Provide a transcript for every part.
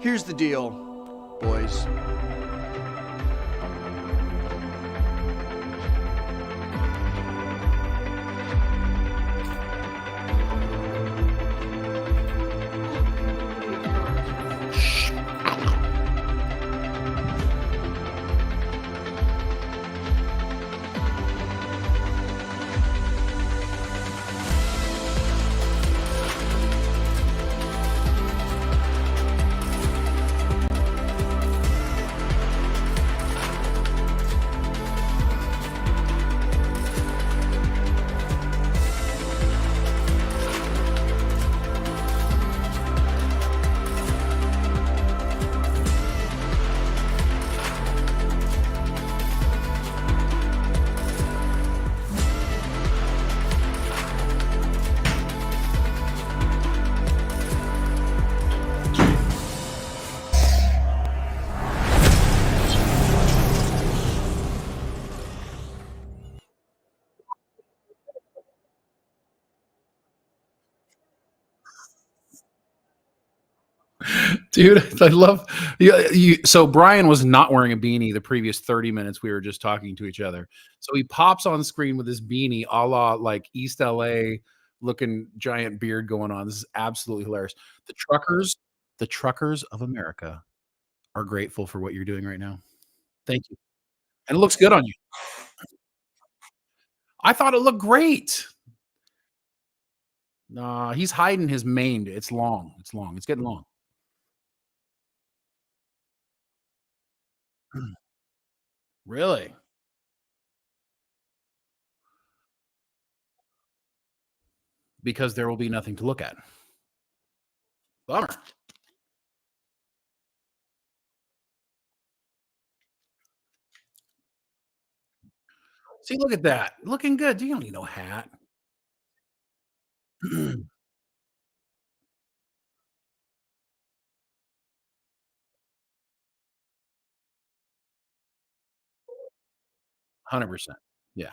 Here's the deal, boys. Dude, I love you. So Brian was not wearing a beanie the previous 30 minutes we were just talking to each other. So he pops on screen with this beanie a la like East LA looking giant beard going on. This is absolutely hilarious. The truckers of America are grateful for what you're doing right now. Thank you. And it looks good on you. I thought it looked great. Nah, he's hiding his mane. It's long. It's long. It's getting long. Really? Because there will be nothing to look at. Bummer. See, look at that. Looking good. You don't need no hat. 100%. Yeah.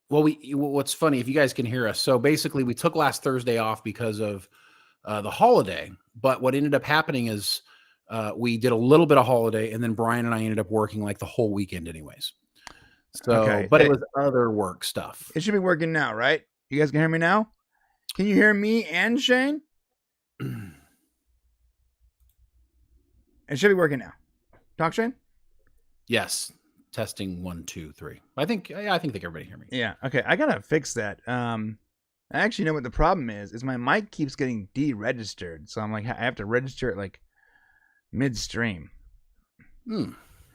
Well, what's funny, if you guys can hear us, so basically we took last Thursday off because of the holiday, but what ended up happening is we did a little bit of holiday, and then Brian and I ended up working like the whole weekend anyways. So, Okay. but it was other work stuff. It should be working now, right? You guys can hear me now? Can you hear me and Shane? It should be working now. Talk, Shane? Yes. Testing 1, 2, 3. I think they can everybody hear me. Yeah. Okay. I gotta fix that. I actually know what the problem is my mic keeps getting deregistered. So I'm like, I have to register it like midstream. All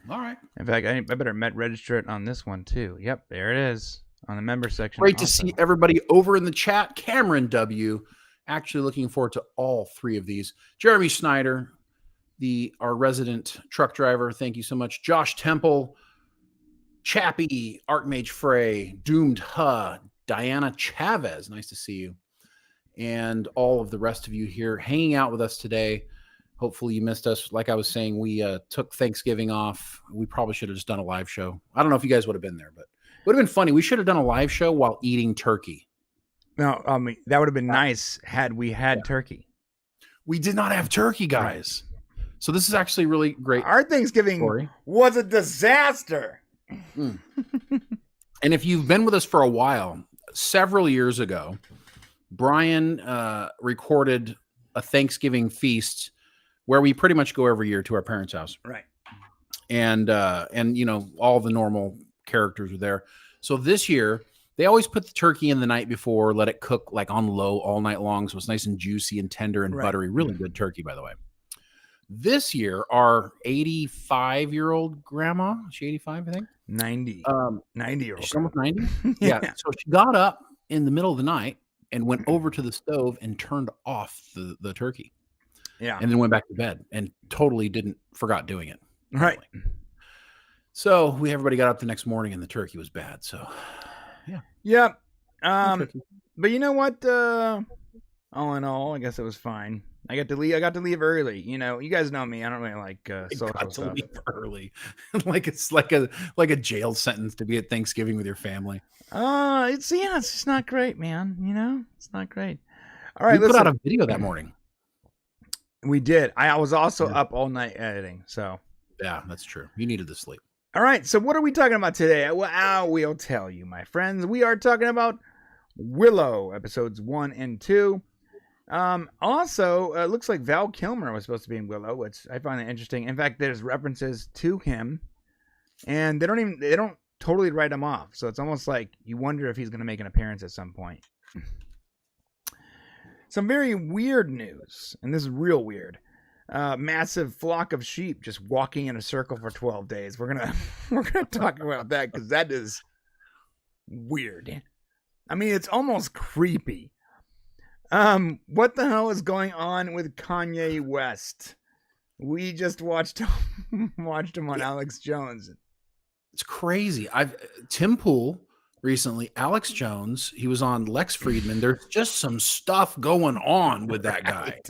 right. In fact, I better register it on this one too. Yep, there it is on the member section. Great to see everybody over in the chat. Cameron W. Actually looking forward to all three of these. Jeremy Snyder, our resident truck driver. Thank you so much. Josh Temple, Chappie, Archmage Frey, Doomed Huh, Diana Chavez. Nice to see you. And all of the rest of you here hanging out with us today. Hopefully you missed us. Like I was saying, we took Thanksgiving off. We probably should have just done a live show. I don't know if you guys would have been there, but it would have been funny. We should have done a live show while eating turkey. No, I mean, that would have been nice had we had turkey. We did not have turkey, guys. So this is actually really great. Our Thanksgiving was a disaster. And if you've been with us for a while, several years ago, Brian recorded a Thanksgiving feast where we pretty much go every year to our parents' house. Right. And you know, all the normal characters are there. So this year, they always put the turkey in the night before, let it cook like on low all night long. So it's nice and juicy and tender and buttery. Really good turkey, by the way. This year, our 85-year-old grandma, is she 85, I think? 90. 90-year-old. She's almost 90? Yeah. So she got up in the middle of the night and went over to the stove and turned off the turkey. Yeah. And then went back to bed and totally forgot doing it. Right. So everybody got up the next morning and the turkey was bad. So yeah. Yep. But you know what? All in all, I guess it was fine. I got to leave early. You know, you guys know me. I don't really like social Got to stuff. leave early, like it's like a jail sentence to be at Thanksgiving with your family. It's just not great, man. You know, it's not great. All right, We put out a video that morning. We did. I was also up all night editing. So yeah, that's true. You needed the sleep. All right. So what are we talking about today? Well, I will tell you, my friends. We are talking about Willow, episodes 1 and 2. Also, it looks like Val Kilmer was supposed to be in Willow, which I find interesting. In fact, there's references to him, and they don't totally write him off. So it's almost like you wonder if he's going to make an appearance at some point. Some very weird news, and this is real weird. Massive flock of sheep just walking in a circle for 12 days. We're gonna talk about that because that is weird. I mean, it's almost creepy. What the hell is going on with Kanye West? We just watched him on Alex Jones. It's crazy. Tim Pool recently, Alex Jones, he was on Lex Friedman. There's just some stuff going on with that guy.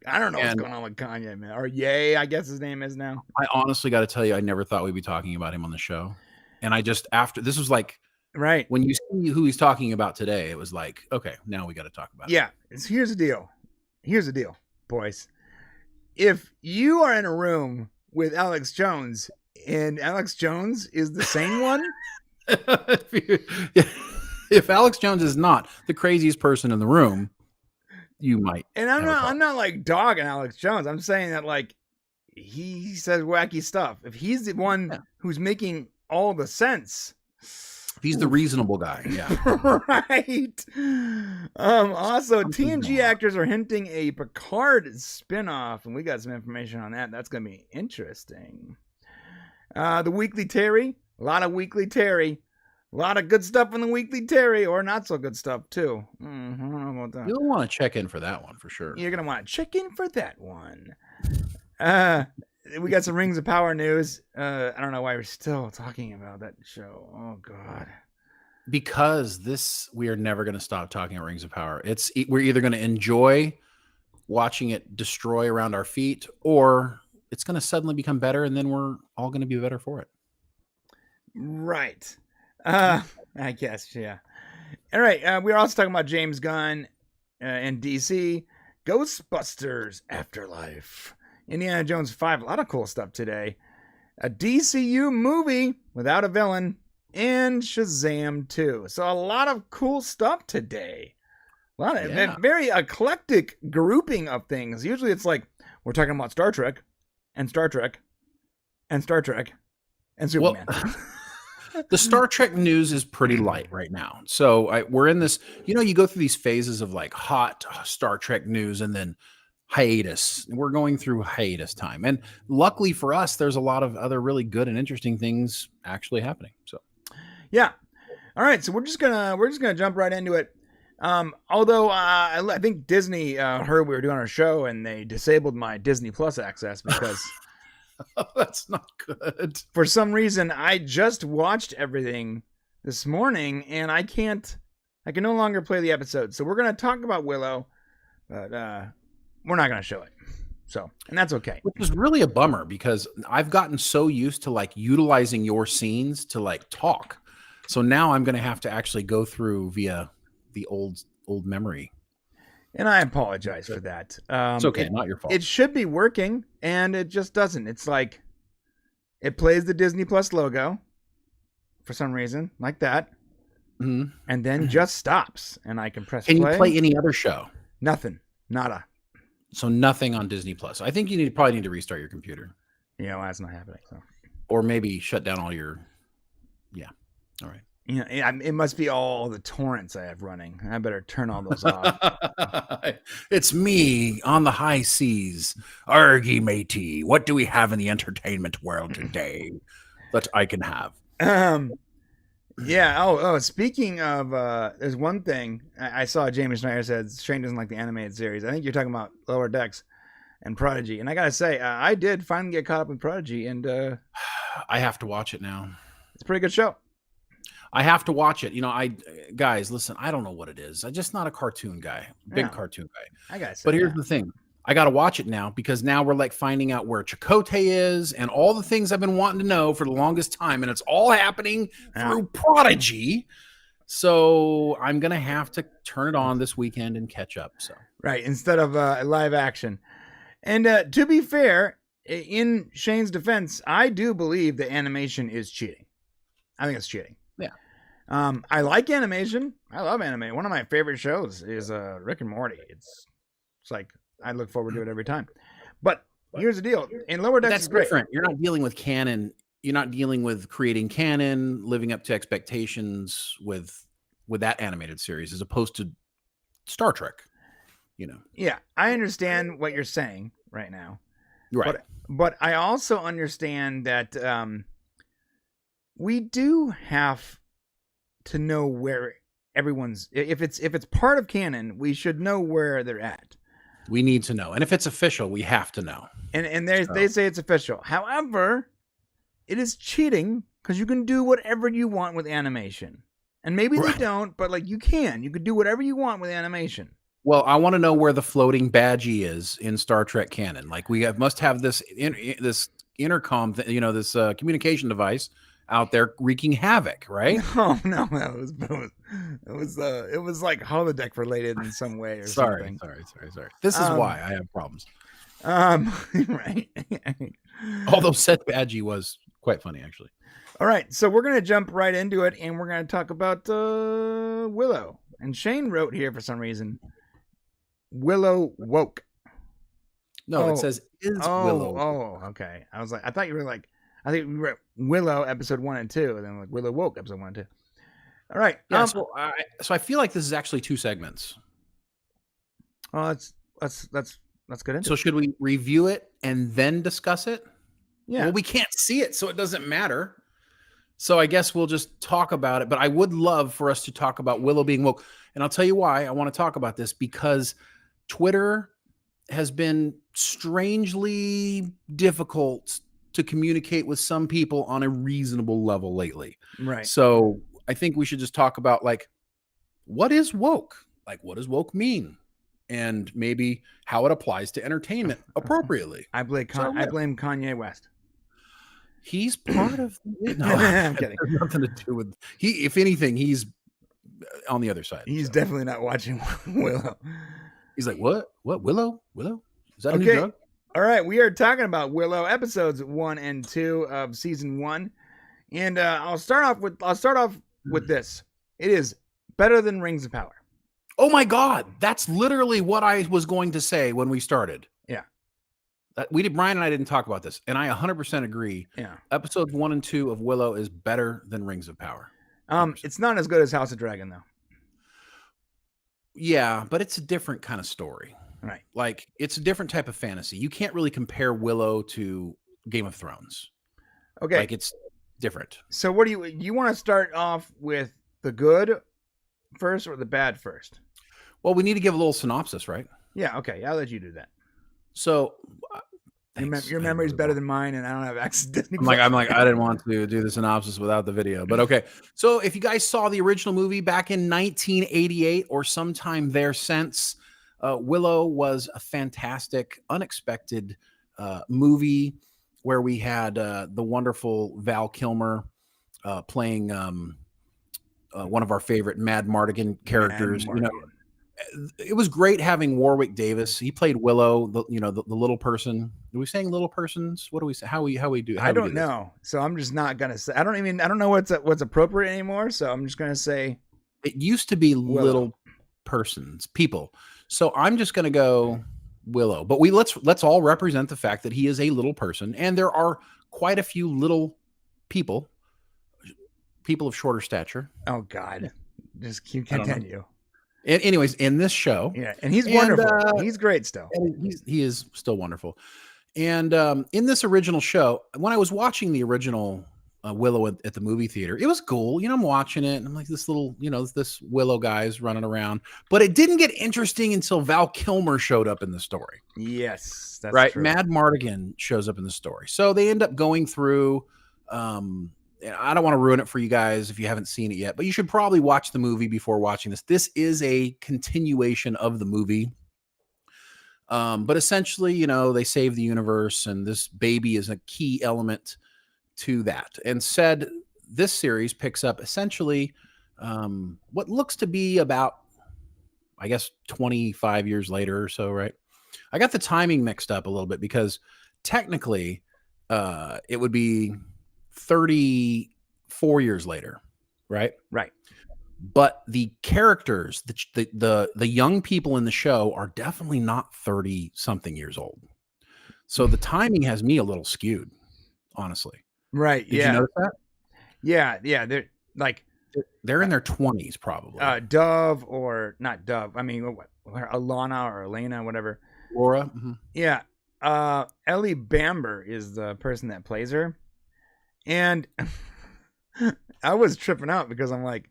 I don't know what's going on with Kanye, man. Or Ye, I guess his name is now. I honestly got to tell you, I never thought we'd be talking about him on the show. And I just, after this was like, right, when you see who he's talking about today, it was like, okay, now we got to talk about it. Yeah, here's the deal. Here's the deal, boys. If you are in a room with Alex Jones and Alex Jones is the sane one, if Alex Jones is not the craziest person in the room, you might. And I'm not like dogging Alex Jones. I'm saying that like he says wacky stuff. If he's the one who's making all the sense, he's the reasonable guy. Yeah. Right. Also, TNG actors are hinting a Picard spinoff, and we got some information on that. That's going to be interesting. The Weekly Terry. A lot of Weekly Terry. A lot of good stuff in the Weekly Terry, or not so good stuff, too. I don't know about that. You'll want to check in for that one, for sure. You're going to want to check in for that one. We got some Rings of Power news. I don't know why we're still talking about that show. Oh, God. Because we are never going to stop talking about Rings of Power. We're either going to enjoy watching it destroy around our feet, or it's going to suddenly become better, and then we're all going to be better for it. Right. I guess, yeah. All right. We're also talking about James Gunn and DC. Ghostbusters Afterlife. Indiana Jones 5. A lot of cool stuff today. A DCU movie without a villain. And Shazam 2. So a lot of cool stuff today. A lot of very eclectic grouping of things. Usually it's like we're talking about Star Trek and Star Trek and Star Trek and Superman. Well, the Star Trek news is pretty light right now. So we're in this, you go through these phases of like hot Star Trek news and then hiatus. We're going through hiatus time. And luckily for us, there's a lot of other really good and interesting things actually happening. So, yeah. All right. So we're just gonna jump right into it. Although I think Disney heard we were doing our show and they disabled my Disney Plus access because that's not good. For some reason, I just watched everything this morning and I can no longer play the episode. So we're going to talk about Willow, but we're not going to show it. So, and that's okay. Which is really a bummer because I've gotten so used to like utilizing your scenes to like talk. So now I'm going to have to actually go through via the old memory. And I apologize for that. It's okay, not your fault. It should be working, and it just doesn't. It's like it plays the Disney Plus logo for some reason, like that, and then just stops, and I can press play. Can you play any other show? Nothing. Nada. So nothing on Disney Plus. I think you probably need to restart your computer. Yeah, well, that's not happening. So. Or maybe shut down all your... Yeah, all right. It must be all the torrents I have running. I better turn all those off. It's me on the high seas. Argy matey. What do we have in the entertainment world today that I can have? Yeah. Oh, speaking of, there's one thing I saw Jamie Snyder said Shane doesn't like the animated series. I think you're talking about Lower Decks and Prodigy. And I got to say, I did finally get caught up with Prodigy and, I have to watch it now. It's a pretty good show. I have to watch it. Guys, listen, I don't know what it is. I'm just not a cartoon guy, big cartoon guy. I gotta say, but here's the thing. I got to watch it now because now we're like finding out where Chakotay is and all the things I've been wanting to know for the longest time. And it's all happening through Prodigy. So I'm going to have to turn it on this weekend and catch up. So right. Instead of live action. And to be fair, in Shane's defense, I do believe that animation is cheating. I think it's cheating. Yeah. I like animation. I love anime. One of my favorite shows is Rick and Morty. It's like I look forward to it every time. But here's the deal: in Lower Decks, that's different. You're not dealing with canon. You're not dealing with creating canon, living up to expectations with that animated series, as opposed to Star Trek. You know. Yeah, I understand what you're saying right now. Right. But I also understand that we do have to know where everyone's. If it's part of canon, we should know where they're at. We need to know. And if it's official, we have to know. And they say it's official. However, it is cheating because you can do whatever you want with animation. And maybe they don't, but like you can. You could do whatever you want with animation. Well, I want to know where the floating badgie is in Star Trek canon. Like must have this this intercom, this communication device out there wreaking havoc, right? Oh no, it was like holodeck related in some way or something. Sorry. This is why I have problems. Right. Although Seth Badgie was quite funny, actually. All right, so we're gonna jump right into it, and we're gonna talk about Willow. And Shane wrote here for some reason, Willow woke. No, it says Willow. Oh, okay. I think you were Willow episode 1 and 2, and then like Willow woke episode 1 and 2. All right. Yeah, so I feel like this is actually 2 segments. Oh, let's get into So it. should we review it and then discuss it? Yeah. Well, we can't see it, so it doesn't matter. So I guess we'll just talk about it. But I would love for us to talk about Willow being woke. And I'll tell you why I want to talk about this, because Twitter has been strangely difficult to communicate with some people on a reasonable level lately. Right. So I think we should just talk about like, what is woke? Like, what does woke mean? And maybe how it applies to entertainment appropriately. I blame Kanye West. He's part of it. No, I'm kidding. Has nothing to do with if anything, he's on the other side. He's definitely not watching Willow. He's like, what? Willow? Is that a new drug? All right, we are talking about Willow, episodes 1 and 2 of season 1, and I'll start off with this. It is better than Rings of Power. Oh my God, that's literally what I was going to say when we started. Yeah, Brian and I didn't talk about this, and I 100% agree. Yeah, episodes 1 and 2 of Willow is better than Rings of Power. 100%. It's not as good as House of Dragon though. Yeah, but it's a different kind of story. Right. Like, it's a different type of fantasy. You can't really compare Willow to Game of Thrones. Okay. Like, it's different. So what do you want to start off with the good first or the bad first? Well, we need to give a little synopsis, right? Yeah, okay. I'll let you do that. So your memory is better than mine, and I don't have access to Disney. I'm like, I didn't want to do the synopsis without the video, but okay. So if you guys saw the original movie back in 1988 or sometime there since, Willow was a fantastic, unexpected movie where we had the wonderful Val Kilmer playing one of our favorite Mad Mardigan characters. You know, it was great having Warwick Davis. He played Willow, the little person. Are we saying little persons? What do we say? How we do? I don't know. So I'm just not gonna say. I don't know what's appropriate anymore. So I'm just gonna say it used to be Willow. Little persons, people. So I'm just gonna go Willow. But let's all represent the fact that he is a little person, and there are quite a few little people of shorter stature. Oh God, just continue. And anyways, in this show, yeah, and he's wonderful. He's great still. He is still wonderful. And in this original show, when I was watching the original Willow at the movie theater, it was cool. You know, I'm watching it, and I'm like, this little, this Willow guy's running around. But it didn't get interesting until Val Kilmer showed up in the story. Yes, that's right. True. Mad Mardigan shows up in the story, so they end up going through. I don't want to ruin it for you guys if you haven't seen it yet, but you should probably watch the movie before watching this. This is a continuation of the movie. But essentially, you know, they save the universe, and this baby is a key element to that. And said this series picks up essentially what looks to be about, I guess, 25 years later or so, right? I got the timing mixed up a little bit because technically it would be 34 years later, right? Right. But the characters, the young people in the show are definitely not 30 something years old. So the timing has me a little skewed, honestly. Right. Did you notice that? Yeah. Yeah. They're like, they're in their 20s probably. Dove, or not Dove. I mean, what, Alana or Elena, whatever. Laura. Mm-hmm. Yeah. Ellie Bamber is the person that plays her. And I was tripping out because I'm like,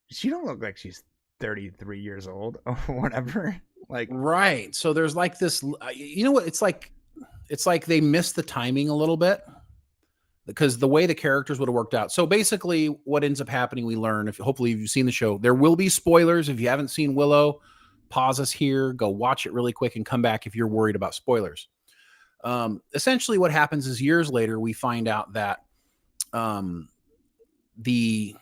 she don't look like she's 33 years old or whatever. Like, right. So there's like this, you know what? It's like they missed the timing a little bit because the way the characters would have worked out. So basically what ends up happening, we learn, hopefully you've seen the show, there will be spoilers. If you haven't seen Willow, pause us here, go watch it really quick and come back if you're worried about spoilers. Essentially what happens is years later, we find out that the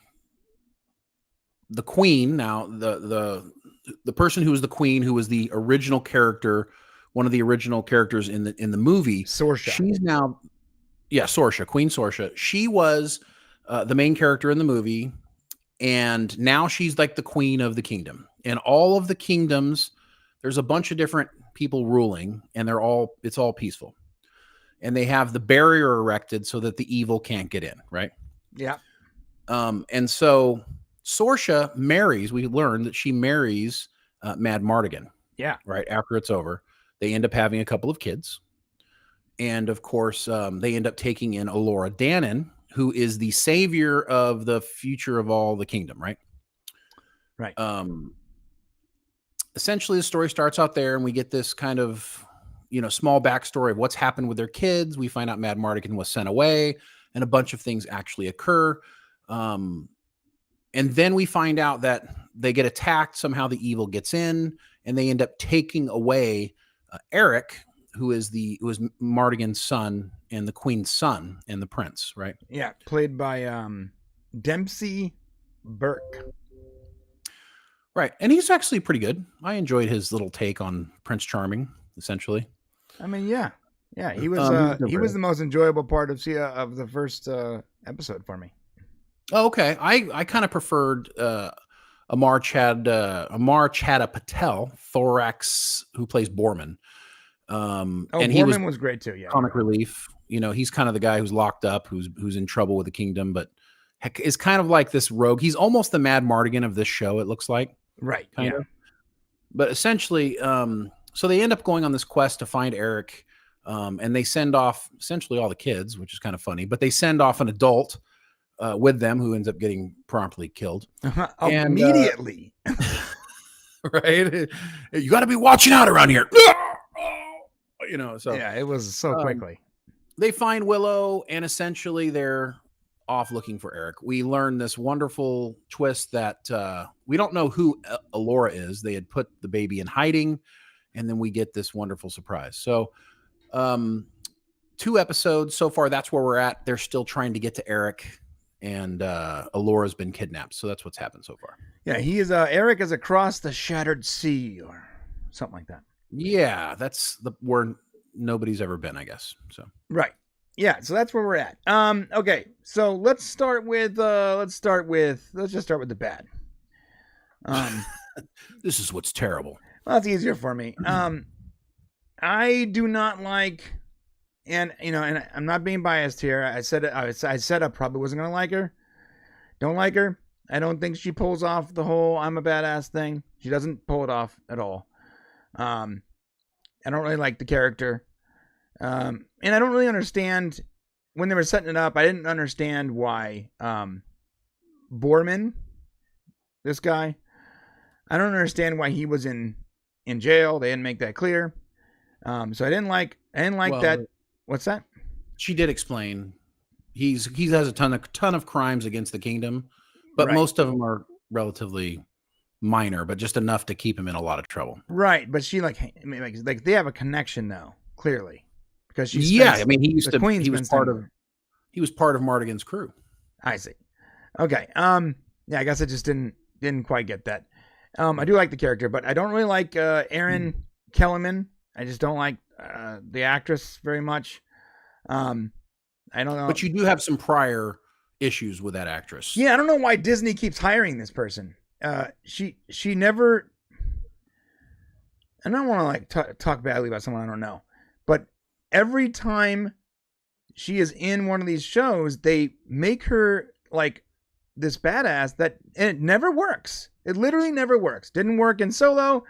queen, now the person who was the queen, who was the original character, one of the original characters in the movie, Sorsha. She's now, Sorsha, Queen Sorsha. She was the main character in the movie, and now she's like the queen of the kingdom. And all of the kingdoms, there's a bunch of different people ruling, and it's all peaceful. And they have the barrier erected so that the evil can't get in, right? Yeah. And so Sorsha marries, we learned that she marries Mad Mardigan. Yeah. Right after it's over. They end up having a couple of kids. And of course, they end up taking in Alora Dannon, who is the savior of the future of all the kingdom, right? Right. Essentially, the story starts out there, and we get this kind of, small backstory of what's happened with their kids. We find out Mad Mardigan was sent away, and a bunch of things actually occur. And then we find out that they get attacked. Somehow the evil gets in, and they end up taking away Eric, who is Mardigan's son and the queen's son and the prince, right? Yeah, played by Dempsey Burke. Right, and he's actually pretty good. I enjoyed his little take on Prince Charming, essentially. I mean, yeah, he was he was the most enjoyable part of the first episode for me. Oh, okay. I kind of preferred Amar Chadha Patel, Thorax, who plays Borman. And Borman was great too. Yeah, comic relief. He's kind of the guy who's locked up, who's in trouble with the kingdom, but is kind of like this rogue. He's almost the Mad Mardigan of this show, it looks like. Right. Kind of. But essentially, so they end up going on this quest to find Eric, and they send off essentially all the kids, which is kind of funny. But they send off an adult with them who ends up getting promptly killed. Immediately. Right? You got to be watching out around here. So yeah, it was so quickly. They find Willow, and essentially they're off looking for Eric. We learn this wonderful twist that we don't know who Alora is. They had put the baby in hiding, and then we get this wonderful surprise. So 2 episodes so far. That's where we're at. They're still trying to get to Eric, and Alora's been kidnapped. So that's what's happened so far. Yeah, he is. Eric is across the shattered sea, or something like that. Yeah, that's where nobody's ever been, I guess. So right. Yeah, so that's where we're at. Okay, so let's just start with the bad. This is what's terrible. Well, it's easier for me. I do not like, and I'm not being biased here. I said I probably wasn't gonna like her. Don't like her. I don't think she pulls off the whole "I'm a badass" thing. She doesn't pull it off at all. I don't really like the character. And I don't really understand when they were setting it up. I didn't understand why Borman, this guy, I don't understand why he was in jail. They didn't make that clear. So I didn't like that. What's that? She did explain. He has a ton of crimes against the kingdom, but most of them are relatively minor, but just enough to keep him in a lot of trouble. Right, but she like they have a connection though, clearly, because she's He used to. Queen He was part of Mardigan's crew. I see. Okay. Yeah, I guess I just didn't quite get that. I do like the character, but I don't really like Erin Kellerman. I just don't like the actress very much. I don't know. But you do have some prior issues with that actress. Yeah, I don't know why Disney keeps hiring this person. She never. I don't want to like talk badly about someone I don't know, but every time she is in one of these shows, they make her like this badass and it never works. It literally never works. Didn't work in Solo.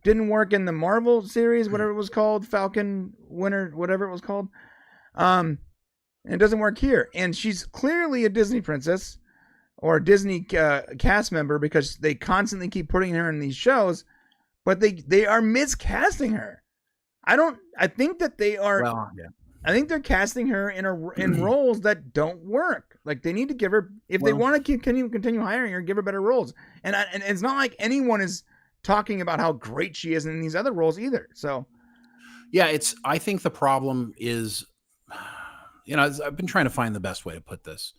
Didn't work in the Marvel series, whatever it was called, Falcon Winter, whatever it was called. And it doesn't work here. And she's clearly a Disney princess or a Disney cast member because they constantly keep putting her in these shows, but they are miscasting her. I think that they are. Well, yeah. I think they're casting her in roles that don't work. Like they need to give her, if they want to continue hiring her, give her better roles. And it's not like anyone is talking about how great she is in these other roles either. So, yeah, I think the problem is, I've been trying to find the best way to put this.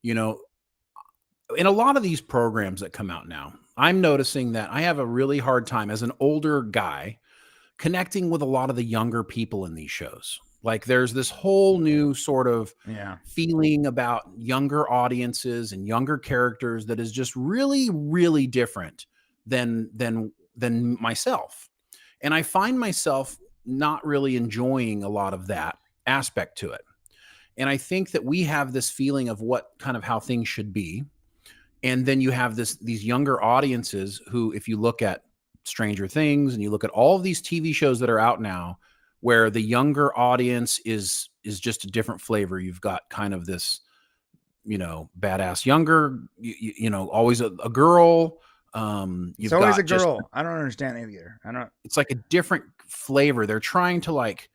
In a lot of these programs that come out now, I'm noticing that I have a really hard time as an older guy connecting with a lot of the younger people in these shows. Like there's this whole new sort of feeling about younger audiences and younger characters that is just really, really different than myself. And I find myself not really enjoying a lot of that aspect to it. And I think that we have this feeling of what kind of how things should be. And then you have these younger audiences who, if you look at Stranger Things and you look at all of these TV shows that are out now, where the younger audience is just a different flavor. You've got kind of this, badass younger, always a girl. It's always a girl. I don't understand either. It's like a different flavor. They're trying to like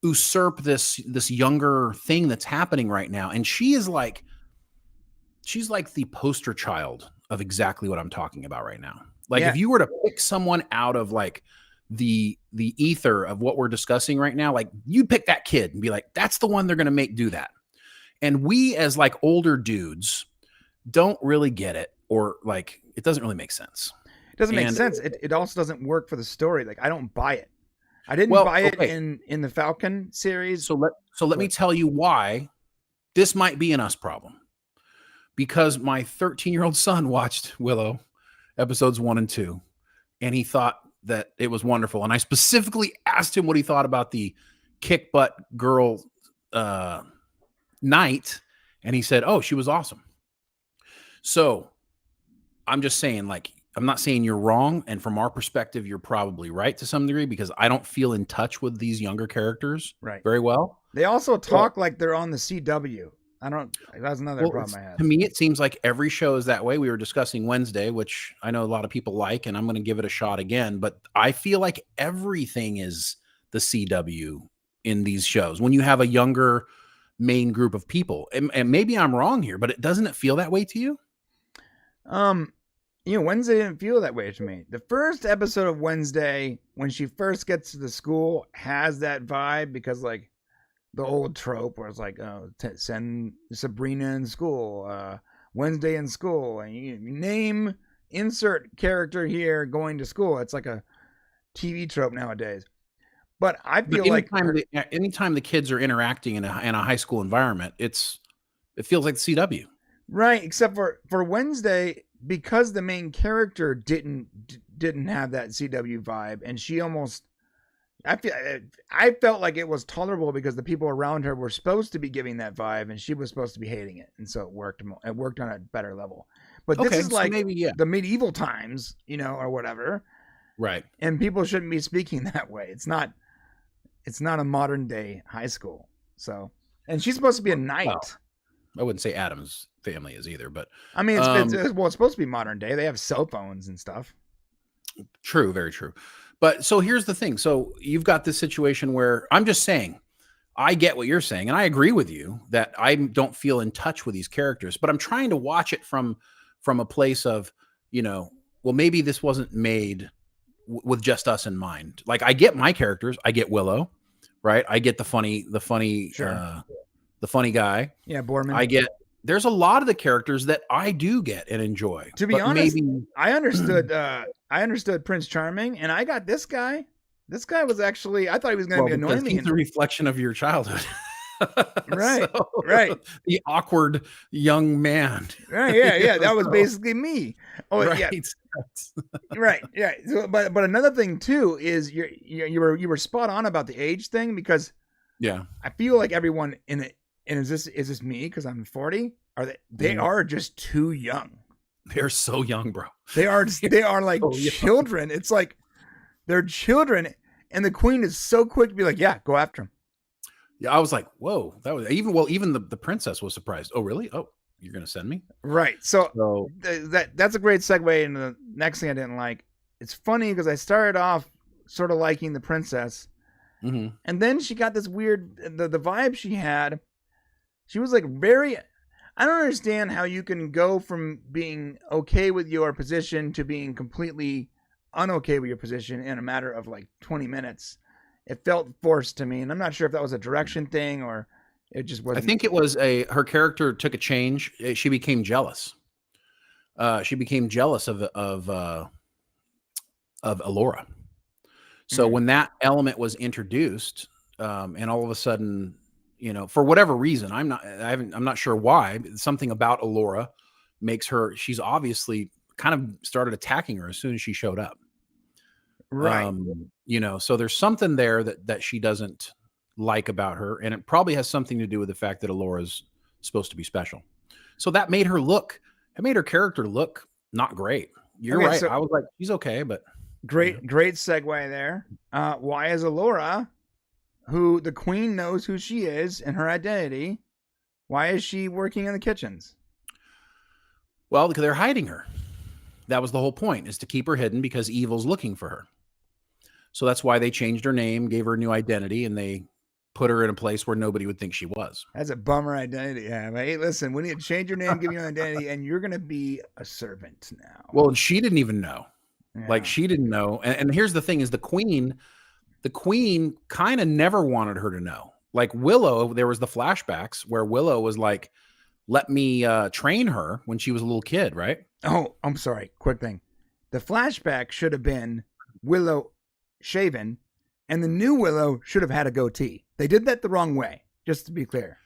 usurp this younger thing that's happening right now. And she's like the poster child of exactly what I'm talking about right now. Like if you were to pick someone out of like the ether of what we're discussing right now, like you'd pick that kid and be like, that's the one they're going to make do that. And we as like older dudes don't really get it, or like, it doesn't really make sense. It doesn't make sense. It also doesn't work for the story. Like I don't buy it. I didn't buy it in the Falcon series. So let me tell you why this might be an us problem. Because my 13-year-old son watched Willow episodes 1 and 2, and he thought that it was wonderful. And I specifically asked him what he thought about the kick butt girl Knight, and he said, "Oh, she was awesome." So I'm just saying, like, I'm not saying you're wrong, and from our perspective, you're probably right to some degree, because I don't feel in touch with these younger characters very well. They also talk like they're on the CW. That's another problem I have. To me, it seems like every show is that way. We were discussing Wednesday, which I know a lot of people like, and I'm going to give it a shot again. But I feel like everything is the CW in these shows when you have a younger main group of people. And maybe I'm wrong here, but doesn't it feel that way to you? Wednesday didn't feel that way to me. The first episode of Wednesday, when she first gets to the school, has that vibe because, like, the old trope where it's like, send Sabrina in school, Wednesday in school, and you name, insert character here going to school. It's like a TV trope nowadays. But I feel anytime the kids are interacting in a high school environment, it feels like the CW. Right, except for Wednesday, because the main character didn't have that CW vibe, and she almost, I felt like it was tolerable because the people around her were supposed to be giving that vibe, and she was supposed to be hating it, and so it worked on a better level. But this is like the medieval times, or whatever, right? And people shouldn't be speaking that way. It's not a modern day high school. So, and she's supposed to be a knight. Well, I wouldn't say Adam's family is either, but I mean, it's supposed to be modern day. They have cell phones and stuff. True, very true. But so here's the thing. So you've got this situation where I'm just saying, I get what you're saying, and I agree with you that I don't feel in touch with these characters, but I'm trying to watch it from a place of, well, maybe this wasn't made with just us in mind. Like, I get my characters. I get Willow, right? I get the funny guy. Yeah, Borman. There's a lot of the characters that I do get and enjoy. To be honest, I understood Prince Charming, and I got this guy. This guy was actually, I thought he was going to be annoying me. He's the reflection of your childhood. Right, right. The awkward young man. Right, yeah. That was basically me. Oh, right. Yeah. Right, yeah. So, but another thing too is you were spot on about the age thing, because I feel like everyone in it, and is this me because I'm 40? They are just too young. They're so young, bro. They are like so children. It's like they're children, and the queen is so quick to be like, yeah, go after him. Yeah, I was like, whoa, that was even the princess was surprised. Oh, really? Oh, you're gonna send me? Right. So that's a great segue into the next thing I didn't like. It's funny because I started off sort of liking the princess, and then she got this weird the vibe she had. She was like very. I don't understand how you can go from being okay with your position to being completely unokay with your position in a matter of like 20 minutes. It felt forced to me, and I'm not sure if that was a direction thing or it just wasn't. I think it was her character took a change. She became jealous. She became jealous of Alora. So when that element was introduced, and all of a sudden, for whatever reason, I'm not sure why, but something about Alora makes her, she's obviously kind of started attacking her as soon as she showed up. Right. So there's something there that she doesn't like about her. And it probably has something to do with the fact that Alora's supposed to be special. So that made her character look not great. You're right. So I was like, she's okay, but great segue there. Why is Alora, who the queen knows who she is and her identity, why is she working in the kitchens? Well, because they're hiding her. That was the whole point, is to keep her hidden because evil's looking for her. So that's why they changed her name, gave her a new identity, and they put her in a place where nobody would think she was. That's a bummer identity to have. Hey, listen, we need to change your name, give you an identity, and you're going to be a servant now. Well, and she didn't even know. Yeah. Like, she didn't know. And here's the thing is the queen kind of never wanted her to know. Like Willow, there was the flashbacks where Willow was like, let me train her when she was a little kid, right? Oh, I'm sorry. Quick thing. The flashback should have been Willow shaven, and the new Willow should have had a goatee. They did that the wrong way, just to be clear.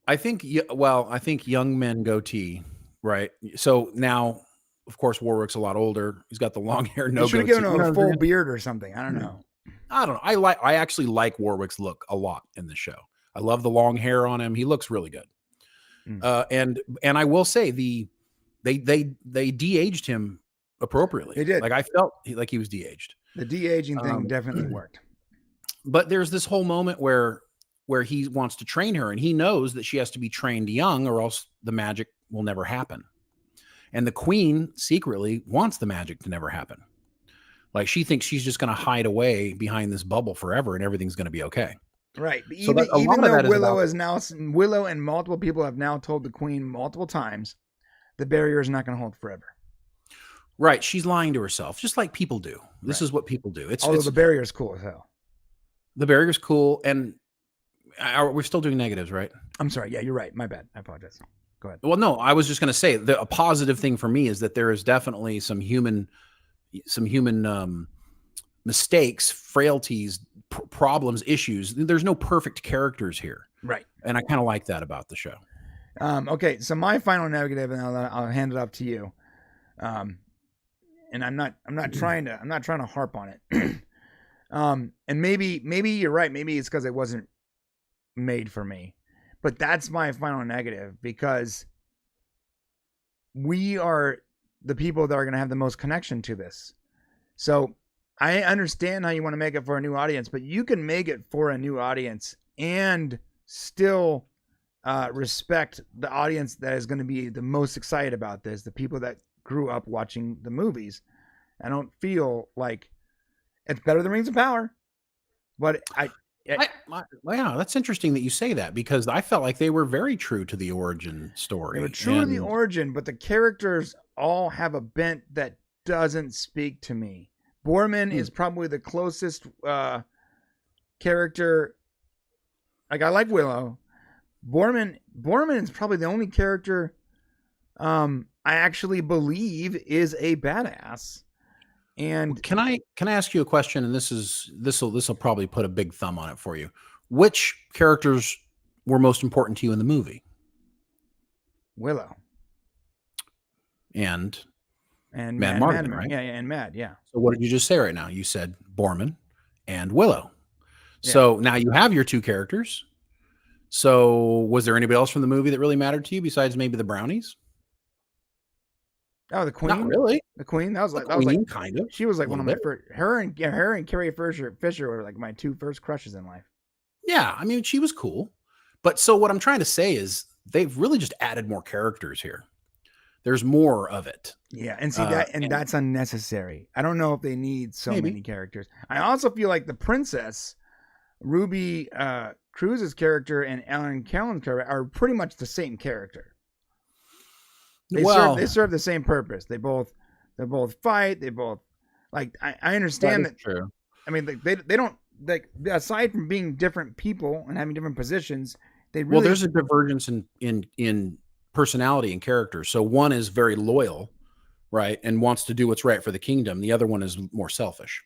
I think young men goatee, right? So now, of course, Warwick's a lot older. He's got the long hair, no goatee. Should have given him a full beard or something. I don't know. I actually like Warwick's look a lot in the show. I love the long hair on him. He looks really good. And I will say they de-aged him appropriately. They did. Like I felt like he was de-aged. The de-aging thing definitely worked. But there's this whole moment where he wants to train her, and he knows that she has to be trained young or else the magic will never happen. And the queen secretly wants the magic to never happen. Like she thinks she's just going to hide away behind this bubble forever and everything's going to be okay. Right. But even though Willow and multiple people have now told the queen multiple times, the barrier is not going to hold forever. Right. She's lying to herself, just like people do. This is what people do. Although the barrier is cool as hell. The barrier is cool. And we're still doing negatives, right? I'm sorry. Yeah, you're right. My bad. I apologize. Go ahead. Well, no, I was just going to say a positive thing for me is that there is definitely some human mistakes, frailties, problems, issues. There's no perfect characters here. Right. And I kind of like that about the show. Okay. So my final negative, and I'll hand it off to you. And I'm not trying to harp on it. And maybe you're right. Maybe it's because it wasn't made for me, but that's my final negative, because we are the people that are going to have the most connection to this. So I understand how you want to make it for a new audience, but you can make it for a new audience and still respect the audience that is going to be the most excited about this, the people that grew up watching the movies. I don't feel like it's better than Rings of Power, but wow, that's interesting that you say that, because I felt like they were very true to the origin story. They were true to the origin, but the characters all have a bent that doesn't speak to me. Borman is probably the closest character. Like, I like Willow. Borman is probably the only character I actually believe is a badass. And can I ask you a question? And this will probably put a big thumb on it for you. Which characters were most important to you in the movie? Willow and Mad Mardigan, right? Yeah, and Mad, yeah. So what did you just say right now? You said Borman and Willow. Yeah. So now you have your two characters. So was there anybody else from the movie that really mattered to you besides maybe the brownies? Oh, the Queen. Not really. The Queen. That was like kind of. She was like one of my first. Her and Carrie Fisher were like my two first crushes in life. Yeah, I mean, she was cool. But so what I'm trying to say is they've really just added more characters here. There's more of it. Yeah, and see that's unnecessary. I don't know if they need so many characters. I also feel like the princess, Ruby Cruz's character and Ellen Callan's character are pretty much the same character. They serve the same purpose. They both fight. They both like. I understand that. True. I mean, they don't like, aside from being different people and having different positions. They really there's a divergence in personality and character. So one is very loyal, right, and wants to do what's right for the kingdom. The other one is more selfish.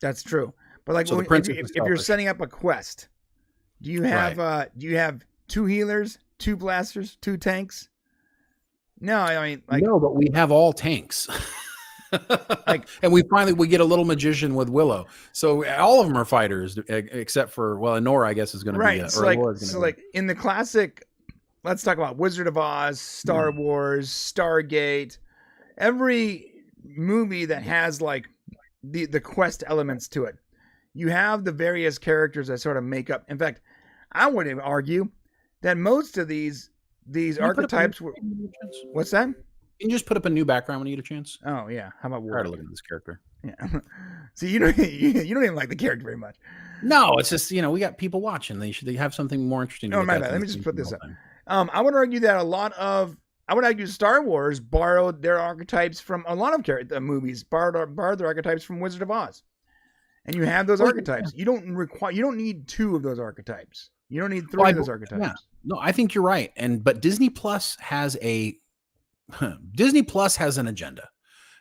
That's true. But like, so if you're setting up a quest, do you have two healers, two blasters, two tanks? No, I mean, like, no, but we have all tanks. Like, and we get a little magician with Willow. So all of them are fighters, except for Nora, I guess, is going to be like in the classic. Let's talk about Wizard of Oz, Star Wars, Stargate. Every movie that has like the quest elements to it, you have the various characters that sort of make up. In fact, I would argue that most of these archetypes were. What's that? Can you just put up a new background when you get a chance? Oh yeah, how about Tired of looking at this character? Yeah. See, you don't even like the character very much. No, it's just we got people watching. They have something more interesting. Oh my bad. Let me just put this up. I would argue that I would argue Star Wars borrowed their archetypes from a lot of movies. Borrowed their archetypes from Wizard of Oz, and you have those archetypes. You don't need two of those archetypes. You don't need three of those archetypes. Yeah. No, I think you're right. But Disney Plus has an agenda,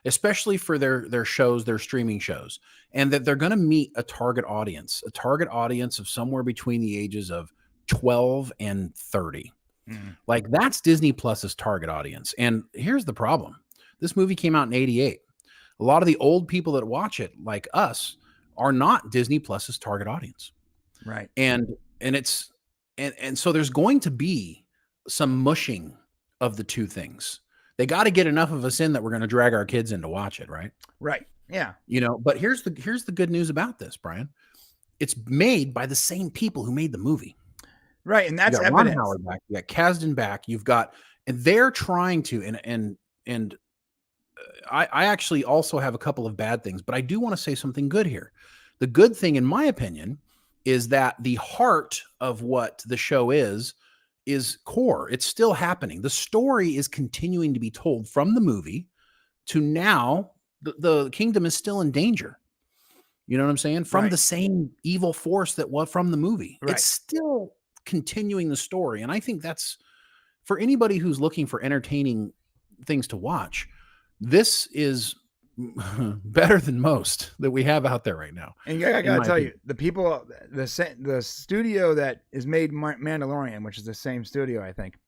especially for their shows, their streaming shows, and that they're going to meet a target audience of somewhere between the ages of 12 and 30. Mm. Like, that's Disney Plus's target audience. And here's the problem. This movie came out in 88. A lot of the old people that watch it, like us, are not Disney Plus's target audience. Right. And so there's going to be some mushing of the two things. They got to get enough of us in that we're going to drag our kids in to watch it, right? Right. Yeah. But here's the good news about this, Brian. It's made by the same people who made the movie. Right, and that's evidence. Ron Howard back, you got Kasdan back, and they're trying to, and I actually also have a couple of bad things, but I do want to say something good here. The good thing, in my opinion, is that the heart of what the show is core. It's still happening. The story is continuing to be told from the movie to now. The kingdom is still in danger. You know what I'm saying? From the same evil force that was from the movie. Right. It's still continuing the story. And I think that's, for anybody who's looking for entertaining things to watch, this is better than most that we have out there right now. And I gotta tell you, the people, the studio that is made Mandalorian, which is the same studio, I think,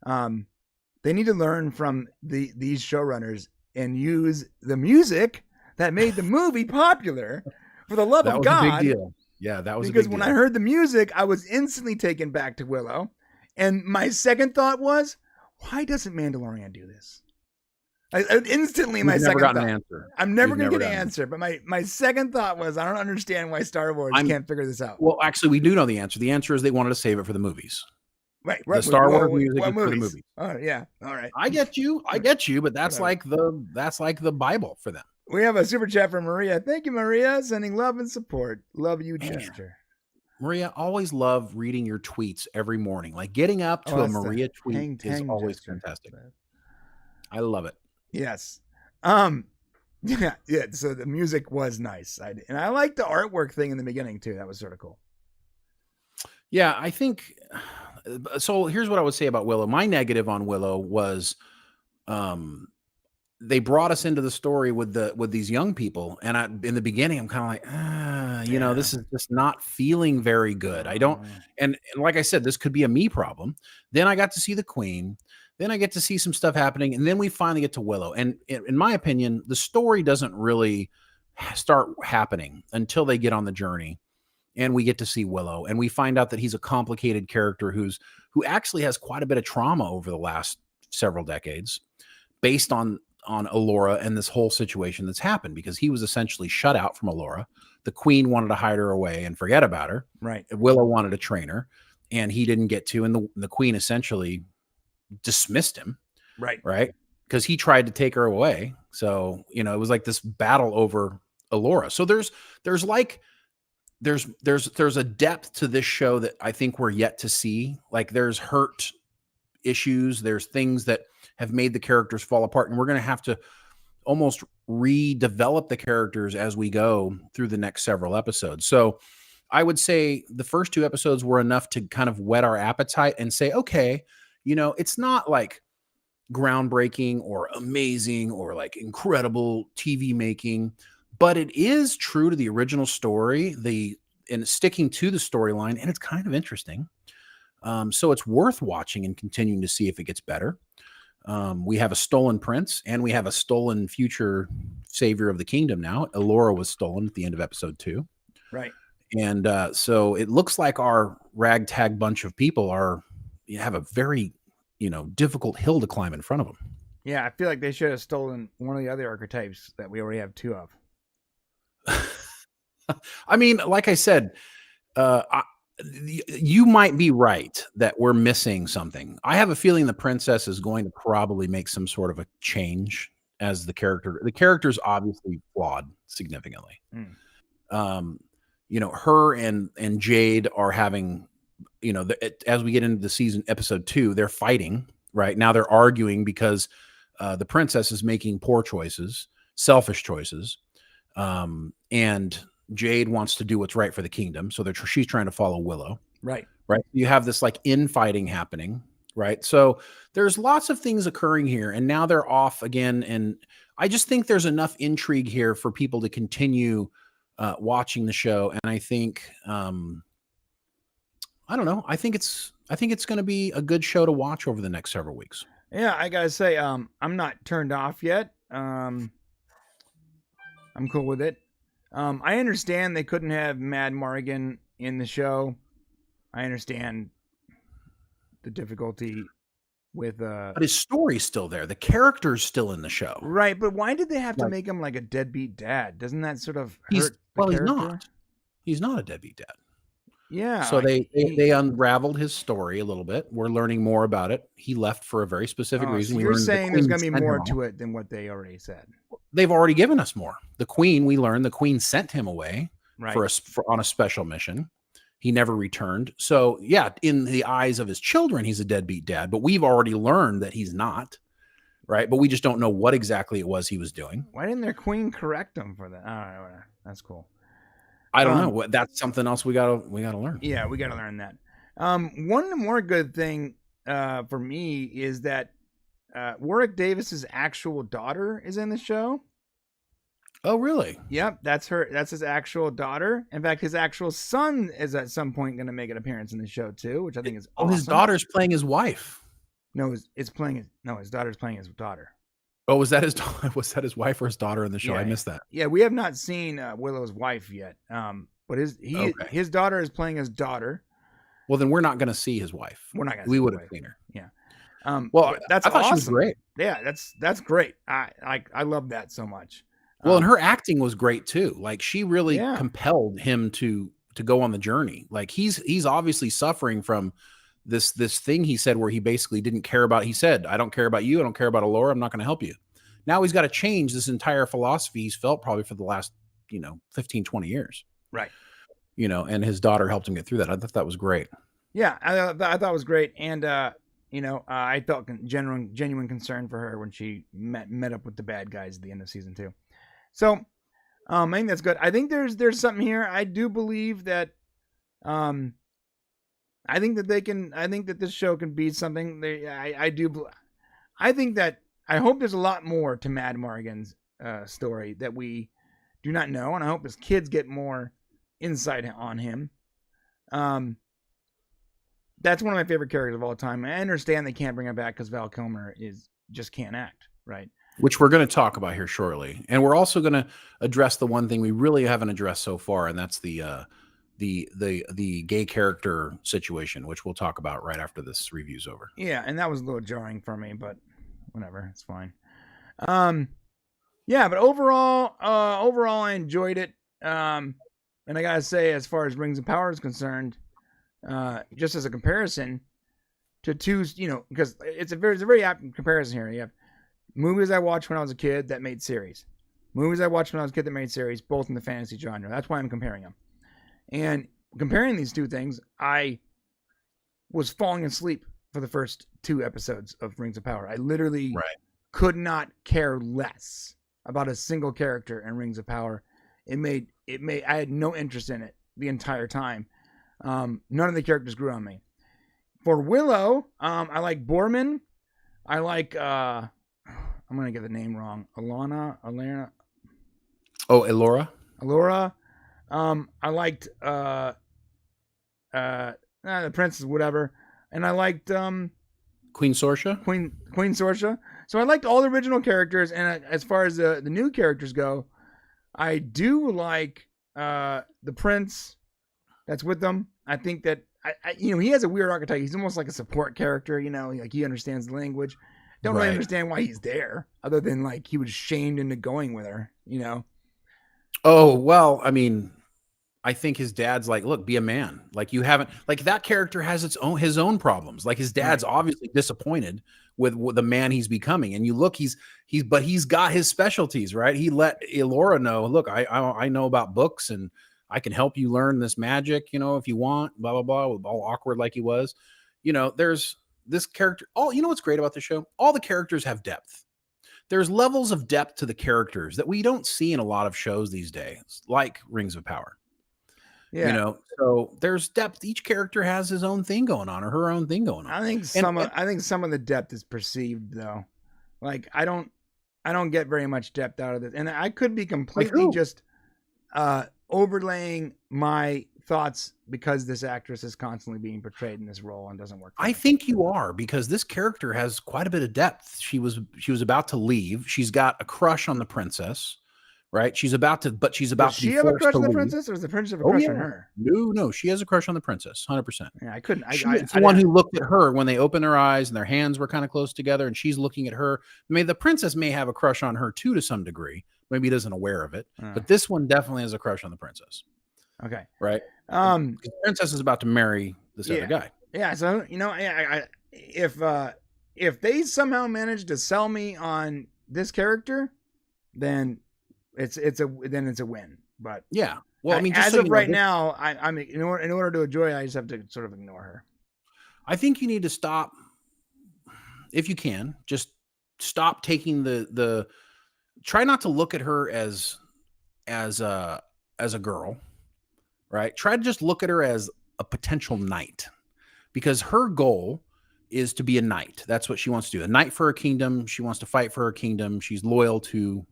they need to learn from these showrunners and use the music that made the movie popular. For the love of God. A big deal. Yeah, that was because when I heard the music, I was instantly taken back to Willow. And my second thought was, why doesn't Mandalorian do this? Instantly, my second thought. I'm never going to get an answer. But my second thought was, I don't understand why Star Wars can't figure this out. Well, actually, we do know the answer. The answer is they wanted to save it for the movies. Right. The Star Wars music is for the movies. Oh, yeah. All right. I get you. But that's like the Bible for them. We have a super chat from Maria. Thank you, Maria. Sending love and support. Love you, Chester. Maria, always love reading your tweets every morning. Like, getting up to a Maria tweet is always fantastic. I love it. Yes. Yeah, yeah. So the music was nice, and I liked the artwork thing in the beginning too. That was sort of cool. Yeah, I think so. Here's what I would say about Willow. My negative on Willow was they brought us into the story with these young people, and in the beginning I'm kind of like, this is just not feeling very good. I don't, and like I said, this could be a me problem. Then I got to see the Queen, then I get to see some stuff happening, and then we finally get to Willow. And in my opinion, the story doesn't really start happening until they get on the journey, and we get to see Willow, and we find out that he's a complicated character who actually has quite a bit of trauma over the last several decades, based on Allura and this whole situation that's happened, because he was essentially shut out from Allura. The Queen wanted to hide her away and forget about her. Right. Willow wanted to train her, and he didn't get to. And the Queen essentially dismissed him. Right. Right. Because he tried to take her away. So, it was like this battle over Allura. So there's a depth to this show that I think we're yet to see. Like, there's hurt issues. There's things that have made the characters fall apart, and we're going to have to almost redevelop the characters as we go through the next several episodes. So I would say the first 2 episodes were enough to kind of whet our appetite and say, okay, it's not like groundbreaking or amazing or like incredible TV making, but it is true to the original story, and sticking to the storyline, and it's kind of interesting. So it's worth watching and continuing to see if it gets better. We have a stolen prince, and we have a stolen future savior of the kingdom now. Allura was stolen at the end of episode 2. Right. And so it looks like our ragtag bunch of people have a very, difficult hill to climb in front of them. Yeah, I feel like they should have stolen one of the other archetypes that we already have 2 of. I mean, like I said, you might be right that we're missing something. I have a feeling the princess is going to probably make some sort of a change as the character. The character's obviously flawed significantly. Her and Jade are having, as we get into the season, episode 2, they're fighting right now. They're arguing because the princess is making poor choices, selfish choices, and Jade wants to do what's right for the kingdom, so she's trying to follow Willow. Right. You have this like infighting happening, right? So there's lots of things occurring here, and now they're off again. And I just think there's enough intrigue here for people to continue watching the show. And I think, I don't know. I think it's going to be a good show to watch over the next several weeks. Yeah, I gotta say, I'm not turned off yet. I'm cool with it. I understand they couldn't have Mad Morgan in the show. I understand the difficulty with but his story's still there. The character's still in the show. Right, but why did they have to make him like a deadbeat dad? Doesn't that sort of hurt the character? He's not. He's not a deadbeat dad. Yeah. So they unraveled his story a little bit. We're learning more about it. He left for a very specific reason. So you're saying there's going to be more to it than what they already said. They've already given us more. The Queen, we learned the Queen sent him away on a special mission. He never returned. So yeah, in the eyes of his children, he's a deadbeat dad, but we've already learned that he's not, right? But we just don't know what exactly it was he was doing. Why didn't their Queen correct him for that? Oh, that's cool. I don't know. That's something else we gotta learn. Yeah, we gotta learn that. One more good thing for me is that Warwick Davis's actual daughter is in the show. Oh, really? Yep, that's her. That's his actual daughter. In fact, his actual son is at some point going to make an appearance in the show too, which I think is awesome. His daughter's playing his wife. No, his daughter's playing his daughter. Oh, was that his his wife or his daughter in the show? Yeah, I missed that. Yeah, we have not seen Willow's wife yet. But his daughter is playing his daughter. Well, then we're not going to see his wife. We're not going to. We would have seen her. Yeah. Well, that's I thought awesome. She was great. Yeah, that's great. I love that so much. Well, and her acting was great too. Like she really compelled him to go on the journey. Like he's obviously suffering from this thing he said where he basically didn't care about. He said, "I don't care about you. I don't care about Allura. I'm not going to help you." Now he's got to change this entire philosophy he's felt probably for the last 15, 20 years. Right. And his daughter helped him get through that. I thought that was great. Yeah, I thought it was great, and I felt genuine concern for her when she met up with the bad guys at the end of season 2. So, I think that's good. I think there's something here. I do believe that, I think that they can. I think that this show can be something. I do. I think that. I hope there's a lot more to Mad Morgan's story that we do not know, and I hope his kids get more insight on him. That's one of my favorite characters of all time. I understand they can't bring him back because Val Kilmer just can't act, right? Which we're going to talk about here shortly, and we're also going to address the one thing we really haven't addressed so far, and that's the gay character situation, which we'll talk about right after this review's over. Yeah, and that was a little jarring for me, but whatever, it's fine. Yeah, but overall, I enjoyed it. And I gotta say, as far as Rings of Power is concerned, just as a comparison to two, because it's a very apt comparison here. You have movies I watched when I was a kid that made series, movies I watched when I was a kid that made series, both in the fantasy genre. That's why I'm comparing them. And comparing these two things, I was falling asleep for the first 2 episodes of Rings of Power. I literally could not care less about a single character in Rings of Power. I had no interest in it the entire time. None of the characters grew on me. For Willow, I like Borman. I like, I'm going to get the name wrong. Elora. Oh, Elora. I liked, the princess, whatever. And I liked, Queen Sorsha. Queen Sorsha. So I liked all the original characters, and as far as the new characters go, I do like the prince that's with them. I think that he has a weird archetype. He's almost like a support character. Like he understands the language. Don't really understand why he's there, other than like he was shamed into going with her. Oh well, I mean, I think his dad's like, look, be a man. Like you haven't, like that character has his own problems. Like his dad's obviously disappointed with the man he's becoming. And you look, he's got his specialties, right? He let Elora know, look, I know about books and I can help you learn this magic, if you want, blah, blah, blah, all awkward like he was. There's this character. What's great about the show? All the characters have depth. There's levels of depth to the characters that we don't see in a lot of shows these days, like Rings of Power. Yeah. So there's depth. Each character has his own thing going on or her own thing going on. I think some of the depth is perceived though. Like I don't get very much depth out of this. And I could be completely just overlaying my thoughts because this actress is constantly being portrayed in this role and doesn't work. I think you are, because this character has quite a bit of depth. She was about to leave. She's got a crush on the princess. Right, she's about to. Does she have a crush on the princess, or is the princess have a crush on her? No, she has a crush on the princess, 100%. Yeah, I couldn't. She's the one who looked at her when they opened their eyes and their hands were kind of close together, and she's looking at her. The princess may have a crush on her too, to some degree. Maybe he isn't aware of it, but this one definitely has a crush on the princess. Okay, right. The princess is about to marry this other guy. Yeah, so if they somehow manage to sell me on this character, then it's a win. But yeah, well, just as of right now, I'm in order to enjoy it, I just have to sort of ignore her. I think you need to stop, if you can, just stop taking the try not to look at her as a girl, right? Try to just look at her as a potential knight, because her goal is to be a knight. That's what she wants to do. A knight for her kingdom. She wants to fight for her kingdom. She's loyal to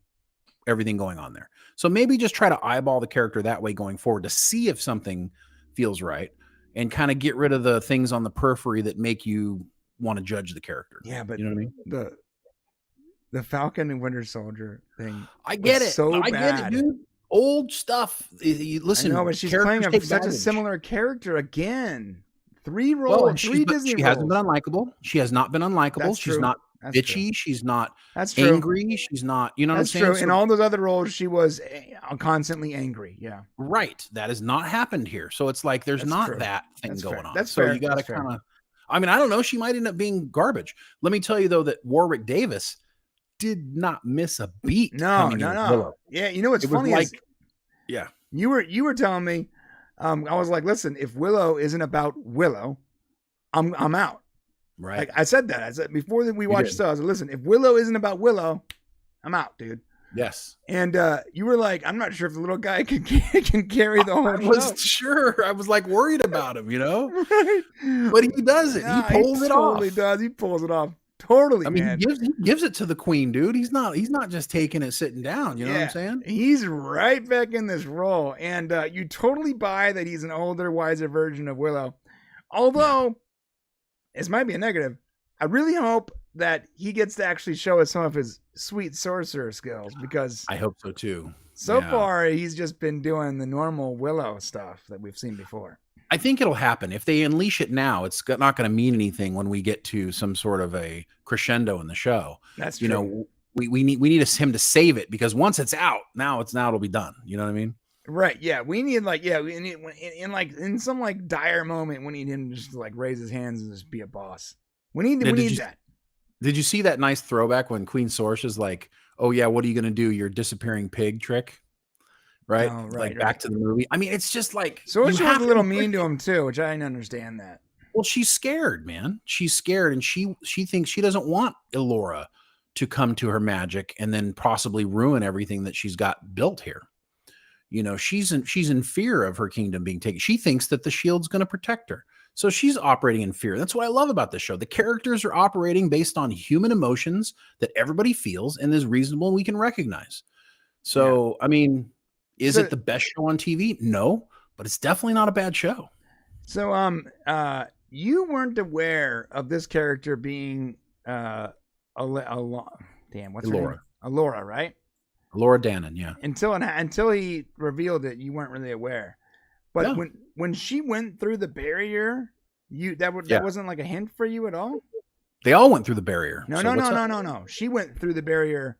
everything going on there. So maybe just try to eyeball the character that way going forward to see if something feels right, and kind of get rid of the things on the periphery that make you want to judge the character. Yeah, but you know what I mean? The Falcon and Winter Soldier thing. I get it. I get it, dude. Old stuff. Listen, no, but she's playing such a similar character again. 3 roles, 3 Disney roles. She hasn't been unlikable. She has not been unlikable. She's not bitchy. True. She's not angry. She's not, what I'm saying? That's true. In all those other roles, she was constantly angry. Yeah. Right. That has not happened here. So it's like there's that thing going on. That's so fair. You got to kind of, I don't know. She might end up being garbage. Let me tell you, though, that Warwick Davis did not miss a beat. No. Yeah. What's funny is, yeah, you were telling me, I was like, listen, if Willow isn't about Willow, I'm out. Right. Like I said that. I said before that we watched the show, I said, listen, if Willow isn't about Willow, I'm out, dude. Yes. And you were like, I'm not sure if the little guy can carry the whole I show. was sure. I was like worried about him, Right. But he does it. Nah, he pulls it totally off. does. He pulls it off. Totally, I mean, man. he gives it to the queen, dude. He's not just taking it sitting down. You know what I'm saying? He's right back in this role. And you totally buy that he's an older, wiser version of Willow. Although, this might be a negative. I really hope that he gets to actually show us some of his sweet sorcerer skills, because I hope so too. So far, he's just been doing the normal Willow stuff that we've seen before. I think it'll happen. If they unleash it now, it's not going to mean anything when we get to some sort of a crescendo in the show. That's true. We need him to save it, because once it's out, now it'll be done. You know what I mean? Right. Yeah. We need in some dire moment, we need him to just raise his hands and just be a boss. We need that. Did you see that nice throwback when Queen Source is like, "Oh yeah, what are you going to do? Your disappearing pig trick?" Right? Oh, right. Back to the movie. I mean, it's just like, so she was a little mean to him too, which I didn't understand that. Well, she's scared, man. She's scared, and she thinks she doesn't want Elora to come to her magic and then possibly ruin everything that she's got built here. She's in fear of her kingdom being taken. She thinks that the shield's going to protect her. So she's operating in fear. That's what I love about this show. The characters are operating based on human emotions that everybody feels and is reasonable and we can recognize. So, I mean, is it the best show on TV? No, but it's definitely not a bad show. So, you weren't aware of this character being what's her name? Elora, right? Elora Danan, yeah. Until he revealed it, you weren't really aware. But when she went through the barrier, that wasn't like a hint for you at all? They all went through the barrier. No. She went through the barrier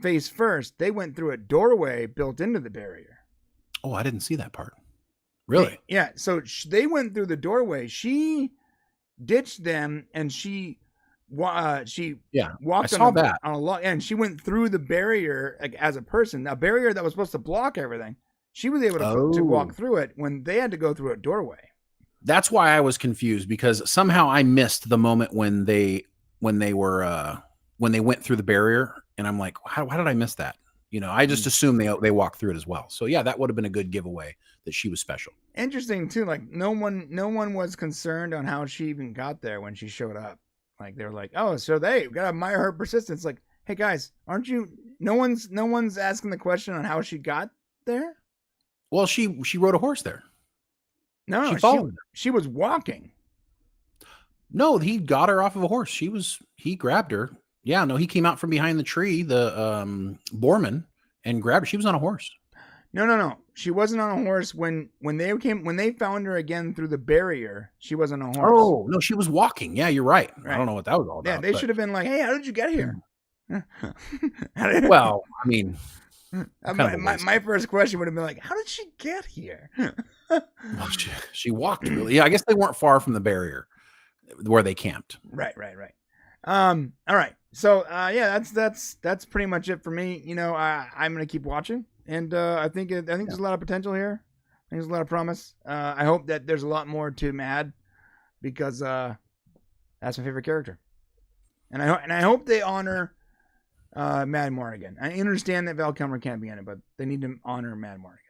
face first. They went through a doorway built into the barrier. Oh, I didn't see that part. Really? Yeah. So they went through the doorway. She ditched them, and she walked. I saw that on a lot, and she went through the barrier as a person. A barrier that was supposed to block everything. She was able to walk through it when they had to go through a doorway. That's why I was confused, because somehow I missed the moment when they went through the barrier, and I'm like, how did I miss that? I just assumed they walked through it as well. So yeah, that would have been a good giveaway that she was special. Interesting too. No one was concerned on how she even got there when she showed up. They were like, oh, so we gotta admire her persistence. Like, hey guys, aren't you? No one's asking the question on how she got there. Well, she rode a horse there. No, she was walking. No, he got her off of a horse. He grabbed her. Yeah, no, he came out from behind the tree, the Borman, and grabbed her. She was on a horse. No. She wasn't on a horse when they found her again through the barrier. She wasn't on a horse. Oh, no, she was walking. Yeah, you're right. I don't know what that was all about. Yeah, they should have been like, "Hey, how did you get here?" Well, I mean, my first question would have been like, how did she get here? Well, she walked really. Yeah, I guess they weren't far from the barrier where they camped. Right. All right. So that's pretty much it for me. I'm gonna keep watching, and I think there's a lot of potential here. I think there's a lot of promise. I hope that there's a lot more to Mad, because that's my favorite character, and I hope they honor Mad Morrigan. I understand that Val Kilmer can't be in it, but they need to honor Mad Morrigan.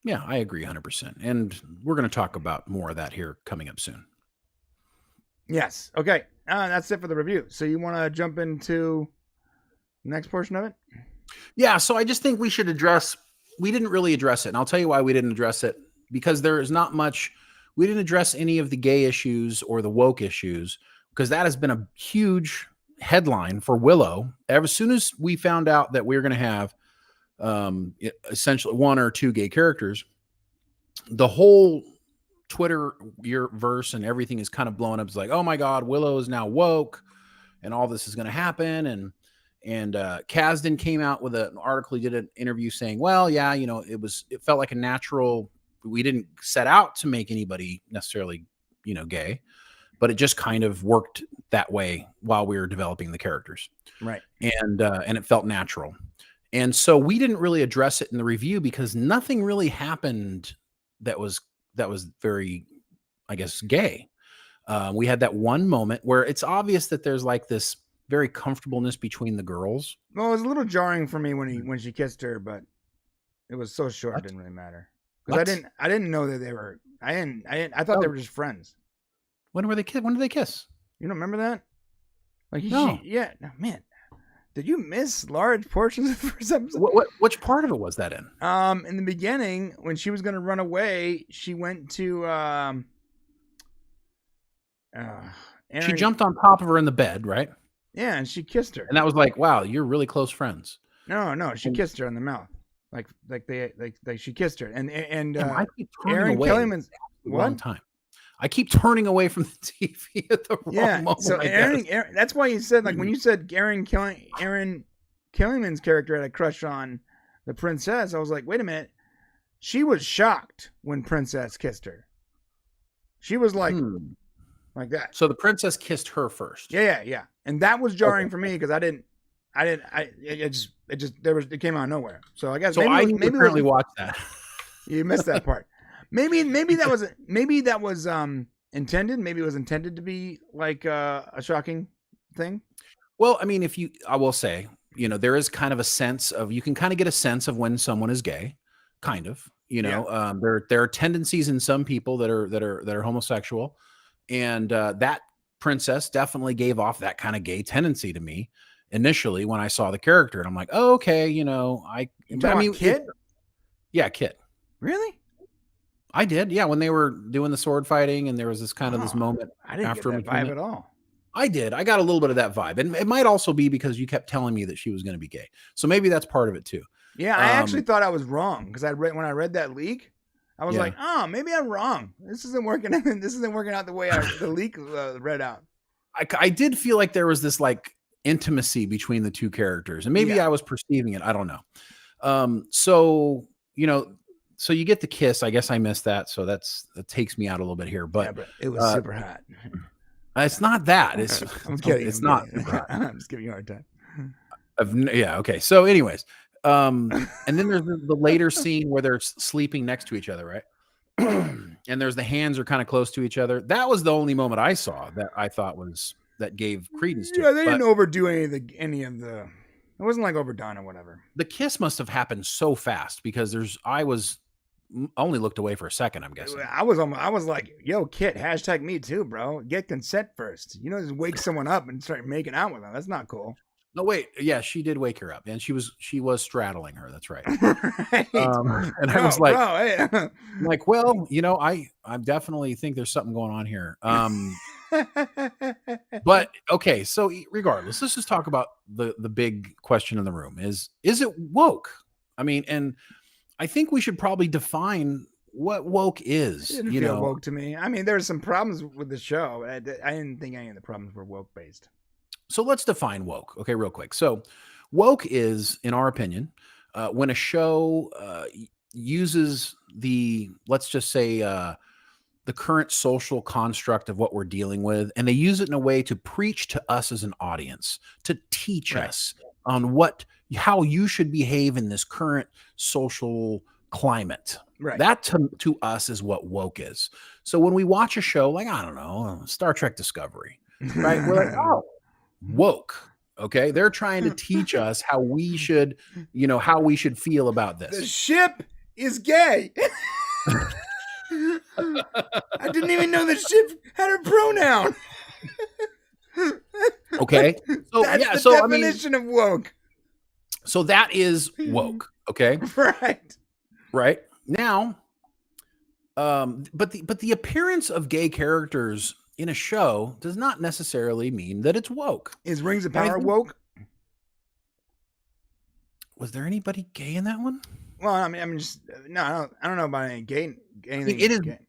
Yeah, I agree 100%. And we're going to talk about more of that here coming up soon. Yes. Okay. That's it for the review. So you want to jump into the next portion of it? Yeah. So I just think we didn't really address it. And I'll tell you why we didn't address it, because there is not much. We didn't address any of the gay issues or the woke issues, because that has been a huge headline for Willow. As soon as we found out that we were going to have essentially one or two gay characters, the whole Twitter verse and everything is kind of blowing up. It's like, oh my God, Willow is now woke and all this is going to happen. And Kasdan came out with an article. He did an interview saying, well, yeah, it felt like a natural, we didn't set out to make anybody necessarily, gay, but it just kind of worked that way while we were developing the characters. Right. And it felt natural. And so we didn't really address it in the review, because nothing really happened that was very, I guess, gay. We had that one moment where it's obvious that there's like this very comfortableness between the girls. Well, it was a little jarring for me when she kissed her, but it was so short, it didn't really matter. Because I didn't know that they were. I thought they were just friends. When did they kiss? You don't remember that? Like No. No, man. Did you miss large portions of the first episode? Which part of it was that in? In the beginning, when she was gonna run away, she went to she jumped on top of her in the bed, right? Yeah, and she kissed her. And that was like, wow, you're really close friends. No, she kissed her on the mouth. Like she kissed her. And I keep turning Aaron away Kellyman's one time. I keep turning away from the TV at the wrong moment. So Aaron, that's why you said, like, when you said Aaron Kellyman's character had a crush on the princess, I was like, wait a minute. She was shocked when Princess kissed her. She was like that. So the princess kissed her first. Yeah. And that was jarring for me because it came out of nowhere. So I guess maybe apparently watch that. You missed that part. Maybe that was intended. Maybe it was intended to be like a shocking thing. Well, I mean, I will say, there is kind of a sense of, you can kind of get a sense of when someone is gay, kind of. There are tendencies in some people that are homosexual, and that princess definitely gave off that kind of gay tendency to me initially when I saw the character, and I'm like, oh, okay, Kit? Yeah, Kit. Really? I did, yeah. When they were doing the sword fighting, and there was this kind of this moment. I didn't get that vibe at all. I did. I got a little bit of that vibe, and it might also be because you kept telling me that she was going to be gay, so maybe that's part of it too. Yeah, I actually thought I was wrong because when I read that leak, I was like, oh, maybe I'm wrong. This isn't working. This isn't working out the way the leak read out. I did feel like there was this like intimacy between the two characters, and maybe I was perceiving it. I don't know. So you get the kiss. I guess I missed that, so that takes me out a little bit here. But it was super hot. It's not that. It's I'm kidding. It's not. I'm just giving you a hard time. Okay. So, anyways, and then there's the later scene where they're sleeping next to each other, right? And there's the hands are kind of close to each other. That was the only moment I saw that I thought that gave credence to. Yeah, they didn't overdo any of the. It wasn't like overdone or whatever. The kiss must have happened so fast because I was only looked away for a second, I'm guessing. I was like, yo, Kit, hashtag me too, bro. Get consent first. Just wake someone up and start making out with them. That's not cool. No, wait. Yeah, she did wake her up, and she was straddling her. That's right. Right. And I was like, bro, hey. I'm like, well, I definitely think there's something going on here. But okay, so regardless, let's just talk about the big question in the room is it woke? I mean, and I think we should probably define what woke is. It didn't feel woke to me. I mean, there's some problems with the show. I didn't think any of the problems were woke based. So let's define woke. Okay, real quick. So woke is, in our opinion, when a show uses let's just say the current social construct of what we're dealing with, and they use it in a way to preach to us as an audience, to teach us on how you should behave in this current social climate. Right. That to us is what woke is. So when we watch a show like, I don't know, Star Trek Discovery, right? We're like, oh, woke. Okay. They're trying to teach us how we should feel about this. The ship is gay. I didn't even know the ship had a pronoun. Okay. So that's the definition of woke. So that is woke. Okay. Right. Now, but the appearance of gay characters in a show does not necessarily mean that it's woke. Is Rings of Power woke? Was there anybody gay in that one? Well, I mean, I don't know about any gay. Anything it is. Gay.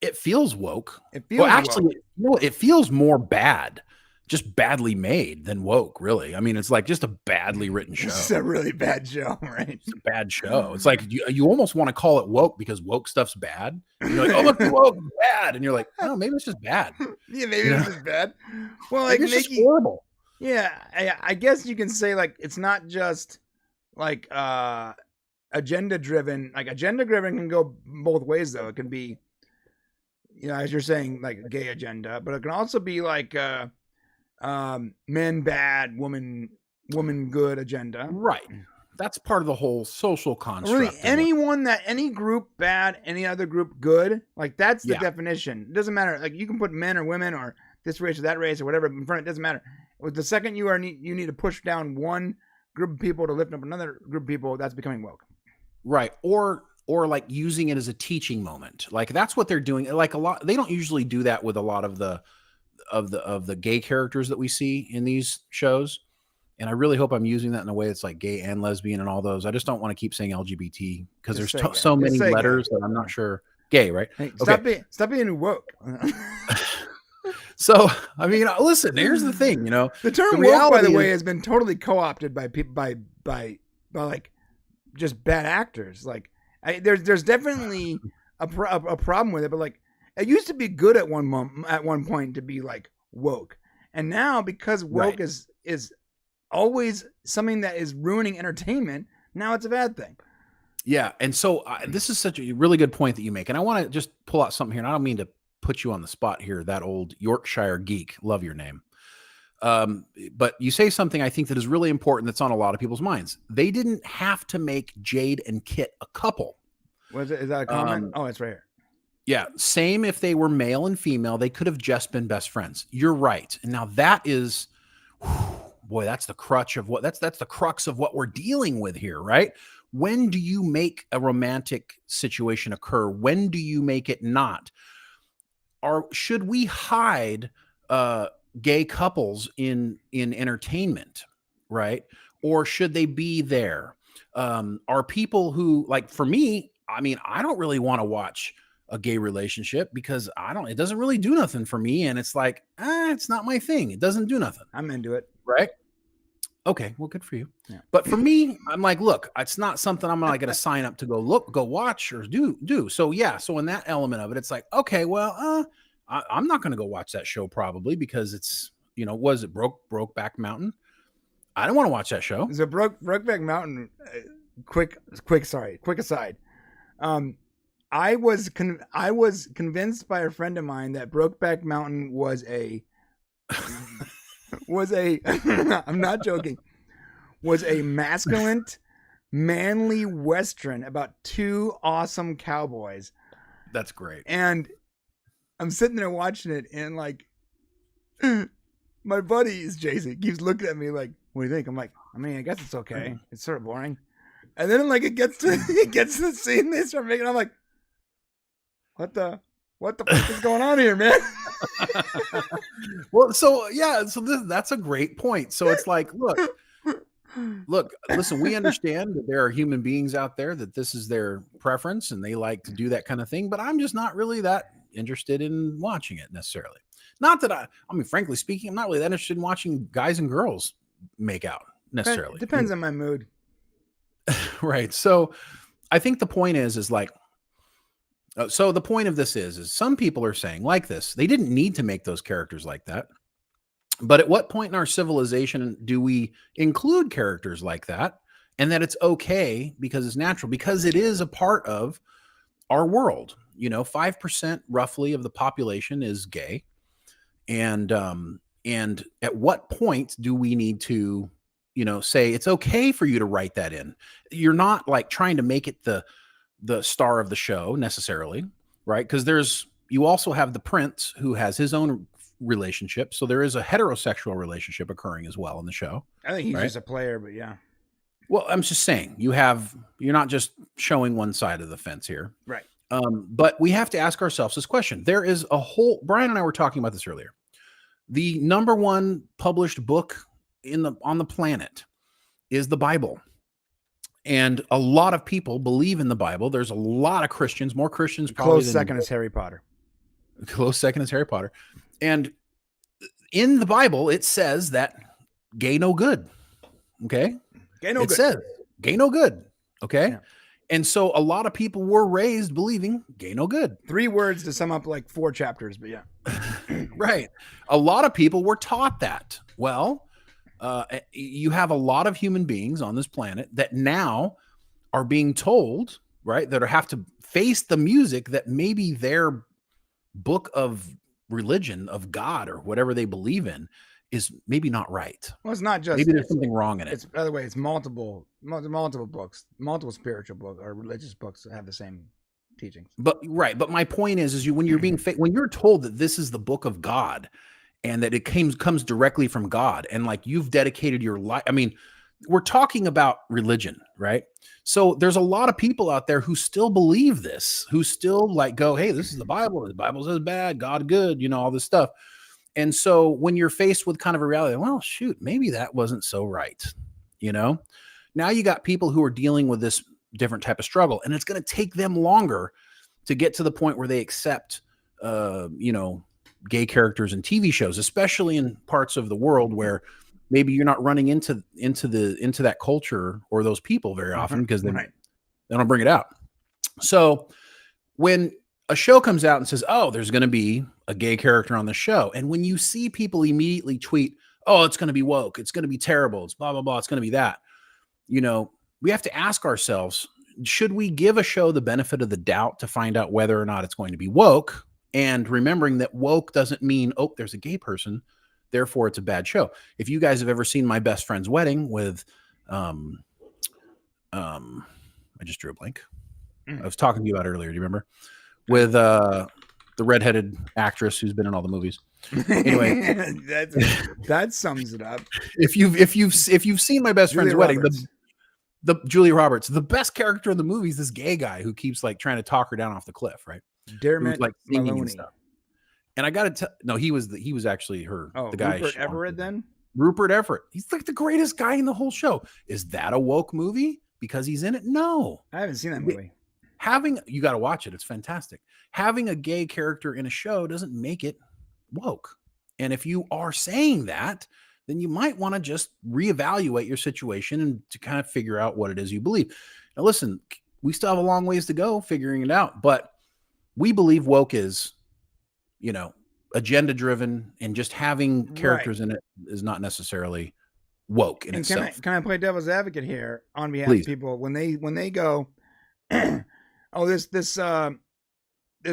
It feels woke. It feels actually, woke. It feels more bad, just badly made than woke. Really, I mean, it's like just a badly written show. It's a really bad show, right? It's a bad show. It's like you almost want to call it woke because woke stuff's bad. And you're like, oh, look, woke bad, and you're like, oh, maybe it's just bad. Yeah, maybe it's just bad. Well, like it's just horrible. Yeah, I guess you can say like it's not just like agenda driven. Like agenda driven can go both ways though. It can be, as you're saying, like a gay agenda, but it can also be like men bad, woman good agenda. Right. That's part of the whole social construct. Really, any group bad, any other group good, like that's the definition. It doesn't matter. Like you can put men or women or this race or that race or whatever in front. It doesn't matter. With the second you need to push down one group of people to lift up another group of people, that's becoming woke. Right. Or like using it as a teaching moment. Like that's what they're doing. Like they don't usually do that with a lot of the gay characters that we see in these shows. And I really hope I'm using that in a way that's like gay and lesbian and all those. I just don't want to keep saying LGBT because there's so many letters that I'm not sure. Gay, right? Hey, stop being woke. So, I mean, listen, here's the thing, the term woke, by the way, has been totally co-opted by people, by like just bad actors. Like there's definitely a problem with it, but like it used to be good at one point to be like woke. And now because woke is always something that is ruining entertainment, now it's a bad thing. Yeah. And so this is such a really good point that you make. And I want to just pull out something here. And I don't mean to put you on the spot here, that old Yorkshire geek. Love your name. But you say something I think that is really important that's on a lot of people's minds. They didn't have to make Jade and Kit a couple. Is that a comment? It's right here. Yeah. Same if they were male and female, they could have just been best friends. You're right. And now that is... boy, that's the crutch of that's the crux of what we're dealing with here, right? When do you make a romantic situation occur? When do you make it not? Or should we hide gay couples in entertainment, right? Or should they be there? Are people who, like for me, I mean, I don't really want to watch a gay relationship because it doesn't really do nothing for me. And it's like, it's not my thing. It doesn't do nothing. I'm into it. Right. Okay. Well, good for you. Yeah. But for me, I'm like, look, it's not something I'm not going to sign up to go watch or do. So yeah. So in that element of it, it's like, okay, well, I'm not going to go watch that show probably because it's, was it Brokeback Mountain? I don't want to watch that show. So Brokeback Mountain, quick aside. I was convinced by a friend of mine that Brokeback Mountain was a I'm not joking, was a masculine, manly Western about two awesome cowboys. That's great. And I'm sitting there watching it and like my buddy is Jason keeps looking at me like, what do you think? I'm like, I mean, I guess it's okay. It's sort of boring. And then like it gets to the scene they start making, I'm like, what the fuck is going on here, man? Well, so yeah, that's a great point. So it's like, look, listen, we understand that there are human beings out there that this is their preference and they like to do that kind of thing, but I'm just not really that interested in watching it necessarily. Not that I mean, frankly speaking, I'm not really that interested in watching guys and girls make out necessarily. Depends on my mood. Right. So I think the point is like, so the point of this is some people are saying like this, they didn't need to make those characters like that. But at what point in our civilization do we include characters like that and that it's okay because it's natural, because it is a part of our world? 5% roughly of the population is gay. And at what point do we need to, say it's okay for you to write that in? You're not like trying to make it the star of the show necessarily, right? Because you also have the prince who has his own relationship. So there is a heterosexual relationship occurring as well in the show. I think he's just a player, but yeah. Well, I'm just saying you're not just showing one side of the fence here. Right. But we have to ask ourselves this question. There is Brian and I were talking about this earlier. The number one published book on the planet is the Bible. And a lot of people believe in the Bible. There's a lot of Christians, more Christians probably. Close second is Harry Potter. Close second is Harry Potter. And in the Bible, it says that gay no good. Okay? Gay no good. It says gay no good. Okay? Yeah. And so a lot of people were raised believing gay no good. 3 words to sum up like 4 chapters, but yeah. Right. A lot of people were taught that. Well, you have a lot of human beings on this planet that now are being told, right, that have to face the music that maybe their book of religion, of God or whatever they believe in, is maybe not right. Well, it's not just Maybe there's something wrong in it. It's, by the way, it's multiple books, multiple spiritual books or religious books that have the same teachings. But my point is when you're when you're told that this is the book of God and that it comes directly from God, and like you've dedicated your life. I mean, we're talking about religion, right? So there's a lot of people out there who still believe this, who still like go, hey, this is the Bible. The Bible says bad, God good, all this stuff. And so when you're faced with kind of a reality, well, shoot, maybe that wasn't so right. Now you got people who are dealing with this different type of struggle, and it's going to take them longer to get to the point where they accept, gay characters in TV shows, especially in parts of the world where maybe you're not running into that culture or those people very often because they don't bring it out. So when a show comes out and says, oh, there's going to be a gay character on the show, and when you see people immediately tweet, oh, it's going to be woke, it's going to be terrible, it's blah, blah, blah, it's going to be that, we have to ask ourselves, should we give a show the benefit of the doubt to find out whether or not it's going to be woke? And remembering that woke doesn't mean, oh, there's a gay person, therefore it's a bad show. If you guys have ever seen My Best Friend's Wedding with, I just drew a blank. I was talking to you about it earlier. Do you remember? With the redheaded actress who's been in all the movies. Anyway, that sums it up. If you've seen My Best Friend's Wedding, the Julia Roberts, the best character in the movie is this gay guy who keeps like trying to talk her down off the cliff, right? Dermot like singing Maloney. and stuff. And I got to tell, no, he was actually her. Oh, the guy. Rupert Everett then? Rupert Everett. He's like the greatest guy in the whole show. Is that a woke movie because he's in it? No. I haven't seen that movie. You got to watch it. It's fantastic. Having a gay character in a show doesn't make it woke. And if you are saying that, then you might want to just reevaluate your situation and to kind of figure out what it is you believe. Now, listen, we still have a long ways to go figuring it out, but we believe woke is, agenda driven, and just having characters in it is not necessarly woke in itself. Can I play devil's advocate here on behalf of people when they go, oh, this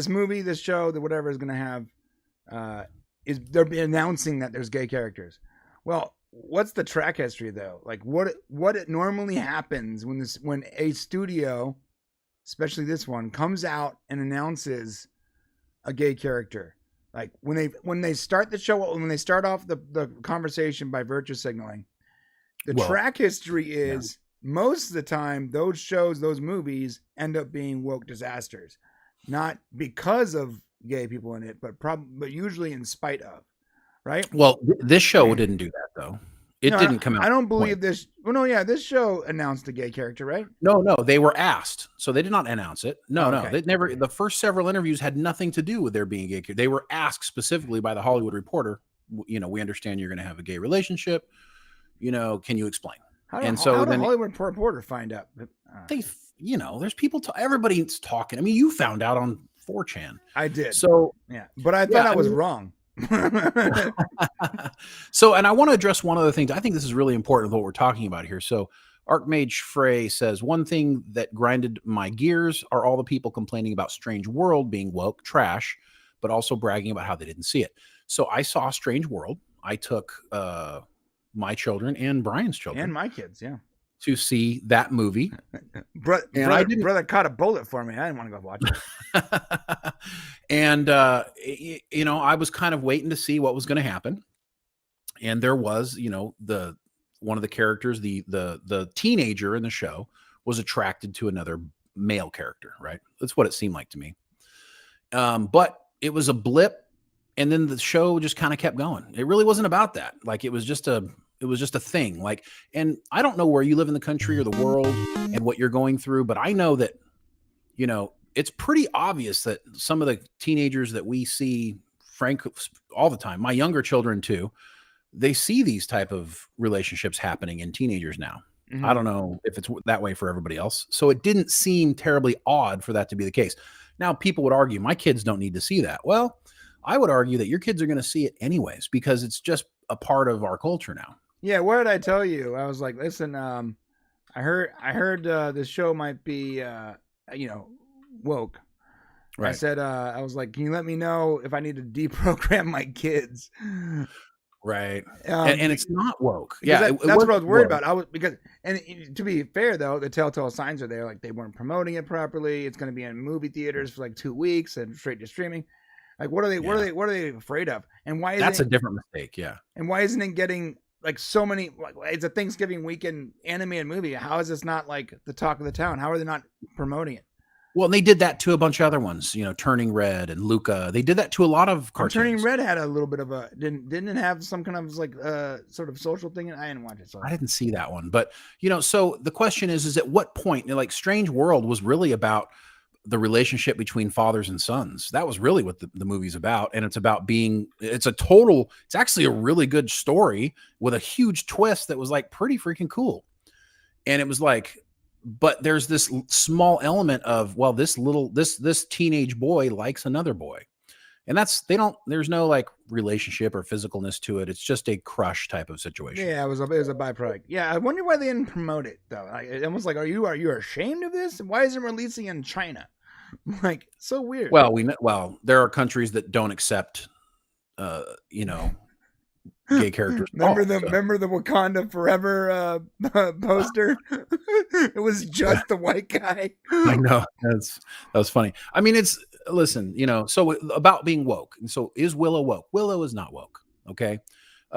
movie, this show, that whatever is going to have, they're announcing that there's gay characters. Well, what's the track history though? Like what it normally happens when a studio, especially this one, comes out and announces a gay character. Like when they start the show, when they start off the conversation by virtue signaling, the track history is most of the time those shows, those movies end up being woke disasters, not because of gay people in it, but usually in spite of. Right. Well, this show didn't do that though. It didn't come out. I don't believe this. Well, no, yeah, this show announced a gay character, right? No, they were asked, so they did not announce it. No, they never. The first several interviews had nothing to do with there being a gay character. They were asked specifically by the Hollywood Reporter. We understand you're going to have a gay relationship. Can you explain? How did the Hollywood Reporter find out? There's people. Everybody's talking. I mean, you found out on 4chan. I did. So yeah, but I thought I was wrong. So, and I want to address one other thing. I think this is really important with what we're talking about here. So Archmage Frey says, one thing that grinded my gears are all the people complaining about Strange World being woke trash, but also bragging about how they didn't see it. So I saw Strange World. I took my children and Brian's children. And my kids, yeah. To see that movie. Brother caught a bullet for me. I didn't want to go watch it. And, I was kind of waiting to see what was going to happen. And there was, one of the characters, the teenager in the show was attracted to another male character, right? That's what it seemed like to me. But it was a blip. And then the show just kind of kept going. It really wasn't about that. Like it was just a thing. Like, and I don't know where you live in the country or the world and what you're going through, but I know that, it's pretty obvious that some of the teenagers that we see, all the time, my younger children too, they see these type of relationships happening in teenagers now. Mm-hmm. I don't know if it's that way for everybody else. So it didn't seem terribly odd for that to be the case. Now people would argue my kids don't need to see that. Well, I would argue that your kids are going to see it anyways, because it's just a part of our culture now. Yeah. What did I tell you? I was like, listen, I heard this show might be, woke. Right. I said, I was like, can you let me know if I need to deprogram my kids? Right. And it's not woke. That's what I was worried about. To be fair though, the telltale signs are there. Like they weren't promoting it properly. It's going to be in movie theaters for like 2 weeks and straight to streaming. Like what are they? What are they afraid of? And why? That's a different mistake. Yeah. And why isn't it getting like so many? Like, it's a Thanksgiving weekend animated movie. How is this not like the talk of the town? How are they not promoting it? Well, they did that to a bunch of other ones, Turning Red and Luca. They did that to a lot of cartoons. Turning Red had a little bit of a didn't it have some kind of like sort of social thing? I didn't watch it, so I didn't see that one. But so the question is at what point? Like Strange World was really about the relationship between fathers and sons. That was really what the movie's about, and it's about it's actually a really good story with a huge twist that was like pretty freaking cool, and it was like. But there's this small element of, well, this teenage boy likes another boy, and there's no like relationship or physicalness to it. It's just a crush type of situation. Yeah, it was a byproduct. Yeah, I wonder why they didn't promote it though. Almost like, are you ashamed of this? Why isn't it releasing in China? Like, so weird. Well, there are countries that don't accept, gay characters. Remember the Wakanda Forever poster? It was just the white guy. I know that was funny. I mean, so about being woke. And so is Willow woke? Willow is not woke. Okay.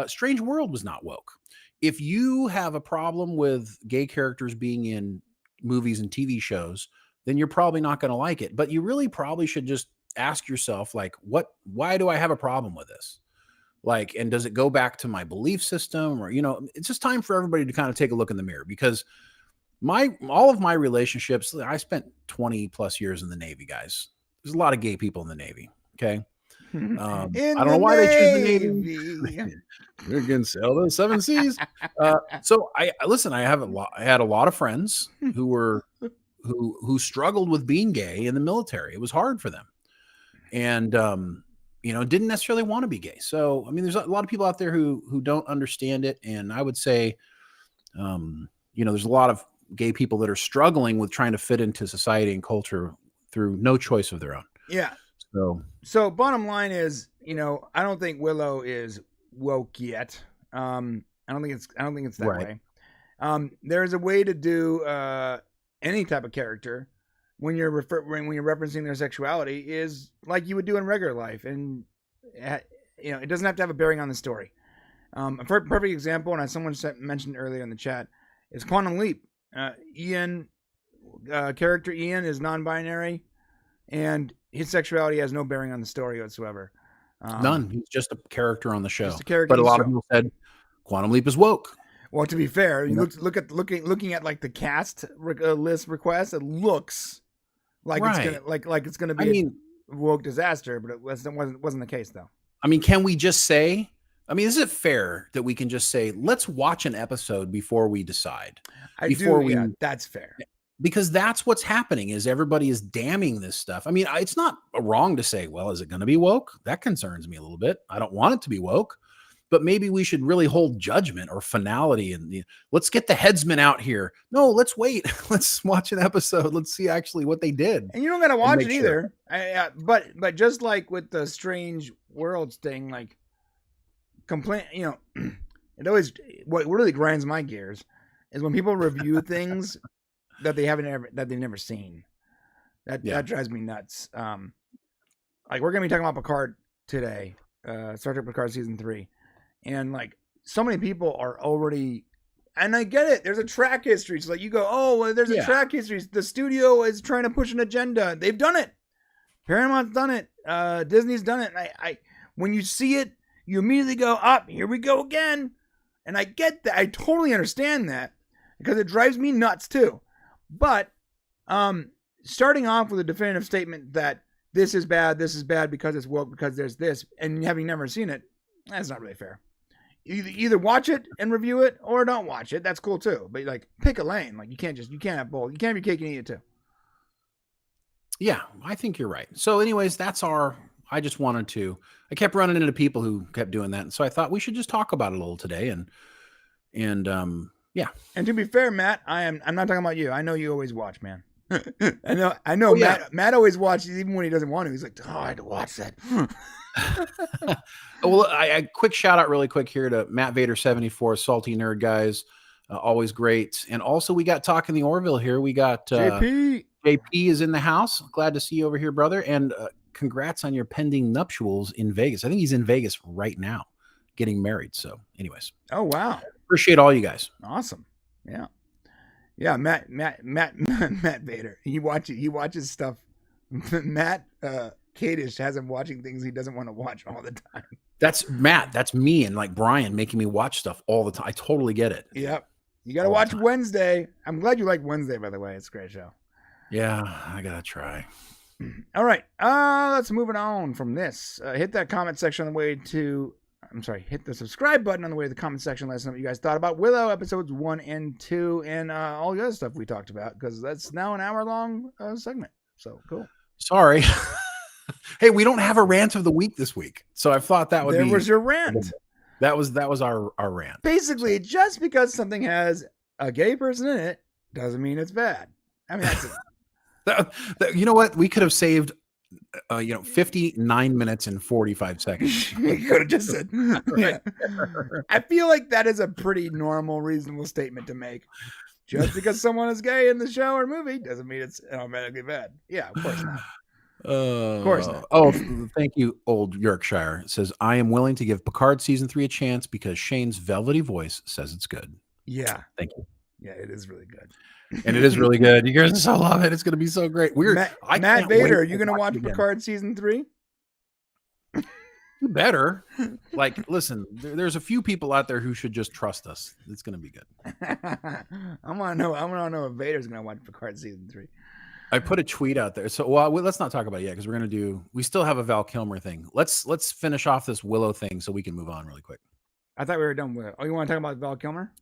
Strange World was not woke. If you have a problem with gay characters being in movies and TV shows, then you're probably not going to like it. But you really probably should just ask yourself, like, why do I have a problem with this? Like, and does it go back to my belief system, or, it's just time for everybody to kind of take a look in the mirror, because all of my relationships, I spent 20 plus years in the Navy, guys. There's a lot of gay people in the Navy. Okay. I don't know why they choose the Navy. You can sail the 7 seas. So I had a lot of friends who struggled with being gay in the military. It was hard for them. And, didn't necessarily want to be gay. So, I mean, there's a lot of people out there who don't understand it. And I would say, there's a lot of gay people that are struggling with trying to fit into society and culture through no choice of their own. Yeah. So bottom line is, I don't think Willow is woke yet. I don't think it's that way. There's a way to do any type of character when you're referencing their sexuality is like you would do in regular life, and it doesn't have to have a bearing on the story. A perfect example, and as someone mentioned earlier in the chat, is Quantum Leap. Character Ian is non-binary, and his sexuality has no bearing on the story whatsoever. None. He's just a character on the show. But a lot of people said Quantum Leap is woke. Well, to be fair, looking at like the cast list requests, it looks like it's gonna be a woke disaster, but it wasn't the case though. I mean, can we just say? I mean, is it fair that we can just say, let's watch an episode before we decide? That's fair. Because that's what's happening is everybody is damning this stuff. I mean, it's not wrong to say, well, is it going to be woke? That concerns me a little bit. I don't want it to be woke, but maybe we should really hold judgment or finality and let's get the headsman out here. No, let's wait. Let's watch an episode. Let's see actually what they did. And you don't got to watch it either. But just like with the Strange Worlds thing, like complaint, it always, what really grinds my gears is when people review things that they've never seen. That drives me nuts. Like we're gonna be talking about Picard today, Star Trek Picard season 3, and like so many people are already, and I get it. There's a track history. It's like you go, oh, well, there's a track history. The studio is trying to push an agenda. They've done it. Paramount's done it. Disney's done it. And I when you see it, you immediately go, up. Here we go again. And I get that. I totally understand that because it drives me nuts too. But starting off with a definitive statement that this is bad because it's woke, because there's this, and having never seen it, that's not really fair. Either watch it and review it or don't watch it. That's cool too. But like pick a lane. Like you can't have both. You can't be cake and eat it too. Yeah, I think you're right. So anyways, I kept running into people who kept doing that. And so I thought we should just talk about it a little today. And yeah. And to be fair, Matt, I'm not talking about you. I know you always watch, man. I know. Oh, Matt always watches even when he doesn't want to. He's like, oh, I had to watch that. Well, I quick shout out really quick here to Matt Vader 74, Salty Nerd Guys. Always great. And also we got Talking the Orville here. We got JP is in the house. Glad to see you over here, brother. And congrats on your pending nuptials in Vegas. I think he's in Vegas right now getting married. So anyways. Oh, wow. Appreciate all you guys. Awesome. Yeah. Yeah. Matt Vader. He watches stuff. Matt Kadish has him watching things he doesn't want to watch all the time. That's Matt. That's me and like Brian making me watch stuff all the time. I totally get it. Yep. You got to watch Wednesday. I'm glad you like Wednesday, by the way. It's a great show. Yeah, I got to try. All right. Let's move it on from this. Hit that comment section on the way to... hit the subscribe button on the way to the comment section. Let us know what you guys thought about Willow episodes 1 and 2 and all the other stuff we talked about, because that's now an hour-long segment. So, cool. Sorry. Hey, we don't have a rant of the week this week, so I thought that would be... There was your rant. That was our rant. Basically, just because something has a gay person in it doesn't mean it's bad. I mean, that's it. You know what? We could have saved 59 minutes and 45 seconds. You could have just said, yeah. I feel like that is a pretty normal, reasonable statement to make. Just because someone is gay in the show or movie doesn't mean it's automatically bad. Yeah, of course not. Of course not. Oh, thank you, Old Yorkshire. It says, I am willing to give Picard season 3 a chance because Shane's velvety voice says it's good. Yeah. Thank you. Yeah, it is really good. And it is really good. You guys so love it. It's going to be so great. Matt Vader, are you going to watch Picard season 3? You better. Like, listen, there's a few people out there who should just trust us. It's going to be good. I want to know if Vader's going to watch Picard season 3. I put a tweet out there. So, let's not talk about it yet because we still have a Val Kilmer thing. Let's finish off this Willow thing so we can move on really quick. I thought we were done with it. Oh, you want to talk about Val Kilmer?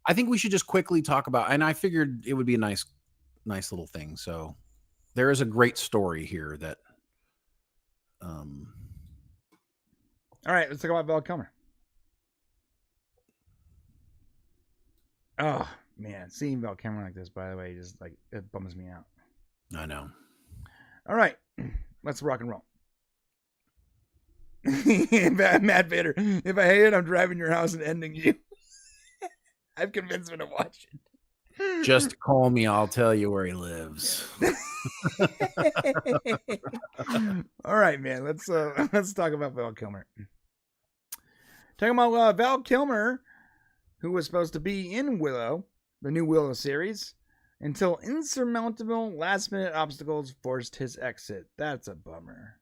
I think we should just quickly talk about, and I figured it would be a nice little thing. So there is a great story here that, all right, let's talk about Val Kilmer. Oh man, seeing Val Kilmer like this, by the way, just like it bums me out. I know. All right, let's rock and roll. Matt Vader, if I hate it, I'm driving your house and ending you. I've convinced him to watch it. Just call me. I'll tell you where he lives. All right, man. Let's talk about Val Kilmer. Talking about Val Kilmer, who was supposed to be in Willow, the new Willow series, until insurmountable last-minute obstacles forced his exit. That's a bummer.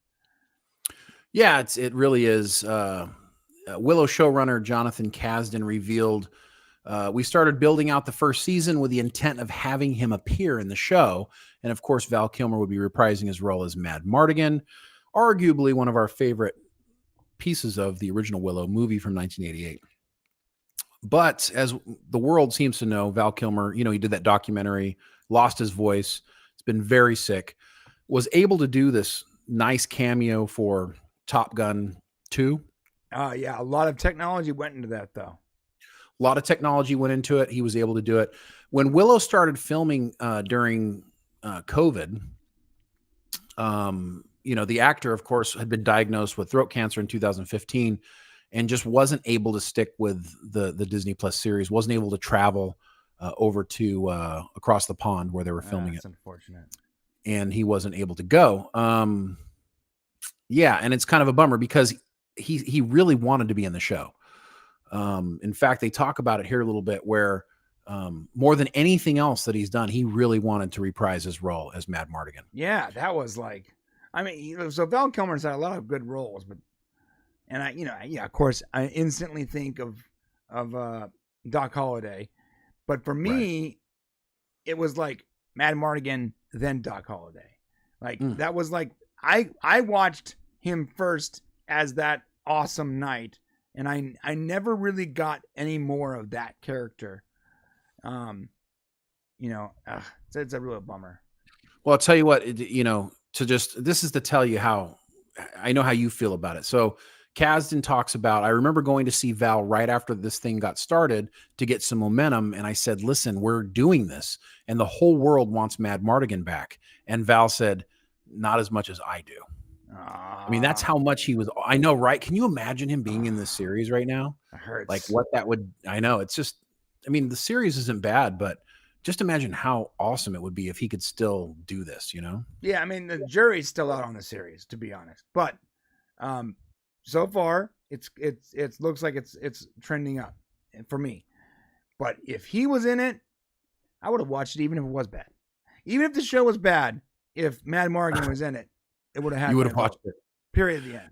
Yeah, it really is. Willow showrunner Jonathan Kasdan revealed, we started building out the first season with the intent of having him appear in the show. And of course, Val Kilmer would be reprising his role as Mad Mardigan, arguably one of our favorite pieces of the original Willow movie from 1988. But as the world seems to know, Val Kilmer, he did that documentary, lost his voice. It's been very sick, was able to do this nice cameo for Top Gun 2. Yeah, a lot of technology went into that, though. A lot of technology went into it. He was able to do it. When Willow started filming during COVID, the actor, of course, had been diagnosed with throat cancer in 2015 and just wasn't able to stick with the Disney Plus series, wasn't able to travel over to across the pond where they were filming it. That's unfortunate. And he wasn't able to go. Yeah, and it's kind of a bummer because he really wanted to be in the show. In fact, they talk about it here a little bit where more than anything else that he's done, he really wanted to reprise his role as Mad Mardigan. Yeah, that was like, so Val Kilmer's had a lot of good roles, but, and of course, I instantly think of Doc Holliday, but for me, It was like Mad Mardigan, then Doc Holliday. Like that was like, I watched him first as that awesome knight. And I never really got any more of that character. It's a real bummer. Well, I'll tell you what, this is to tell you how I know how you feel about it. So Kasdan talks about, I remember going to see Val right after this thing got started to get some momentum. And I said, listen, we're doing this. And the whole world wants Mad Mardigan back. And Val said, not as much as I do. I mean, that's how much he was. I know, right? Can you imagine him being in this series right now? It hurts. Like what that would. I know. It's just. I mean, the series isn't bad, but just imagine how awesome it would be if he could still do this. Yeah, I mean, the jury's still out on the series, to be honest. But so far, it looks like it's trending up for me. But if he was in it, I would have watched it even if it was bad. Even if the show was bad, if Mad Morgan was in it, it would have had. You would have watched it. Period. The end.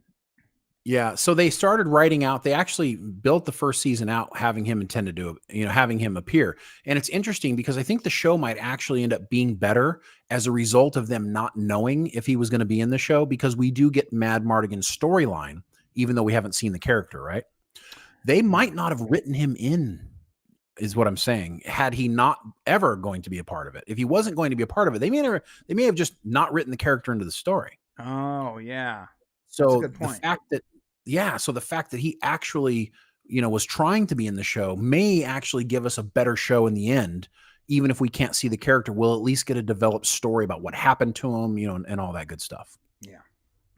Yeah. So they started writing out. They actually built the first season out having him intended to, having him appear. And it's interesting because I think the show might actually end up being better as a result of them not knowing if he was going to be in the show, because we do get Mad Mardigan's storyline, even though we haven't seen the character, right? They might not have written him in, is what I'm saying, had he not ever going to be a part of it. If he wasn't going to be a part of it, they may have just not written the character into the story. Oh, yeah. So That's a good point. the fact that he actually, was trying to be in the show may actually give us a better show in the end. Even if we can't see the character, we'll at least get a developed story about what happened to him, and all that good stuff. Yeah.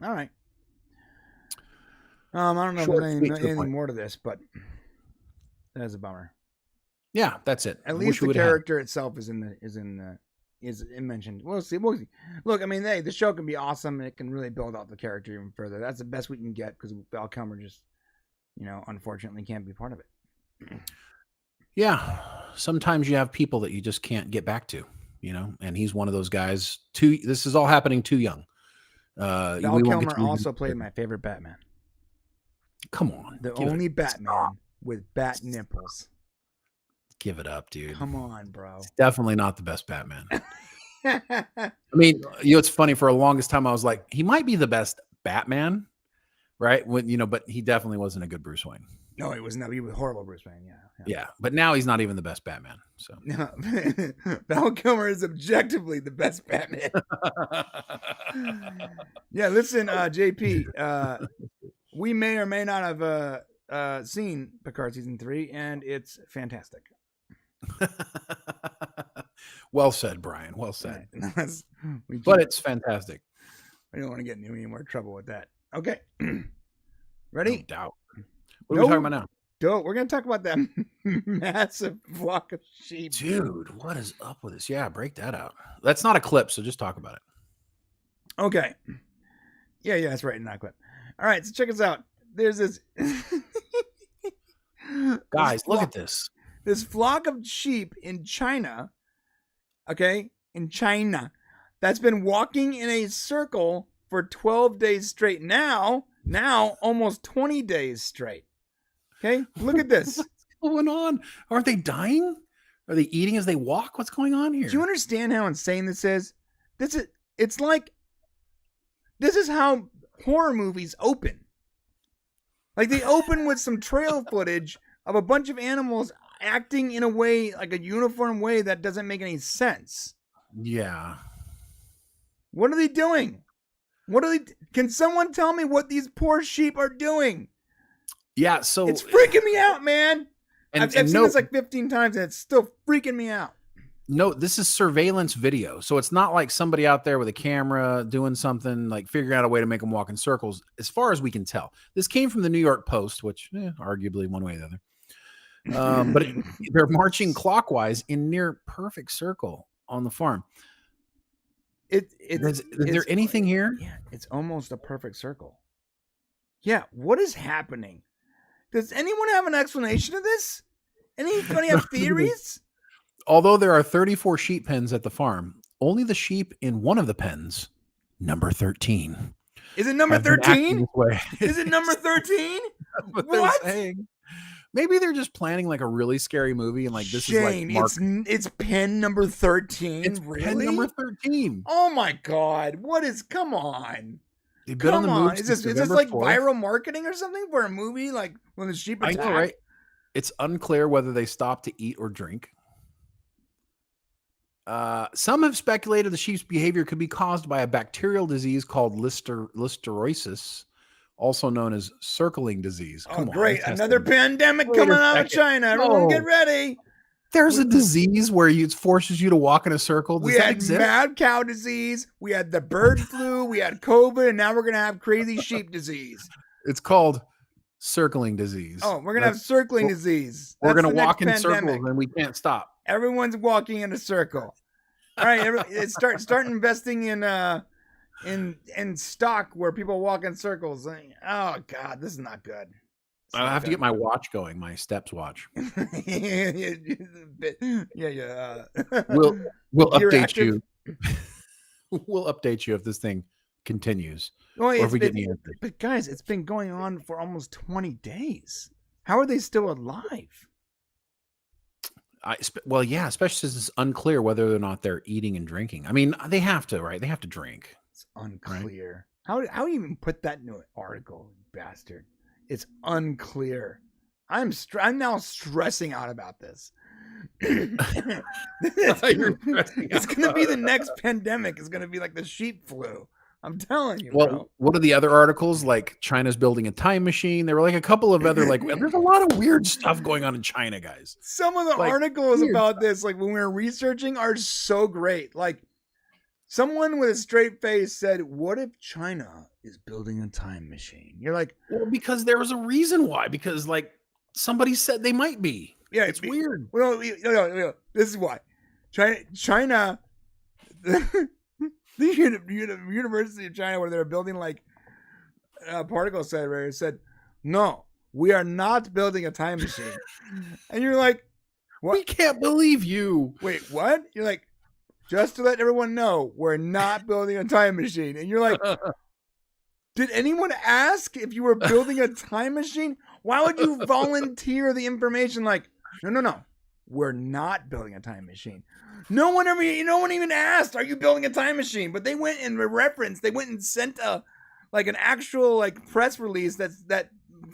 All right. I don't know if there's anything more to this, but that's a bummer. Yeah, that's it. At least the character itself is mentioned. We'll see. Look, I mean, the show can be awesome. And it can really build out the character even further. That's the best we can get because Val Kilmer just, unfortunately can't be part of it. Yeah. Sometimes you have people that you just can't get back to, and he's one of those guys. This is all happening too young. Val Kilmer also played my favorite Batman. Come on. The only Batman with bat nipples. Give it up, dude. Come on, bro. It's definitely not the best Batman. I mean, it's funny. For the longest time, I was like, he might be the best Batman, right? But he definitely wasn't a good Bruce Wayne. No, he was not. He was horrible Bruce Wayne. Yeah. But now he's not even the best Batman. So Val Kilmer is objectively the best Batman. Yeah, listen, JP. We may or may not have seen Picard season 3, and it's fantastic. Well said, Brian. Well said. Right. But it's fantastic. I don't want to get in any more trouble with that. Okay. Ready? No doubt. What are we talking about now? We're going to talk about that massive flock of sheep. Dude, what is up with this? Yeah, break that out. That's not a clip, so just talk about it. Okay. Yeah, that's right. Not a clip. All right, so check us out. There's this... Guys, look at this. This flock of sheep in China, okay, that's been walking in a circle for 12 days straight. Now almost 20 days straight. Okay, look at this. What's going on? Aren't they dying? Are they eating as they walk? What's going on here? Do you understand how insane this is? This is how horror movies open. Like they open with some trail footage of a bunch of animals acting in a way, like a uniform way that doesn't make any sense. Yeah. What are they doing? Can someone tell me what these poor sheep are doing? Yeah, so it's freaking me out, man. I've seen this like 15 times and it's still freaking me out. No, this is surveillance video. So it's not like somebody out there with a camera doing something, like figuring out a way to make them walk in circles, as far as we can tell. This came from the New York Post, which arguably one way or the other. But they're marching clockwise in near perfect circle on the farm. Is there anything here? Yeah, it's almost a perfect circle. Yeah, what is happening? Does anyone have an explanation of this? Anybody have theories? Although there are 34 sheep pens at the farm, only the sheep in one of the pens, number 13. Is it number 13? Is it number 13? What they're saying. Maybe they're just planning like a really scary movie and like this is like it's pen number 13. It's really? Pen number 13. Oh my god. Come on. They've been on the move. Is this like 4th. Viral marketing or something for a movie like when the sheep attack? I know, right? It's unclear whether they stop to eat or drink. Some have speculated the sheep's behavior could be caused by a bacterial disease called listeriosis, also known as circling disease. Come on, great. Another pandemic coming out of China. Everyone get ready. There's a disease where it forces you to walk in a circle. Does We that had exist? mad cow disease. We had the bird flu. We had COVID, and now we're gonna have crazy sheep disease. It's called circling disease. Oh, we're gonna have circling disease. We're That's gonna the walk in next pandemic. circles and we can't stop. Everyone's walking in a circle. All right, start investing in stock where people walk in circles. Oh God, this is not good. I'll have to get my watch going, my steps watch. yeah. We'll You're update active? you. We'll update you if this thing continues. Well, Or if we get the answer. but guys, it's been going on for almost 20 days. How are they still alive? Well, yeah, especially since it's unclear whether or not they're eating and drinking. I mean, they have to, right? They have to drink. It's unclear. Right? How do you even put that into an article, bastard? It's unclear. I'm now stressing out about this. It's going to be the next pandemic. It's going to be like the sheep flu. I'm telling you. Well, bro. what are the other articles? Like China's building a time machine. There were like a couple of other there's a lot of weird stuff going on in China, guys. Some of the articles about this, like when we were researching, are so great. Like someone with a straight face said, "What if China is building a time machine?" You're like, well, because there was a reason why. Because like somebody said they might be. Yeah, it's weird. No. This is why China. The University of China, where they're building like a particle accelerator, said, "No, we are not building a time machine." And you're like, "What? We can't believe you." Wait, what?" You're like, "Just to let everyone know, we're not building a time machine." And you're like, "Did anyone ask if you were building a time machine? Why would you volunteer the information?" Like, no, we're not building a time machine. No one even asked, "Are you building a time machine?" But they went and referenced. They went and sent an actual press release that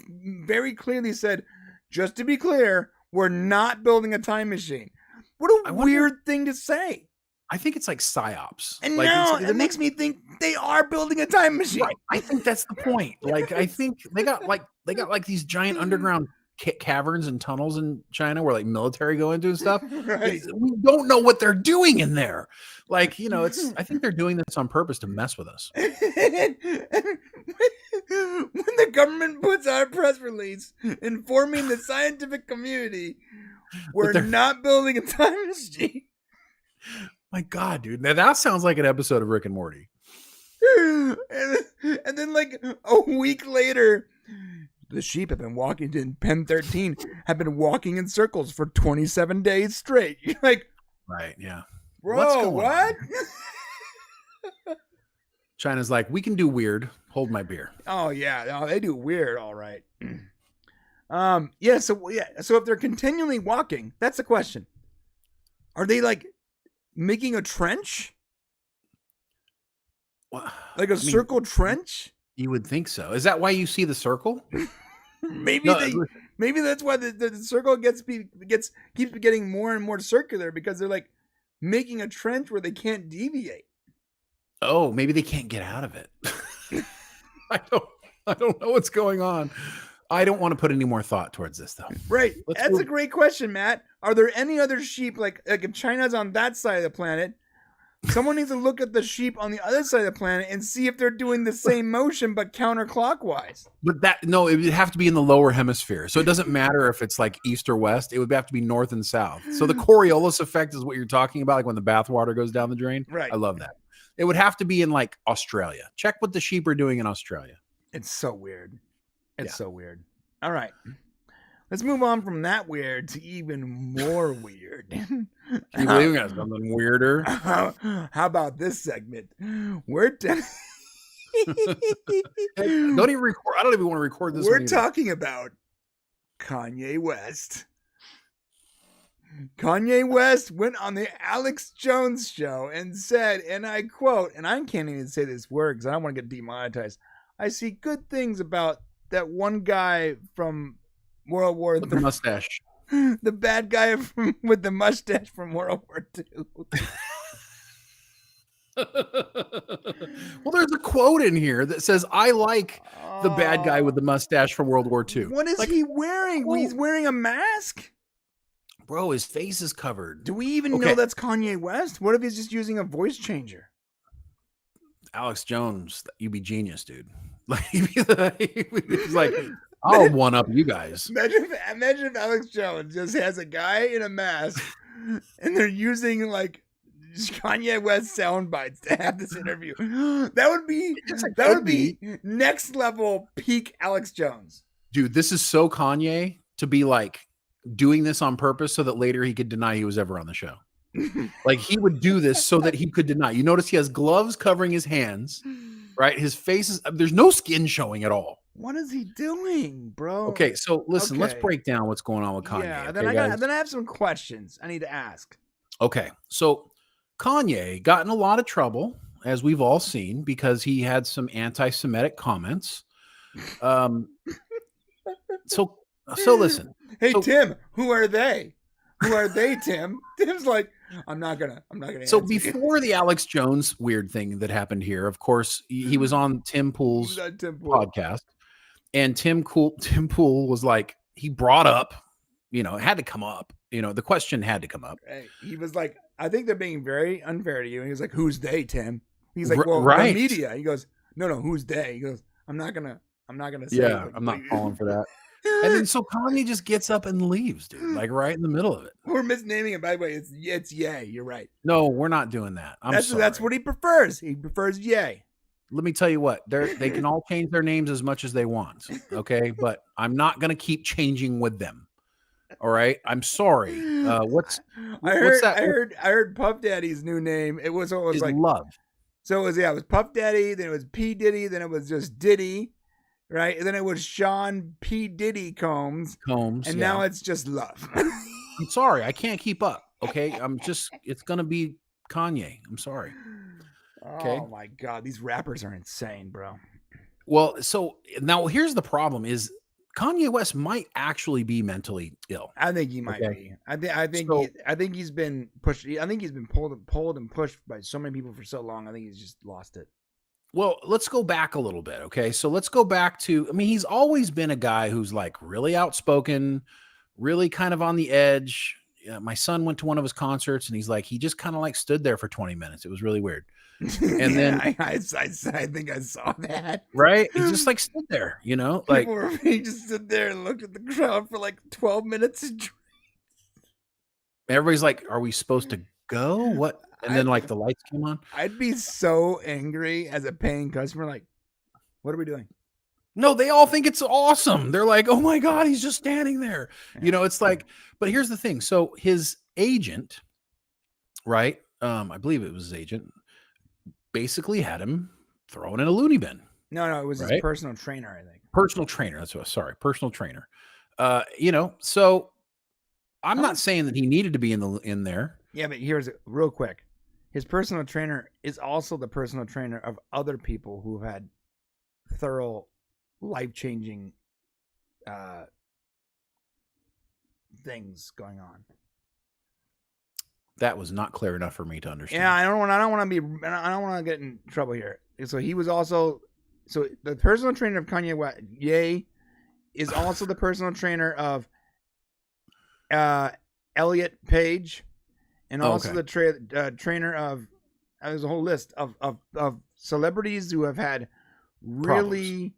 very clearly said, "Just to be clear, we're not building a time machine." What a weird thing to say. I think it's like psyops. And now it makes me think they are building a time machine. Right. I think that's the point. Like I think they got these giant underground caverns and tunnels in China where like military go into and stuff. Right. We don't know what they're doing in there. Like, I think they're doing this on purpose to mess with us. When the government puts out a press release informing the scientific community, we're not building a time machine. My God, dude. Now that sounds like an episode of Rick and Morty. And then like a week later, the sheep have been walking in pen 13, have been walking in circles for 27 days straight. You're like, right, yeah. Bro, what? China's like, we can do weird. Hold my beer. Oh yeah, no, they do weird, all right. So if they're continually walking, that's the question. Are they like making a trench? Well, circle trench? You would think so. Is that why you see the circle? Maybe that's why the circle keeps getting more and more circular, because they're like making a trench where they can't deviate. Oh, maybe they can't get out of it. I don't know what's going on. I don't want to put any more thought towards this though. Right. That's a great question, Matt. Are there any other sheep like if China's on that side of the planet? Someone needs to look at the sheep on the other side of the planet and see if they're doing the same motion but counterclockwise. But it would have to be in the lower hemisphere. So it doesn't matter if it's like east or west. It would have to be north and south. So the Coriolis effect is what you're talking about, like when the bathwater goes down the drain. Right. I love that. It would have to be in like Australia. Check what the sheep are doing in Australia. It's so weird. So weird. All right. Let's move on from that weird to even more weird. Can you believe we got something weirder? How about this segment? Don't even record. I don't even want to record this. We're talking about Kanye West. Kanye West went on the Alex Jones show and said, and I quote, and I can't even say this word because I don't want to get demonetized. "I see good things about that one guy from World War III. The mustache. The bad guy with the mustache from World War II. Well, there's a quote in here that says, "I like the bad guy with the mustache from World War II." What is he wearing? He's wearing a mask? bro, his face is covered. Do we even know that's Kanye West? What if he's just using a voice changer? Alex Jones, you be genius, dude. Like, he's like, I'll one up you guys. Imagine if Alex Jones just has a guy in a mask and they're using like Kanye West sound bites to have this interview. That would be next level peak Alex Jones. Dude, this is so Kanye to be like doing this on purpose so that later he could deny he was ever on the show. Like, he would do this so that he could deny. You notice he has gloves covering his hands, right? His face is, there's no skin showing at all. What is he doing, bro? Okay, so listen, let's break down what's going on with Kanye. Yeah, then I have some questions I need to ask. Okay, so Kanye got in a lot of trouble, as we've all seen, because he had some anti-Semitic comments. So listen. Hey, Tim, who are they? Who are they, Tim? Tim's like, I'm not gonna. So before the Alex Jones weird thing that happened here, of course, he was on Tim Pool's podcast, and Tim Pool was like, he brought up, it had to come up. The question had to come up. Right. He was like, I think they're being very unfair to you. And he was like, who's they, Tim? He's like, well, the media. He goes, no, who's they? He goes, I'm not gonna say. Yeah, I'm not falling for that. And then so Kanye just gets up and leaves, dude, like right in the middle of it. We're misnaming it, by the way. It's Ye. You're right. No, we're not doing that. That's what he prefers. He prefers Ye. Let me tell you what, they can all change their names as much as they want. Okay. But I'm not going to keep changing with them. All right. I'm sorry. What's that? I heard Puff Daddy's new name. It was like Love. So it was Puff Daddy, then it was P Diddy, then it was just Diddy. Right, and then it was Sean P. Diddy Combs, and now it's just Love. I'm sorry, I can't keep up. Okay, it's gonna be Kanye. I'm sorry. Okay? Oh my God, these rappers are insane, bro. Well, so now here's the problem: is Kanye West might actually be mentally ill. I think he might be. I think he's been pushed. I think he's been pulled and pushed by so many people for so long. I think he's just lost it. Well, let's go back a little bit, okay? So let's go back to, he's always been a guy who's like really outspoken, really kind of on the edge. My son went to one of his concerts and he's like, he just kind of like stood there for 20 minutes. It was really weird. And then I think I saw that. Right? He just like stood there, like he just stood there and looked at the crowd for like 12 minutes. Everybody's like, are we supposed to go? What? And then like the lights came on. I'd be so angry as a paying customer. Like, what are we doing? No, they all think it's awesome. They're like, oh my God, he's just standing there. It's like, but here's the thing. So his agent, right? I believe it was his agent, basically had him thrown in a loony bin. No, it was his personal trainer, I think. Personal trainer. Personal trainer. So I'm not saying that he needed to be in there. Yeah, but here's real quick. His personal trainer is also the personal trainer of other people who have had thorough, life-changing things going on. That was not clear enough for me to understand. Yeah, I don't want to get in trouble here. So he was also the personal trainer of Kanye West, Ye, is also the personal trainer of Elliot Page. And also the trainer of, there's a whole list of celebrities who have had really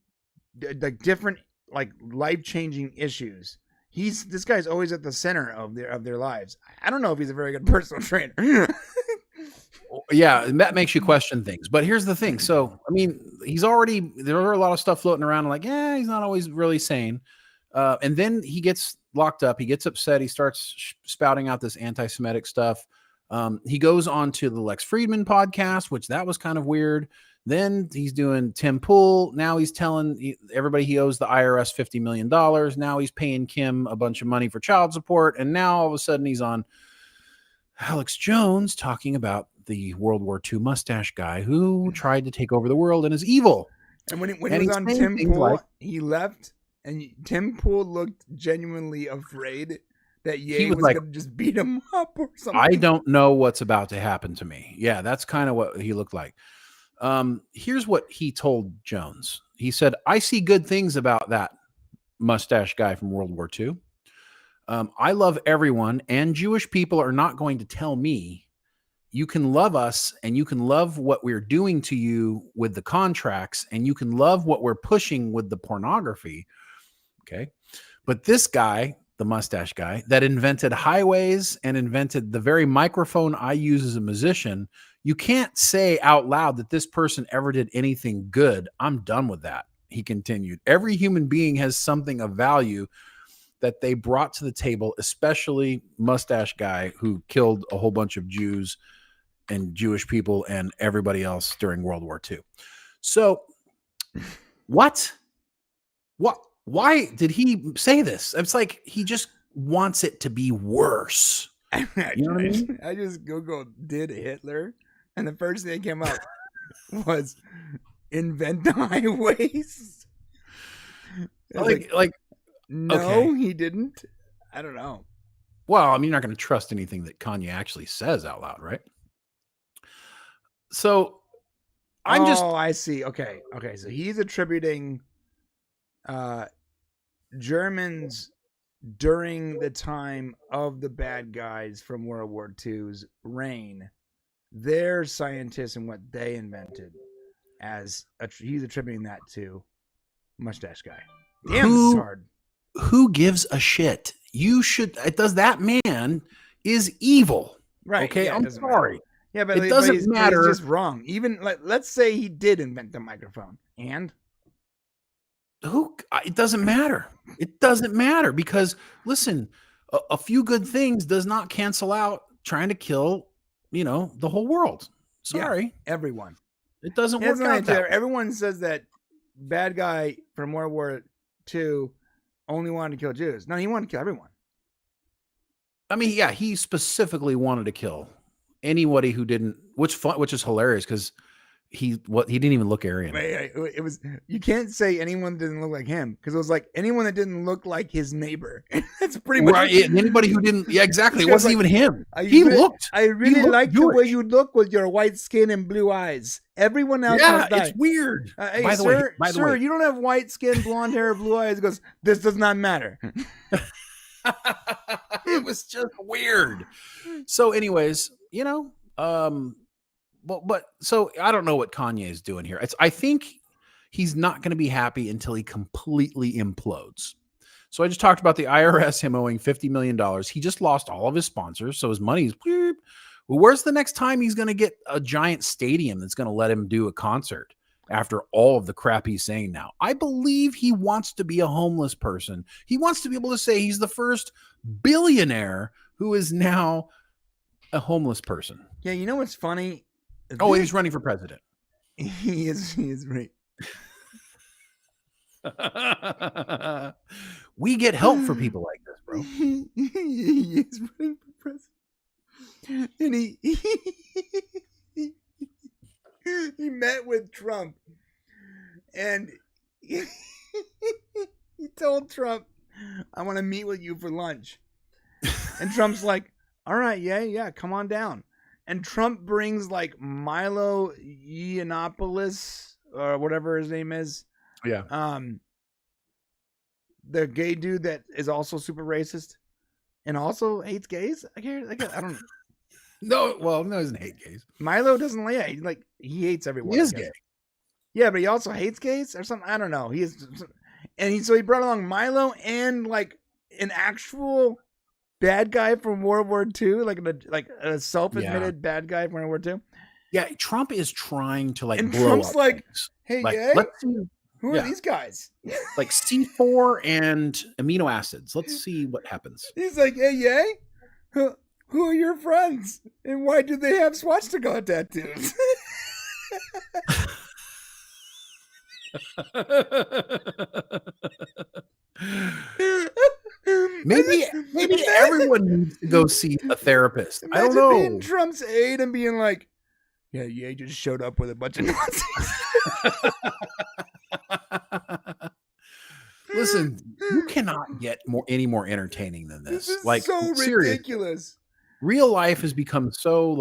like different, like life-changing issues. This guy's always at the center of their lives. I don't know if he's a very good personal trainer. Yeah, and that makes you question things. But here's the thing. So, there are a lot of stuff floating around like, he's not always really sane. And then he gets locked up. He gets upset. He starts spouting out this anti-Semitic stuff. He goes on to the Lex Friedman podcast, which that was kind of weird. Then he's doing Tim Pool. Now he's telling everybody he owes the IRS $50 million. Now he's paying Kim a bunch of money for child support. And now all of a sudden he's on Alex Jones talking about the World War II mustache guy who tried to take over the world and is evil. And when he was on Tim Pool, he left. And Tim Pool looked genuinely afraid that Ye was going to just beat him up or something. I don't know what's about to happen to me. Yeah, that's kind of what he looked like. Here's what he told Jones. He said, I see good things about that mustache guy from World War II. I love everyone, and Jewish people are not going to tell me you can love us and you can love what we're doing to you with the contracts and you can love what we're pushing with the pornography. Okay. But this guy, the mustache guy that invented highways and invented the very microphone I use as a musician, you can't say out loud that this person ever did anything good. I'm done with that. He continued. Every human being has something of value that they brought to the table, especially mustache guy who killed a whole bunch of Jews and Jewish people and everybody else during World War II. So what? Why did he say this? It's like he just wants it to be worse. You know what I mean? I just Googled "did Hitler," and the first thing that came up was invent highways. Like no, okay. He didn't. I don't know. Well, I mean, you're not going to trust anything that Kanye actually says out loud, right? So I see. Okay. So he's attributing Germans during the time of the bad guys from World War II's reign, their scientists and what they invented, as he's attributing that to mustache guy. Damn, this is hard. Who gives a shit? That man is evil. Right. Okay. Yeah, I'm sorry. Matter. Yeah, but it doesn't matter. But it's just wrong. Even let's say he did invent the microphone, and it doesn't matter. It doesn't matter because listen, a few good things does not cancel out trying to kill, the whole world. Sorry, everyone. It doesn't work out that way. Everyone says that bad guy from World War II only wanted to kill Jews. No, he wanted to kill everyone. I mean, yeah, he specifically wanted to kill anybody who didn't, which is hilarious because he didn't even look Aryan. It was, you can't say anyone didn't look like him because it was like anyone that didn't look like his neighbor. That's pretty much right. Anybody who didn't, yeah, exactly. It wasn't even him. I really like the way you look with your white skin and blue eyes. Everyone else, it's weird. Hey, by the way, you don't have white skin, blonde hair, blue eyes. He goes, this does not matter. It was just weird. So, anyways, but so I don't know what Kanye is doing here. I think he's not going to be happy until he completely implodes. So I just talked about the IRS, him owing $50 million. He just lost all of his sponsors. So his money's, well, where's the next time he's going to get a giant stadium that's going to let him do a concert after all of the crap he's saying now? I believe he wants to be a homeless person. He wants to be able to say he's the first billionaire who is now a homeless person. Yeah. You know what's funny? Oh, he's running for president. He is right. We get help for people like this, bro. He is running for president. And he met with Trump. And he told Trump, I want to meet with you for lunch. And Trump's like, all right, yeah, come on down. And Trump brings like Milo Yiannopoulos or whatever his name is. Yeah. The gay dude that is also super racist and also hates gays. I don't know. No, he doesn't hate gays. Milo doesn't he hates everyone. He is gay. Yeah, but he also hates gays or something. I don't know. So he brought along Milo and like an actual bad guy from World War II, like a self-admitted bad guy from World War II. Yeah, Trump is trying to and blow Trump's up like, things. Hey, let's see, who are these guys? Like C4 and amino acids. Let's see what happens. He's like, hey, who are your friends? And why do they have swastika tattoos? Maybe everyone needs to go see a therapist. Imagine I don't know. Being Trump's aide and being like, yeah, just showed up with a bunch of Nazis. Listen, you cannot get any more entertaining than this. This is like so ridiculous. Real life has become so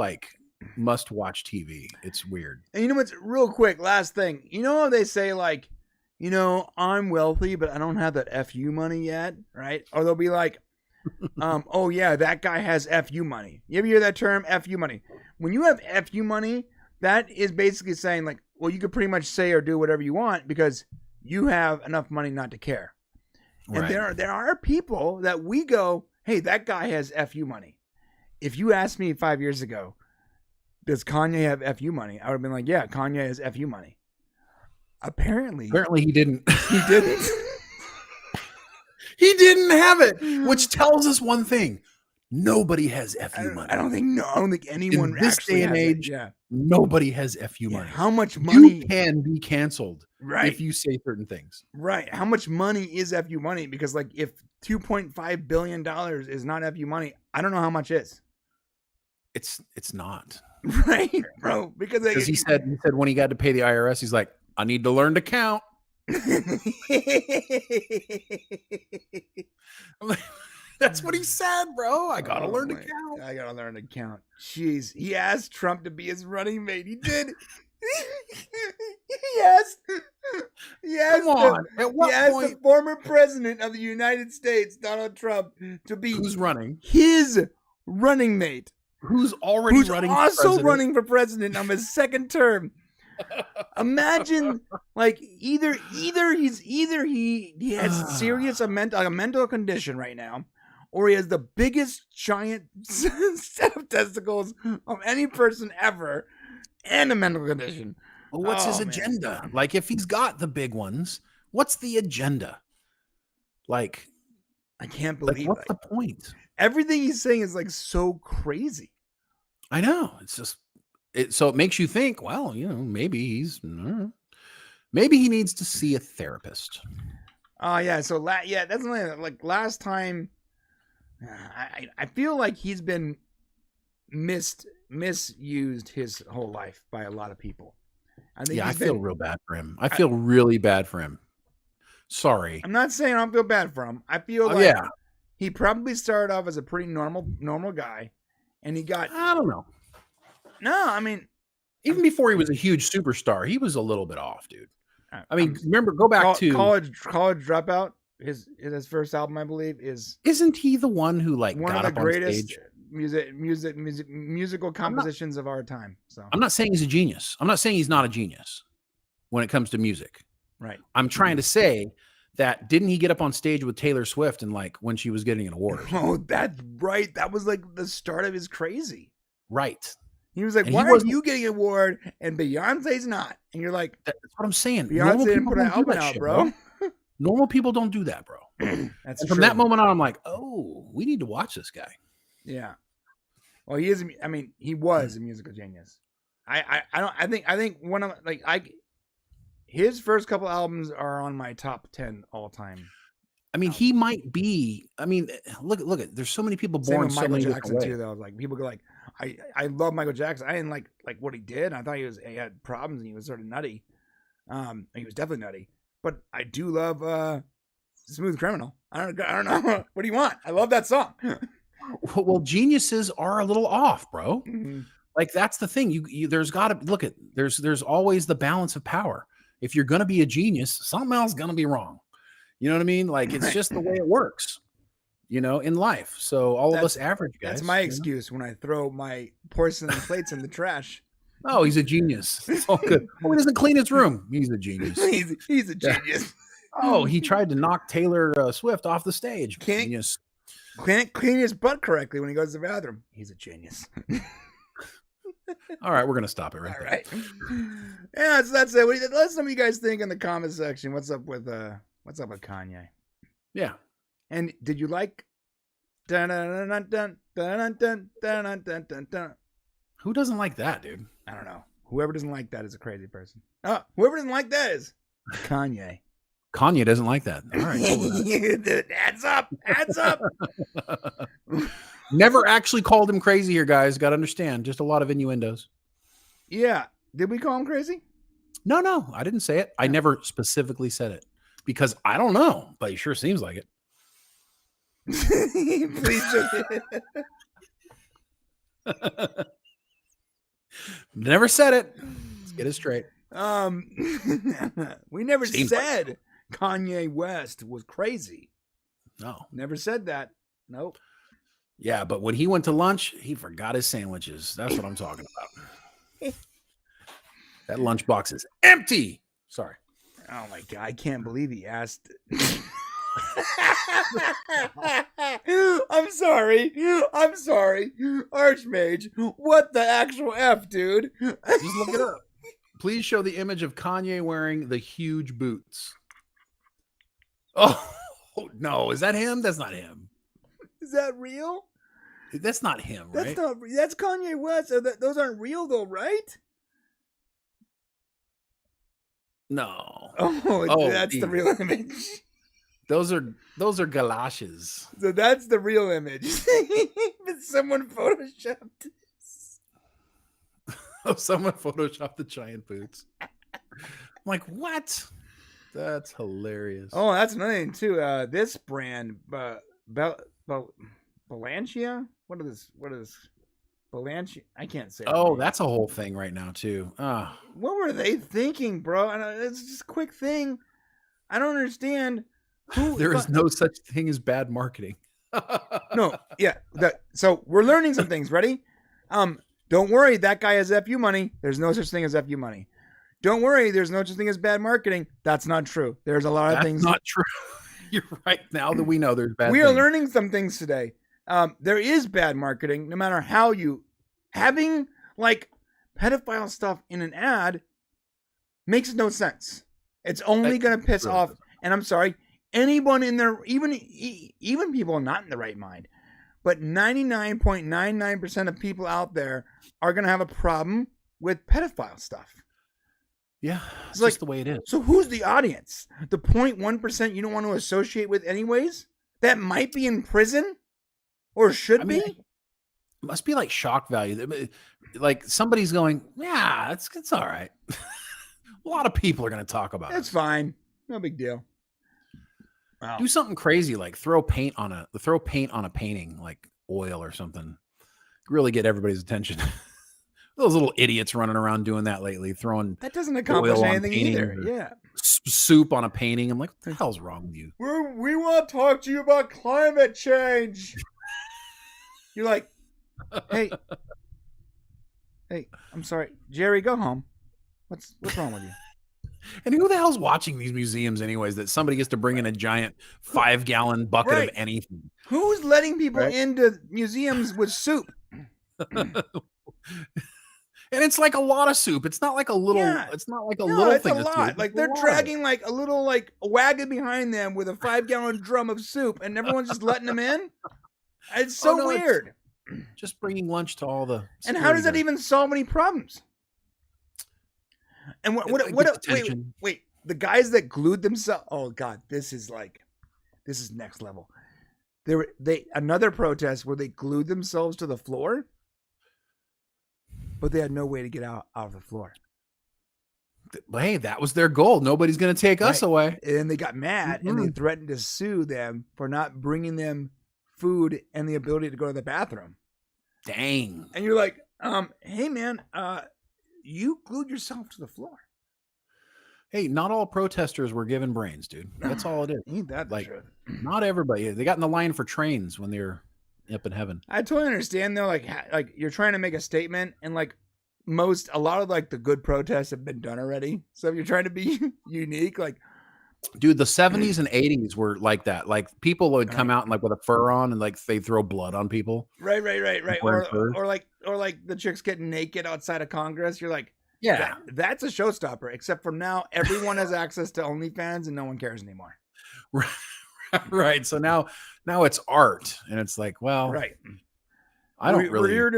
must-watch TV. It's weird. And you know what's real quick? Last thing. You know how they say I'm wealthy, but I don't have that FU money yet, right? Or they'll be like, Oh yeah, that guy has FU money. You ever hear that term, FU money? When you have FU money, that is basically saying like, well, you could pretty much say or do whatever you want because you have enough money not to care. Right. And there are people that we go, hey, that guy has FU money. If you asked me 5 years ago, does Kanye have FU money? I would have been like, yeah, Kanye has FU money. Apparently he didn't. He didn't. He didn't have it, which tells us one thing: nobody has FU money. I don't think anyone in this actually day and has age. it. Yeah. Nobody has FU money. How much money you can be canceled right if you say certain things? Right. How much money is FU money? Because like if $2.5 billion is not FU money, I don't know how much is. It's not. Right, bro. Because he said when he got to pay the IRS, he's like, I need to learn to count. That's what he said, bro. I gotta learn to count. I gotta learn to count. Jeez, he asked Trump to be his running mate. He did. He asked Come on. At what point? The former president of the United States, Donald Trump, to be who's running his running mate. Who's already running? Also running for president on his second term. Imagine, like either he has serious a mental condition right now, or he has the biggest giant set of testicles of any person ever, and a mental condition. Well, what's his agenda? Man. Like, if he's got the big ones, what's the agenda? Like, I can't believe. What's the point? Everything he's saying is like so crazy. I know. It's just. So it makes you think, well, maybe maybe he needs to see a therapist. Oh yeah. So that's like last time. I feel like he's been misused his whole life by a lot of people. I feel real bad for him. I feel really bad for him. Sorry. I'm not saying I don't feel bad for him. I feel like he probably started off as a pretty normal guy, and he got. I don't know. No, I mean, even before he was a huge superstar, he was a little bit off, dude. I mean, remember, go back to college dropout. His first album, I believe, isn't he the one who like one got of the up greatest on stage? musical compositions of our time. So I'm not saying he's a genius. I'm not saying he's not a genius when it comes to music. Right. I'm trying to say that didn't he get up on stage with Taylor Swift and like when she was getting an award? Oh, that's right. That was like the start of his crazy. Right. He was like, why are you getting an award and Beyonce's not? And you're like, that's what I'm saying. Beyonce didn't put an album out, bro. Normal people don't do that, bro. That's and from that moment on, I'm like, oh, we need to watch this guy. Yeah. Well, he is. I mean, he was a musical genius. I think one of his first couple albums are on my top 10 all time. I mean, he might be. I mean, look at. There's so many people born so many different ways. Too, though. Like people go like, I love Michael Jackson. I didn't like what he did. I thought he had problems and he was sort of nutty. He was definitely nutty. But I do love Smooth Criminal. I don't know. What do you want? I love that song. Well, geniuses are a little off, bro. Mm-hmm. Like that's the thing. You there's got to look at. There's always the balance of power. If you're gonna be a genius, something else is gonna be wrong. You know what I mean? Like it's just the way it works, in life. So all of us average guys. That's my excuse when I throw my porcelain plates in the trash. Oh, he's a genius. It's all good. Oh, he doesn't clean his room. He's a genius. he's a genius. Oh, he tried to knock Taylor Swift off the stage. Genius. Can't clean his butt correctly when he goes to the bathroom. He's a genius. All right, we're gonna stop it right all there. Right. Yeah, so that's it. Let us know what you guys think in the comment section. What's up with Kanye? Yeah. And did you like? Dun, dun, dun, dun, dun, dun, dun, dun, dun, dun. Who doesn't like that, dude? I don't know. Whoever doesn't like that is a crazy person. Oh, whoever doesn't like that is Kanye. Kanye doesn't like that. All right. Hands up. Hands up. Never actually called him crazy here, guys. Got to understand. Just a lot of innuendos. Yeah. Did we call him crazy? No. I didn't say it. I never specifically said it because I don't know, but he sure seems like it. Please just... Never said it. Let's get it straight. We never said Kanye West was crazy. No. Never said that. Nope. Yeah, but when he went to lunch, he forgot his sandwiches. That's what I'm talking about. That lunchbox is empty. Sorry. Oh my God, I can't believe he asked. I'm sorry, Archmage. What the actual F, dude? Just look it up. Please show the image of Kanye wearing the huge boots. Oh no, is that him? That's not him. Is that real? That's not him, right? That's Kanye West. Those aren't real though, right? No. Oh, that's the real image. Those are galoshes. So that's the real image. But someone photoshopped this. Oh, someone photoshopped the giant boots. I'm like, what? That's hilarious. Oh, that's another thing too. This brand, Balencia. What is Balencia? I can't say. Oh, that's a whole thing right now too. What were they thinking, bro? And it's just a quick thing. I don't understand. There is no such thing as bad marketing. No, yeah. So we're learning some things. Ready? Don't worry. That guy has FU money. There's no such thing as FU money. Don't worry. There's no such thing as bad marketing. That's not true. There's a lot of things. Not true. You're right. Now that we know there's bad. We are learning some things today. There is bad marketing, no matter how you having like pedophile stuff in an ad makes no sense. It's only going to piss off. And I'm sorry, anyone in there, even people not in the right mind, but 99.99% of people out there are going to have a problem with pedophile stuff. Yeah, it's like, just the way it is. So who's the audience? The 0.1% you don't want to associate with anyways? That might be in prison? Or should be? It must be like shock value. Like somebody's going, yeah, it's all right. A lot of people are going to talk about it. It's fine. No big deal. Wow. Do something crazy like throw paint on a painting, like oil or something. Really get everybody's attention. Those little idiots running around doing that lately, throwing that doesn't accomplish anything either. Yeah, soup on a painting. I'm like, what the hell's wrong with you? We want to talk to you about climate change. You're like, hey, I'm sorry, Jerry, go home. What's wrong with you? And who the hell's watching these museums anyways, that somebody gets to bring in a giant 5-gallon bucket of anything? Who's letting people into museums with soup? And it's like a lot of soup. It's not like a little. Yeah. It's not like a little it's thing. A lot. Soup. Like they're dragging like a little like a wagon behind them with a 5-gallon drum of soup, and everyone's just letting them in. It's so weird. It's just bringing lunch to all the. And how does that even solve any problems? And wait, the guys that glued themselves. Oh God, this is next level. Another protest where they glued themselves to the floor. But they had no way to get out of the floor. Hey, that was their goal. Nobody's going to take us away. And they got mad and they threatened to sue them for not bringing them food and the ability to go to the bathroom. Dang. And you're like, hey man, you glued yourself to the floor. Hey, not all protesters were given brains, dude. That's all it is. Ain't that like true? Not everybody. They got in the line for trains when they were up in heaven. I totally understand though. Like you're trying to make a statement, and like a lot of like the good protests have been done already. So if you're trying to be unique, like, dude, the 70s and 80s were like that. Like people would come out and like with a fur on, and like they throw blood on people. Right. Or like the chicks getting naked outside of Congress. You're like, yeah, that's a showstopper. Except for now, everyone has access to OnlyFans, and no one cares anymore. Right. So now it's art, and it's like, well, right. We're here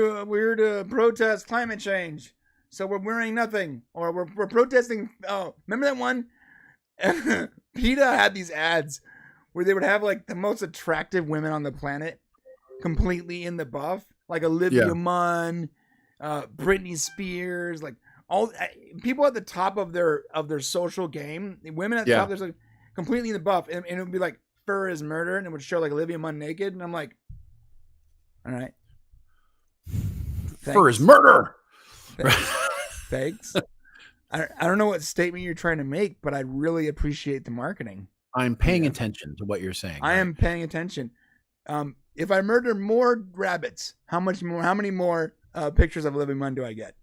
to protest climate change, so we're wearing nothing, or we're protesting. Oh, remember that one? PETA had these ads where they would have like the most attractive women on the planet, completely in the buff, like Olivia Munn, Britney Spears, like all people at the top of their social game. Women at the top, there's like completely in the buff, and it would be like fur is murder, and it would show like Olivia Munn naked, and I'm like, all right, fur is murder. Thanks. I don't know what statement you're trying to make, but I really appreciate the marketing. I'm paying attention to what you're saying. I am paying attention. If I murder more rabbits, how many more pictures of Olivia Munn do I get?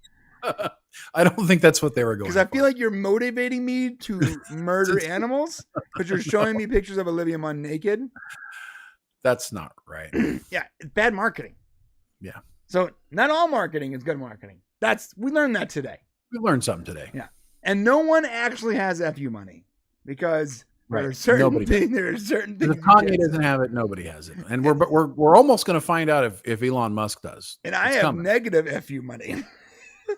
I don't think that's what they were going for. Because I feel like you're motivating me to murder animals because you're showing me pictures of Olivia Munn naked. That's not right. Yeah, it's bad marketing. Yeah. So not all marketing is good marketing. We learned that today. We learned something today. Yeah. And no one actually has FU money because there are certain things. If Kanye doesn't have it, nobody has it. And we're almost going to find out if Elon Musk does. And I have negative FU money.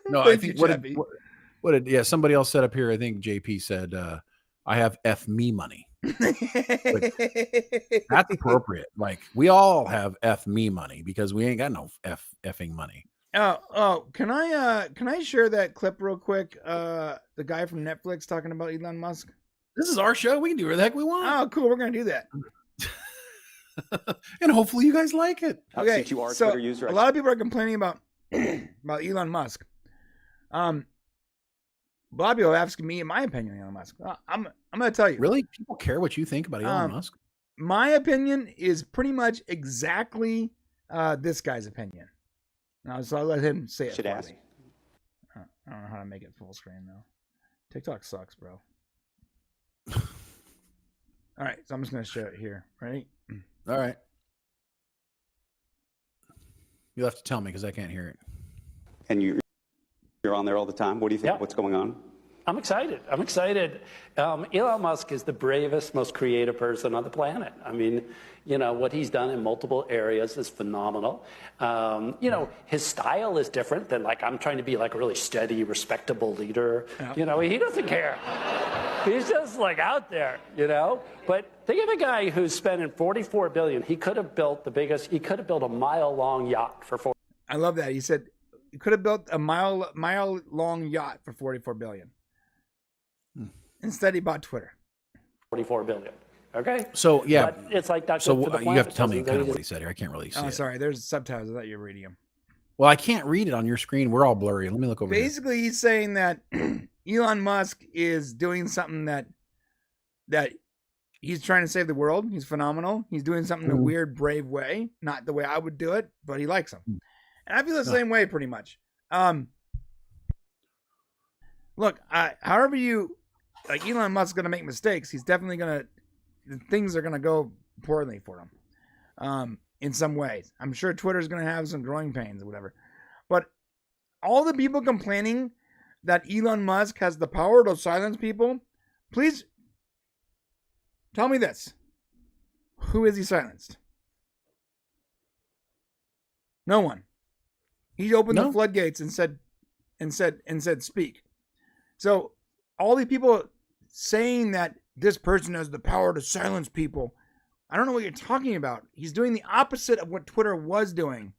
No, I think what did somebody else said up here. I think JP said I have F me money. Like, that's appropriate. Like we all have F me money because we ain't got no effing money. Oh, can I share that clip real quick? The guy from Netflix talking about Elon Musk. This is our show. We can do whatever the heck we want. Oh, cool. We're gonna do that. And hopefully you guys like it. Okay, since you are a Twitter user, a lot of people are complaining about Elon Musk. A lot of people are asking me my opinion on Elon Musk. I'm going to tell you. Really? People care what you think about Elon Musk? My opinion is pretty much exactly this guy's opinion. So I'll let him say it. I don't know how to make it full screen though. TikTok sucks, bro. All right, so I'm just going to share it here. Ready? All right. You'll have to tell me because I can't hear it. And you're on there all the time. What do you think? Yeah. What's going on? I'm excited. Elon Musk is the bravest, most creative person on the planet. I mean, what he's done in multiple areas is phenomenal. His style is different than I'm trying to be like a really steady, respectable leader. Yeah. He doesn't care. He's just out there, But think of a guy who's spending $44 billion. He could have built a mile-long yacht for I love that. He said he could have built a mile-long yacht for $44 billion. Instead, he bought Twitter. $44 billion. Okay. So yeah, but it's like that. So you have to tell me kind of what he said here. I can't really see. Oh, sorry. There's subtitles. I thought you were reading them. Well, I can't read it on your screen. We're all blurry. Let me look over. Basically, he's saying that Elon Musk is doing something that he's trying to save the world. He's phenomenal. He's doing something in a weird, brave way. Not the way I would do it, but he likes him. And I feel the same way pretty much. Look, however you Elon Musk's going to make mistakes. He's definitely things are going to go poorly for him. In some ways, I'm sure Twitter's going to have some growing pains or whatever. But all the people complaining that Elon Musk has the power to silence people, please tell me this: who is he silenced? No one. He opened the floodgates and said, speak. So all the people saying that this person has the power to silence people, I don't know what you're talking about. He's doing the opposite of what Twitter was doing.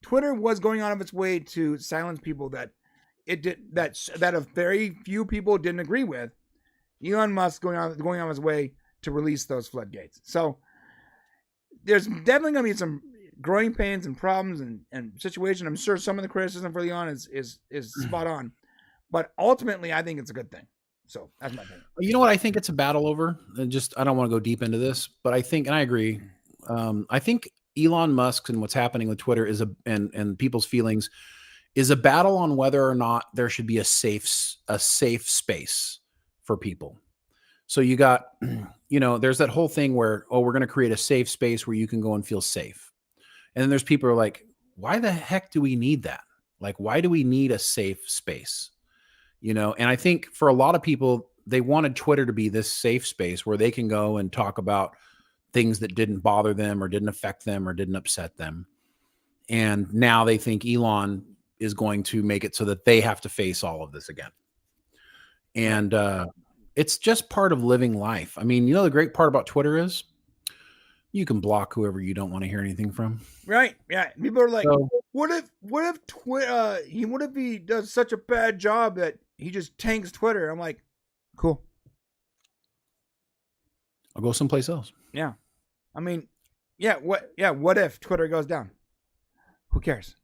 Twitter was going out of its way to silence people that a very few people didn't agree with. Elon Musk going out of his way to release those floodgates. So there's definitely going to be some growing pains and problems and situation. I'm sure some of the criticism for Elon is spot on, but ultimately I think it's a good thing. So that's my opinion. You know what? I think it's a battle over. And I don't want to go deep into this, but I think, and I agree. I think Elon Musk and what's happening with Twitter and people's feelings is a battle on whether or not there should be a safe space for people. So you got, there's that whole thing where, we're going to create a safe space where you can go and feel safe. And then there's people who are like, why the heck do we need that? Why do we need a safe space? And I think for a lot of people, they wanted Twitter to be this safe space where they can go and talk about things that didn't bother them or didn't affect them or didn't upset them. And now they think Elon is going to make it so that they have to face all of this again. And it's just part of living life. I mean, the great part about Twitter is you can block whoever you don't want to hear anything from. Right. Yeah. People are like, what if Twitter, what if he does such a bad job that he just tanks Twitter? I'm like, cool. I'll go someplace else. Yeah. I mean, what if Twitter goes down? Who cares?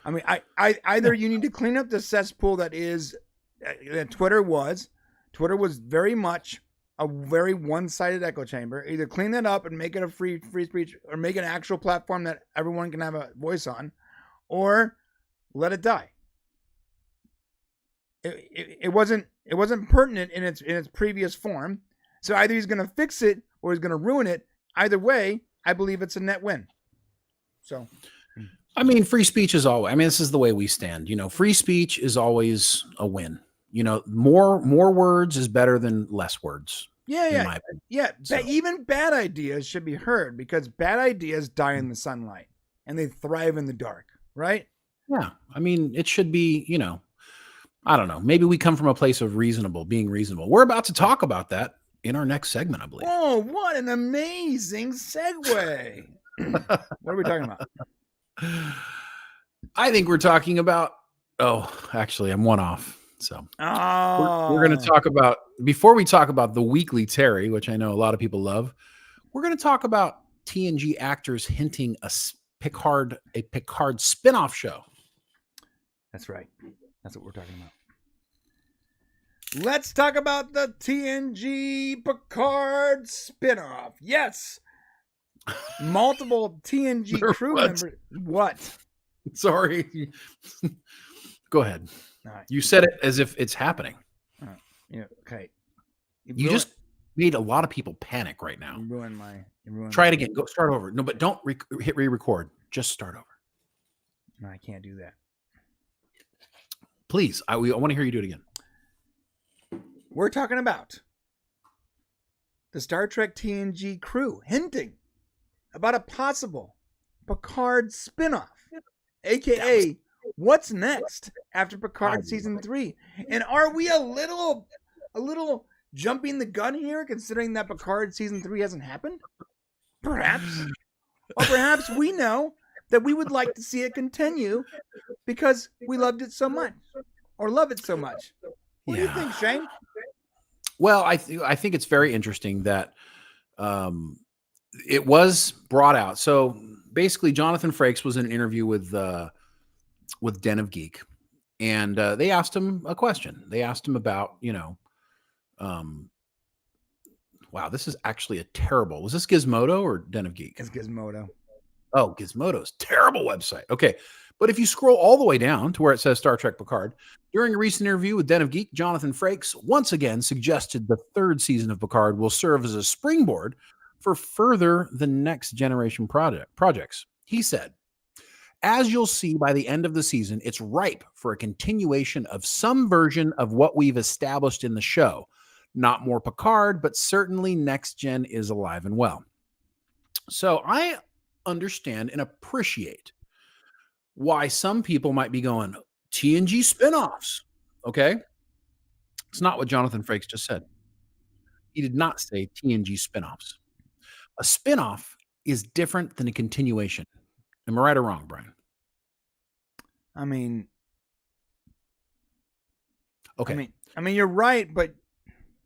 I mean, either you need to clean up the cesspool that Twitter was very much a very one-sided echo chamber. Either clean that up and make it a free speech, or make an actual platform that everyone can have a voice on, or let it die. It wasn't pertinent in its previous form. So either he's going to fix it or he's going to ruin it. Either way, I believe it's a net win. So, I mean, free speech is always, I mean, this is the way we stand. You know, free speech is always a win. You know, more words is better than less words. Yeah. So. Even bad ideas should be heard, because bad ideas die in the sunlight and they thrive in the dark, right? Yeah. I mean, it should be, you know, I don't know. Maybe we come from a place of being reasonable. We're about to talk about that in our next segment, I believe. Oh, what an amazing segue. What are we talking about? I think we're talking about, actually, I'm one off. So we're going to talk about, before we talk about the weekly Terry, which I know a lot of people love, we're going to talk about TNG actors hinting a Picard spinoff show. That's right. That's what we're talking about. Let's talk about the TNG Picard spinoff. Yes. Multiple TNG crew members. What? Sorry. Go ahead. All right. You said it as if it's happening. Yeah. Okay. You just made a lot of people panic right now. Try it again. Go start over. No, but don't hit re-record. Just start over. No, I can't do that. Please. I want to hear you do it again. We're talking about the Star Trek TNG crew hinting about a possible Picard spinoff, aka what's next after Picard season 3. And are we a little jumping the gun here, considering that Picard season 3 hasn't happened? Perhaps. Or perhaps we know that we would like to see it continue because we loved it so much, or love it so much. What do you think, Shane? Well, I think it's very interesting that it was brought out. So basically, Jonathan Frakes was in an interview with Den of Geek, and they asked him a question. They asked him about, wow, this is actually a terrible. Was this Gizmodo or Den of Geek? It's Gizmodo. Oh, Gizmodo's terrible website. Okay. But if you scroll all the way down to where it says Star Trek Picard, during a recent interview with Den of Geek, Jonathan Frakes once again suggested the third season of Picard will serve as a springboard for further the next generation projects. He said, as you'll see by the end of the season, it's ripe for a continuation of some version of what we've established in the show. Not more Picard, but certainly Next Gen is alive and well. So I understand and appreciate why some people might be going, TNG spinoffs. Okay. It's not what Jonathan Frakes just said. He did not say TNG spinoffs. A spinoff is different than a continuation. Am I right or wrong, Brian? I mean, okay. I mean, you're right, but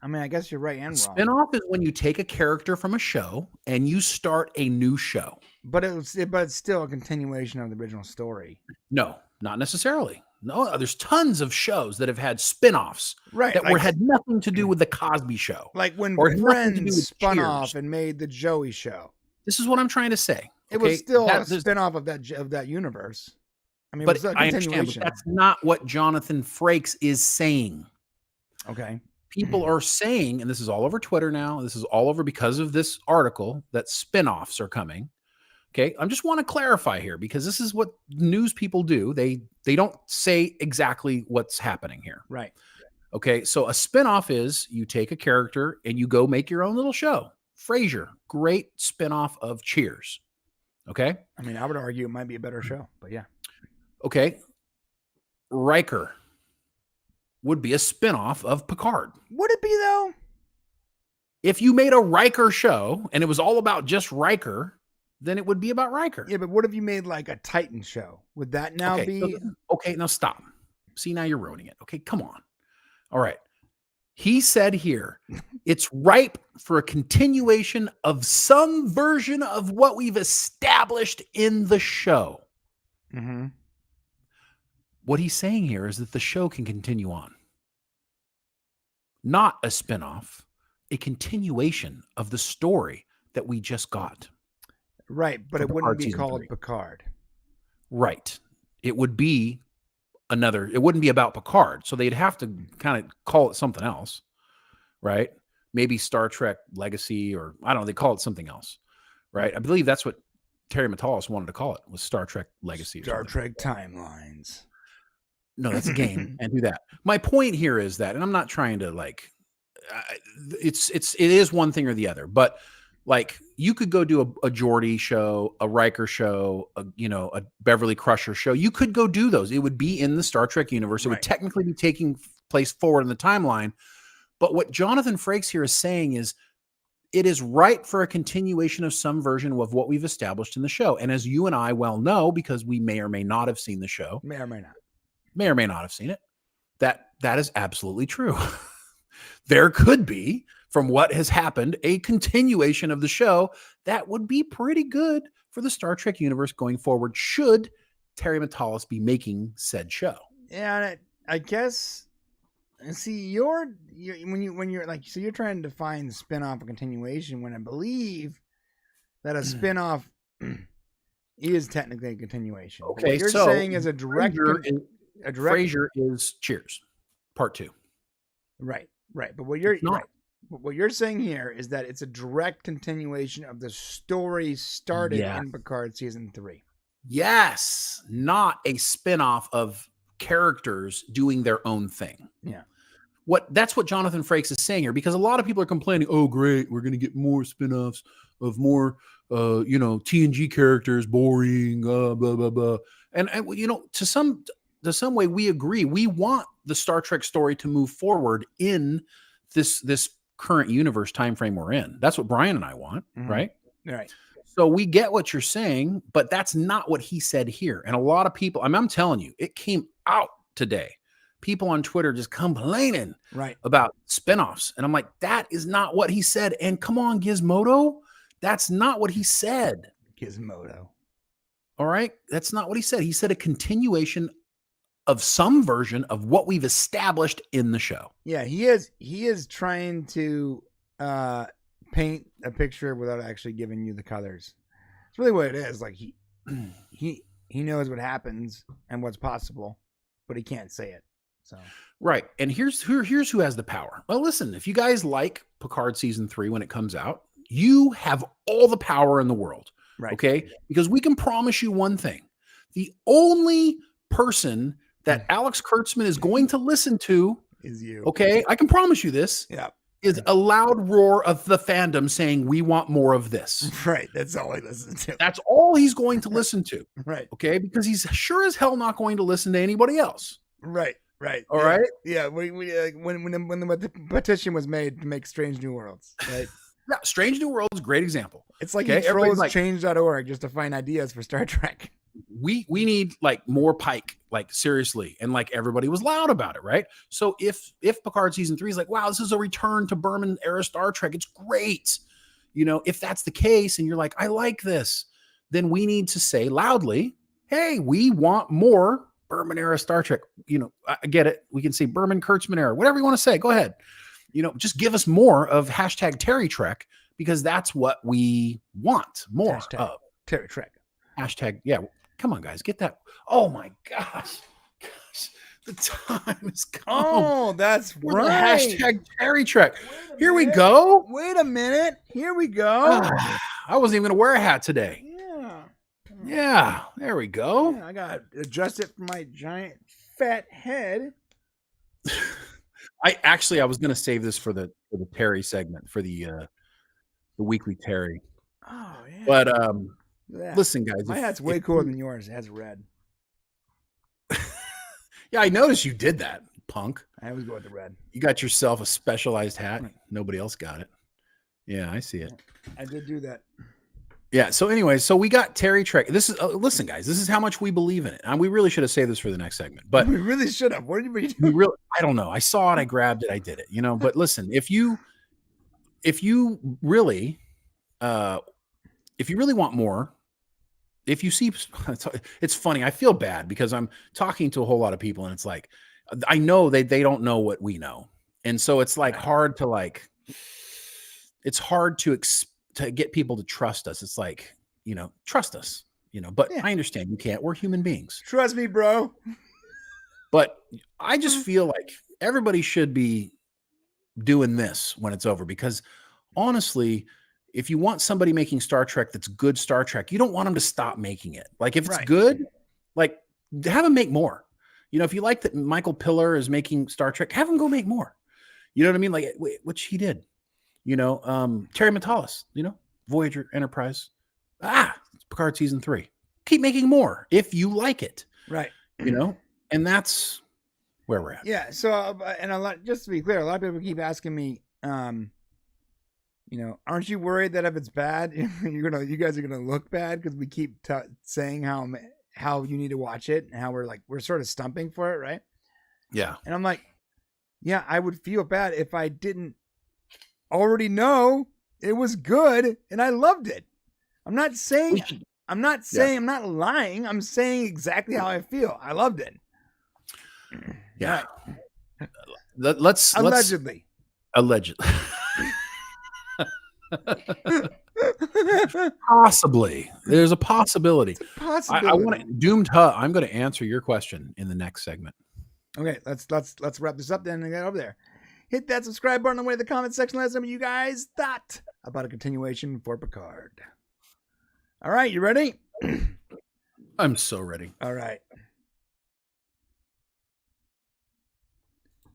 I guess you're right and wrong. Spinoff is when you take a character from a show and you start a new show. But it's still a continuation of the original story. No, not necessarily. No, there's tons of shows that have had spinoffs, right? That had nothing to do with the Cosby Show, like when Friends spun off and made the Joey Show. This is what I'm trying to say. It was still a spinoff of that universe. I mean, but it was a I understand. But that's not what Jonathan Frakes is saying. Okay. People are saying, and this is all over Twitter now. This is all over because of this article that spinoffs are coming. Okay, I just want to clarify here because this is what news people do. They don't say exactly what's happening here. Right. Okay, so a spinoff is you take a character and you go make your own little show. Frasier, great spinoff of Cheers. Okay? I mean, I would argue it might be a better show, but yeah. Okay. Riker would be a spinoff of Picard. Would it be though? If you made a Riker show and it was all about just Riker, then it would be about Riker. Yeah, but what if you made like a Titan show? Would that now be... Okay, now stop. See, now you're ruining it. Okay, come on. All right. He said here, it's ripe for a continuation of some version of what we've established in the show. Mm-hmm. What he's saying here is that the show can continue on. Not a spinoff. a continuation of the story that we just got. Right, but For it wouldn't Picard be season called 3. Picard. Right. It would be it wouldn't be about Picard. So they'd have to kind of call it something else, right? Maybe Star Trek Legacy, or I don't know, they call it something else, right? I believe that's what Terry Matalas wanted to call it, was Star Trek Legacy. Star Trek Timelines. No, that's a game, and do that. My point here is that, and I'm not trying to it is one thing or the other, but like you could go do a Geordi show, a Riker show, a Beverly Crusher show. You could go do those. It would be in the Star Trek universe. It would technically be taking place forward in the timeline. But what Jonathan Frakes here is saying is it is right for a continuation of some version of what we've established in the show. And as you and I well know, because we may or may not have seen the show, May or may not have seen it, that is absolutely true. There could be, from what has happened, a continuation of the show that would be pretty good for the Star Trek universe going forward, should Terry Matalas be making said show. Yeah, I guess. See, you're trying to define spin-off or continuation, when I believe that a spin-off is technically a continuation. Okay, what you're so saying is a direct Frasier is Cheers, Part 2. Right. But what you're saying here is that it's a direct continuation of the story started in Picard season 3. Yes, not a spin-off of characters doing their own thing. Yeah. That's what Jonathan Frakes is saying here, because a lot of people are complaining, oh great, we're going to get more spin-offs of more TNG characters, boring, blah blah blah. And to some way we agree. We want the Star Trek story to move forward in this current universe time frame we're in. That's what Brian and I want, right? Right. So we get what you're saying, but that's not what he said here. And a lot of people, I'm telling you, it came out today. People on Twitter just complaining about spinoffs. And I'm like, that is not what he said. And come on, Gizmodo, that's not what he said. Gizmodo. All right. That's not what he said. He said a continuation of some version of what we've established in the show. Yeah, he is trying to paint a picture without actually giving you the colors. It's really what it is. Like he knows what happens and what's possible, but he can't say it. So right. And here's who has the power. Well, listen, if you guys like Picard season 3 when it comes out, you have all the power in the world. Right. Okay? Because we can promise you one thing. The only person that Alex Kurtzman is going to listen to is you. Okay? I can promise you this. Yeah. Is a loud roar of the fandom saying, we want more of this. Right. That's all he listens to. That's all he's going to listen to. Right. Okay? Because he's sure as hell not going to listen to anybody else. Right. All right? Yeah. When the petition was made to make Strange New Worlds, right? Yeah, Strange New Worlds is a great example. It's like he trolls change.org just to find ideas for Star Trek. We need like more Pike, like seriously, and like everybody was loud about it, right? So if Picard season 3 is like, wow, this is a return to Berman era Star Trek, it's great. If that's the case, and you're like, I like this, then we need to say loudly, hey, we want more Berman era Star Trek. I get it. We can say Berman Kurtzman era, whatever you want to say. Go ahead. Just give us more of hashtag Terry Trek, because that's what we want more of. Terry Trek. Hashtag, yeah. Come on, guys, get that. Oh my gosh. The time has come. Oh, that's right. Hashtag Terry Trek. Here we go. Wait a minute. Here we go. I wasn't even going to wear a hat today. Yeah. Yeah. There we go. Yeah, I got to adjust it for my giant fat head. I was going to save this for the Terry segment, for the weekly Terry. Oh, yeah. But yeah. Listen, guys. My hat's way cooler than yours. It has red. Yeah, I noticed you did that, punk. I always go with the red. You got yourself a specialized hat. Nobody else got it. Yeah, I see it. I did do that. Yeah. So anyway, we got Terry Trek. This is listen, guys. This is how much we believe in it, and we really should have saved this for the next segment. But we really should have. What did we do? I don't know. I saw it. I grabbed it. I did it. But listen, if you really want more. If you see, it's funny. I feel bad because I'm talking to a whole lot of people, and it's like, I know they don't know what we know. And so it's like hard to like, it's hard to get people to trust us. It's like, trust us, but I understand you can't. We're human beings. Trust me, bro. But I just feel like everybody should be doing this when it's over, because honestly, if you want somebody making Star Trek that's good Star Trek, you don't want them to stop making it. Like, if it's good, like, have them make more. If you like that Michael Piller is making Star Trek, have him go make more. You know what I mean? Like, which he did. Terry Matalas, Voyager, Enterprise. It's Picard season 3. Keep making more if you like it. Right. And that's where we're at. Yeah. So, and just to be clear, a lot of people keep asking me, aren't you worried that if it's bad, you guys are gonna look bad because we keep saying how you need to watch it and how we're sort of stumping for it, right? Yeah. And I'm like, yeah, I would feel bad if I didn't already know it was good and I loved it. I'm not lying. I'm saying exactly how I feel. I loved it. Yeah. Let's allegedly. Possibly. There's a possibility. Possibility. I want to Doomed Hut. I'm going to answer your question in the next segment. Okay, let's wrap this up then and get over there. Hit that subscribe button on the way to the comment section. Let us know what you guys thought about a continuation for Picard. All right, you ready? I'm so ready. All right.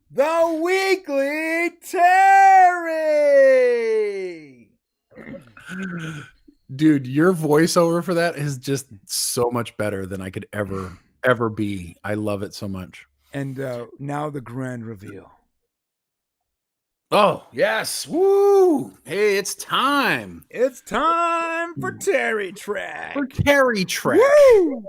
The Weekly Terry! Dude, your voiceover for that is just so much better than I could ever be. I love it so much. And now the grand reveal. Oh, yes. Woo! Hey, it's time. It's time for Terry Trek. For Terry Trek. Woo!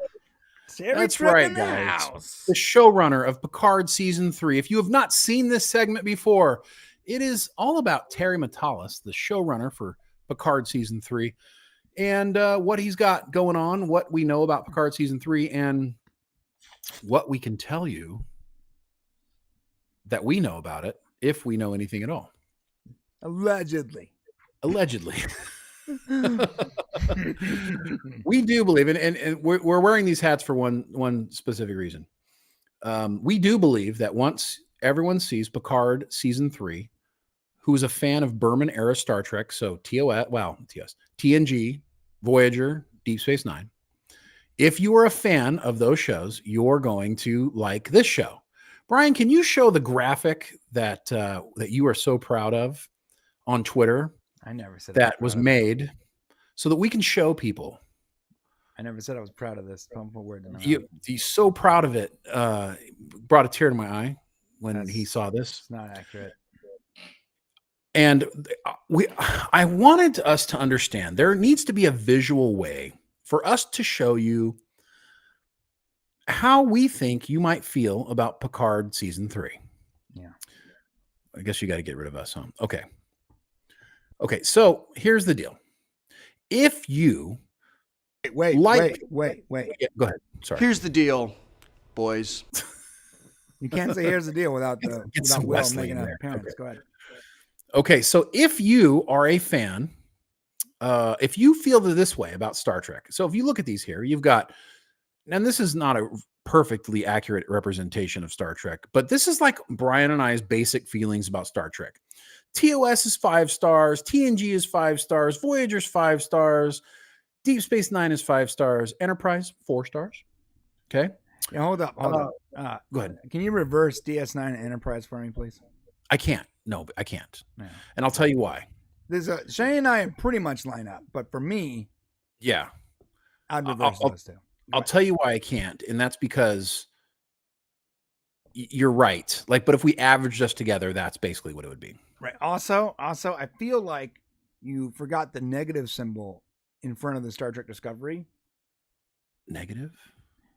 Terry That's Trek right, in the guys. house. The showrunner of Picard season 3. If you have not seen this segment before, it is all about Terry Matalas, the showrunner for Picard season 3, and what he's got going on, what we know about Picard season 3, and what we can tell you that we know about it, if we know anything at all. Allegedly. We do believe, and we're wearing these hats for one specific reason. We do believe that once everyone sees Picard season 3, who's a fan of Berman era Star Trek, so TNG, Voyager, Deep Space Nine, if you are a fan of those shows, you're going to like this show. Brian, can you show the graphic that you are so proud of on Twitter? I never said that was made so that we can show people. I never said I was proud of this. Don't put word in my mouth. He's so proud of it. Brought a tear to my eye when he saw this. It's not accurate. And I wanted us to understand there needs to be a visual way for us to show you how we think you might feel about Picard season 3. Yeah. I guess you got to get rid of us, huh? Okay. So here's the deal. If you wait. Yeah, go ahead. Sorry. Here's the deal, boys. You can't say here's the deal without some Will Wesley making in an there. appearance. Okay. Go ahead. Okay, so if you are a fan, if you feel this way about Star Trek, so if you look at these here, you've got, and this is not a perfectly accurate representation of Star Trek, but this is like Brian and I's basic feelings about Star Trek. TOS is 5 stars, TNG is 5 stars, Voyager's 5 stars, Deep Space Nine is 5 stars, Enterprise 4 stars. Okay. Yeah, hold up. Go ahead. Can you reverse DS9 and Enterprise for me, please? I can't. No, I can't. Yeah. And I'll tell you why. Shane and I pretty much line up, but for me, yeah, I'd reverse those two. I'll tell you why I can't, and that's because you're right. Like, but if we averaged us together, that's basically what it would be. Right. Also, I feel like you forgot the negative symbol in front of the Star Trek Discovery. Negative?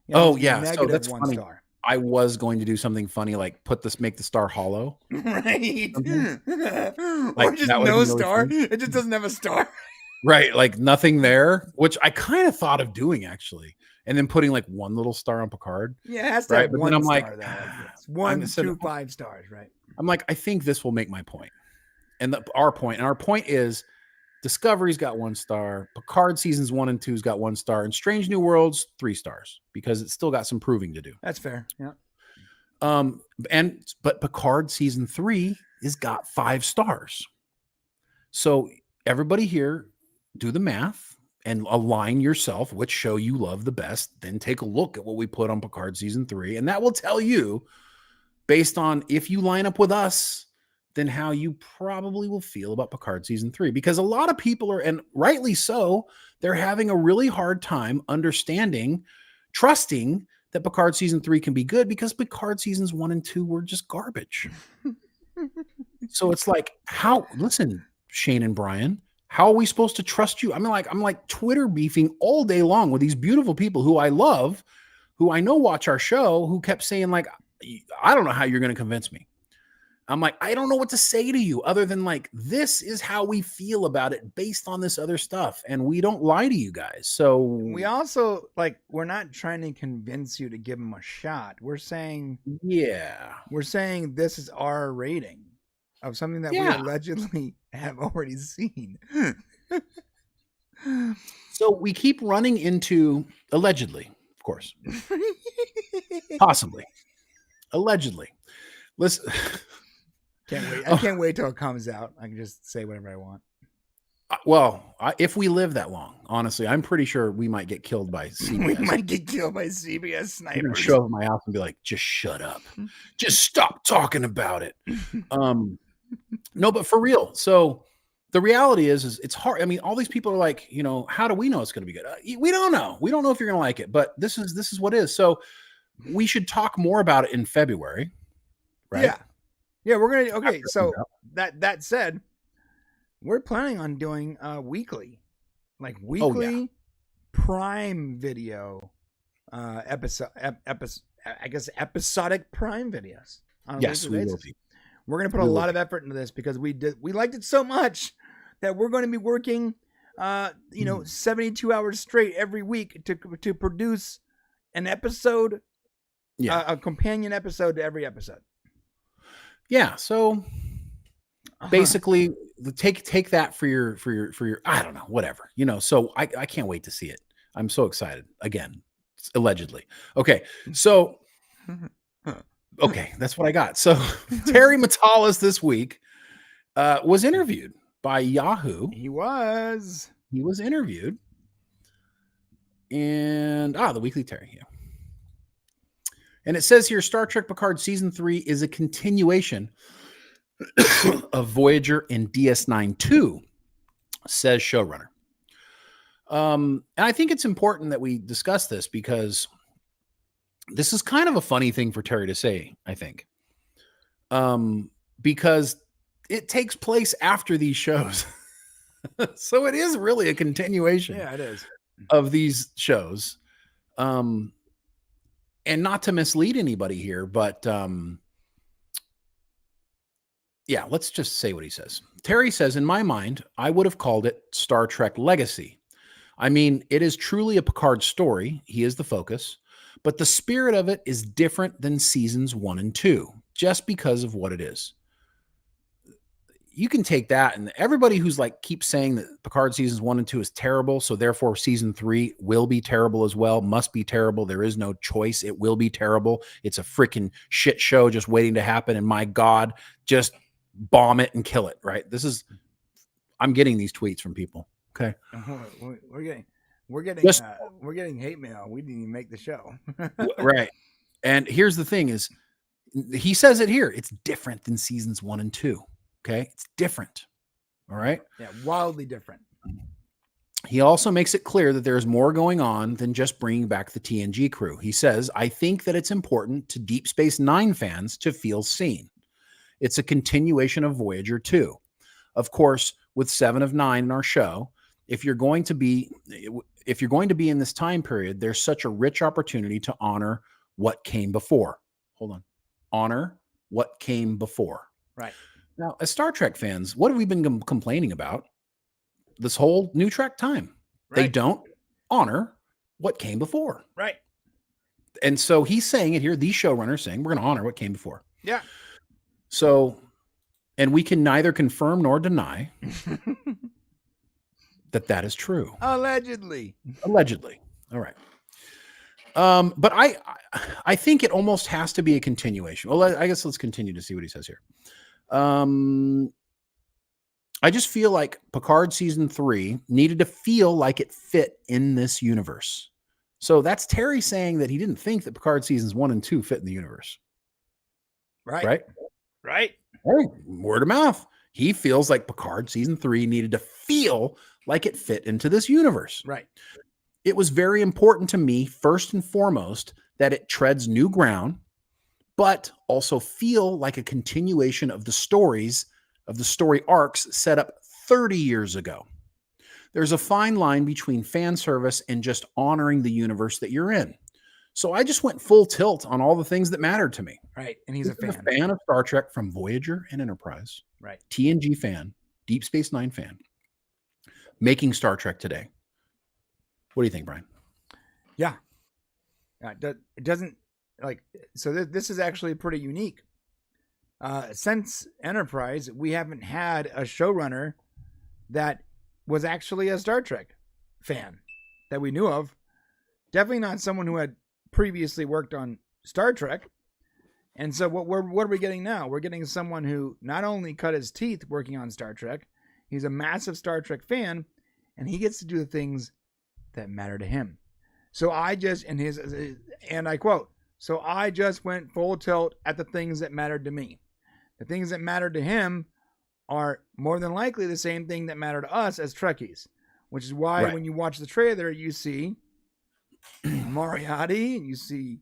Yeah, oh, yeah. So that's 1 funny. star. I was going to do something funny, like make the star hollow. Right. Like, or just that no really star. funny. It just doesn't have a star. Right. Like nothing there, which I kind of thought of doing actually. And then putting like one little star on Picard. Yeah, it has to right? have But one then I'm star. like, Though. It's 1, 2, 5 stars, right? I'm like, I think this will make my point. And our point is Discovery's got 1 star, Picard seasons 1 and 2's got 1 star, and Strange New Worlds 3 stars because it's still got some proving to do. That's fair. Yeah. But Picard season 3 has got 5 stars. So everybody here, do the math and align yourself which show you love the best. Then take a look at what we put on Picard season 3, and that will tell you, based on if you line up with us, then how you probably will feel about Picard season 3. Because a lot of people are, and rightly so, they're having a really hard time trusting that Picard season 3 can be good because Picard seasons 1 and 2 were just garbage. So it's like, listen, Shane and Brian, how are we supposed to trust you? I'm like Twitter beefing all day long with these beautiful people who I love, who I know watch our show, who kept saying like, I don't know how you're going to convince me. I'm like, I don't know what to say to you other than like, this is how we feel about it based on this other stuff. And we don't lie to you guys. So we also we're not trying to convince you to give them a shot. We're saying this is our rating of something that we allegedly have already seen. So we keep running into allegedly, of course, possibly, allegedly. Listen. Can't wait. I can't wait till it comes out. I can just say whatever I want. If we live that long, honestly, I'm pretty sure we might get killed by CBS. We might get killed by CBS snipers. Show up at my house and be like, just shut up. Just stop talking about it. No, but for real. So the reality is it's hard. I mean, all these people are like, how do we know it's going to be good? We don't know. We don't know if you're going to like it, but this is what it is. So we should talk more about it in February. Right? Yeah, we're gonna. Okay, so that said, we're planning on doing weekly Prime Video episodic Prime videos. Yes, we will be. We're gonna put a lot of effort into this because we liked it so much that we're going to be working, 72 hours straight every week to produce an episode, a companion episode to every episode. Yeah, so basically take that for your I don't know, whatever. So I can't wait to see it. I'm so excited. Again, allegedly. Okay. So that's what I got. So Terry Matalas this week was interviewed by Yahoo. He was interviewed. And the Weekly Terry, yeah. And it says here, Star Trek Picard Season 3 is a continuation of Voyager and DS9-2, says showrunner. And I think it's important that we discuss this because this is kind of a funny thing for Terry to say, I think. Because it takes place after these shows. So it is really a continuation it is. Of these shows. And not to mislead anybody here, but let's just say what he says. Terry says, in my mind, I would have called it Star Trek Legacy. I mean, it is truly a Picard story. He is the focus, but the spirit of it is different than seasons 1 and 2, just because of what it is. You can take that, and everybody who's keeps saying that Picard seasons 1 and 2 is terrible, so therefore season 3 will be terrible as well, must be terrible. There is no choice. It will be terrible. It's a freaking shit show just waiting to happen. And my God, just bomb it and kill it. Right. I'm getting these tweets from people. Okay. We're getting hate mail. We didn't even make the show. Right. And here's the thing is he says it here. It's different than seasons 1 and 2. Okay. It's different. All right. Yeah. Wildly different. He also makes it clear that there's more going on than just bringing back the TNG crew. He says, I think that it's important to Deep Space Nine fans to feel seen. It's a continuation of Voyager 2. Of course, with 7 of 9 in our show, if you're going to be in this time period, there's such a rich opportunity to honor what came before. Hold on. Honor what came before. Right. Now, as Star Trek fans, what have we been complaining about this whole new Trek time? Right. They don't honor what came before. Right. And so he's saying it here, these showrunners saying, we're going to honor what came before. Yeah. So And we can neither confirm nor deny that is true. Allegedly. Allegedly. All right. But I think it almost has to be a continuation. Well, I guess let's continue to see what he says here. I just feel like Picard season 3 needed to feel like it fit in this universe. So that's Terry saying that he didn't think that Picard seasons 1 and 2 fit in the universe. Right. Hey, word of mouth. He feels like Picard season 3 needed to feel like it fit into this universe. Right. It was very important to me, first and foremost, that it treads new ground, but also feel like a continuation of the story arcs set up 30 years ago. There's a fine line between fan service and just honoring the universe that you're in. So I just went full tilt on all the things that mattered to me. Right. And he's a fan. A fan of Star Trek from Voyager and Enterprise. Right. TNG fan, Deep Space Nine fan, making Star Trek today. What do you think, Brian? Yeah. It doesn't like, so this is actually pretty unique. Since Enterprise, we haven't had a showrunner that was actually a Star Trek fan that we knew of. Definitely not someone who had previously worked on Star Trek. And so what are we getting now? We're getting someone who not only cut his teeth working on Star Trek, he's a massive Star Trek fan, and he gets to do the things that matter to him. So I just, and I quote, so I just went full tilt at the things that mattered to me. The things that mattered to him are more than likely the same thing that matter to us as Trekkies, which is why when you watch the trailer, you see Moriarty, and you see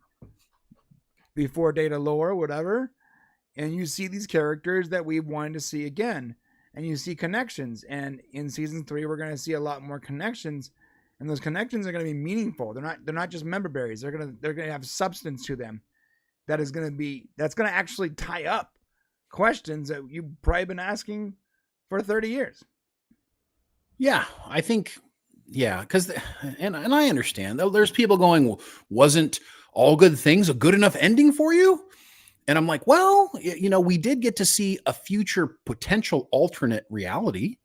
Before Data Lore, whatever, and you see these characters that we wanted to see again, and you see connections. And in season 3, we're going to see a lot more connections, and those connections are going to be meaningful. They're not just member berries. They're going to have substance to them that's going to actually tie up questions that you've probably been asking for 30 years. Yeah, I think. Yeah, because and I understand. There's people going, wasn't All Good Things a good enough ending for you? And I'm like, well, we did get to see a future potential alternate reality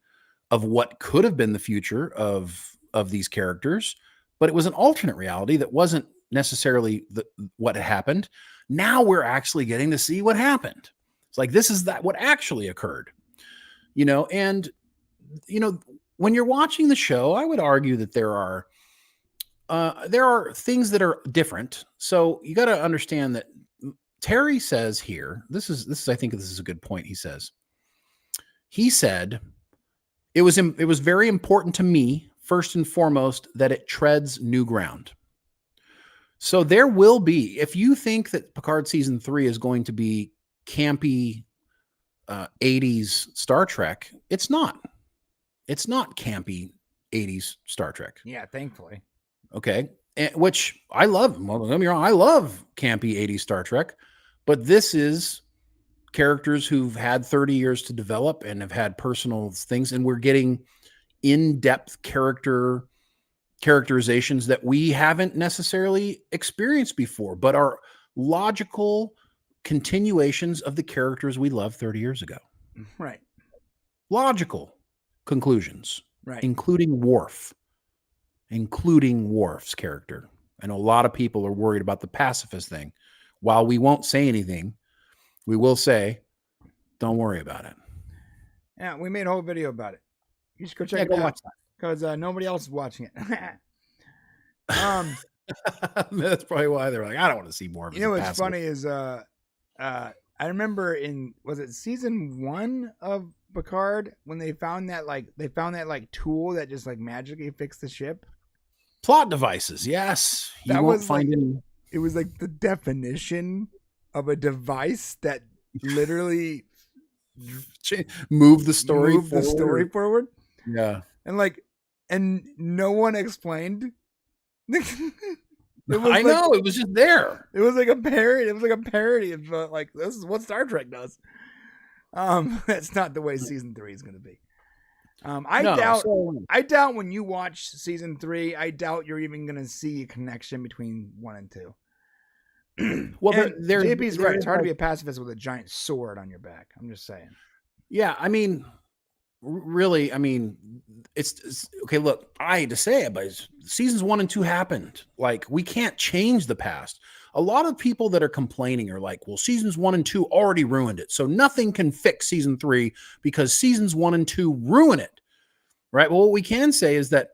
of what could have been the future of these characters, but it was an alternate reality that wasn't necessarily what happened. Now we're actually getting to see what happened. It's like, this is what actually occurred, and when you're watching the show, I would argue that there are things that are different. So you got to understand that Terry says here, this is I think this is a good point. He said it was very important to me, first and foremost, that it treads new ground. So there will be, if you think that Picard season 3 is going to be campy 80s Star Trek, it's not. It's not campy 80s Star Trek. Yeah, thankfully. Okay. Which I love. Well, don't get me wrong, I love campy 80s Star Trek, but this is characters who've had 30 years to develop and have had personal things, and we're getting in-depth characterizations that we haven't necessarily experienced before, but are logical continuations of the characters we loved 30 years ago. Right. Logical conclusions, right, including Worf's character. I know a lot of people are worried about the pacifist thing. While we won't say anything, we will say, don't worry about it. Yeah, we made a whole video about it. You should go check it out. Watch that. Because nobody else is watching it. That's probably why they're like, I don't want to see more of it. What's funny is I remember was it season 1 of Picard when they found that tool that just like magically fixed the ship? Plot devices, yes. You won't find any. It was like the definition of a device that literally moved the story forward. Yeah. And no one explained. I know, it was just there. It was like a parody. It was like a parody of this is what Star Trek does. That's not the way season 3 is going to be. I doubt when you watch season 3, I doubt you're even going to see a connection between 1 and 2. Well, JP's right. It's hard to be a pacifist with a giant sword on your back. I'm just saying. Yeah, I mean, really, I mean, it's okay. Look, I hate to say it, but seasons 1 and 2 happened. Like, we can't change the past. A lot of people that are complaining are like, well, seasons 1 and 2 already ruined it, so nothing can fix season 3 because seasons 1 and 2 ruin it, right? Well, what we can say is that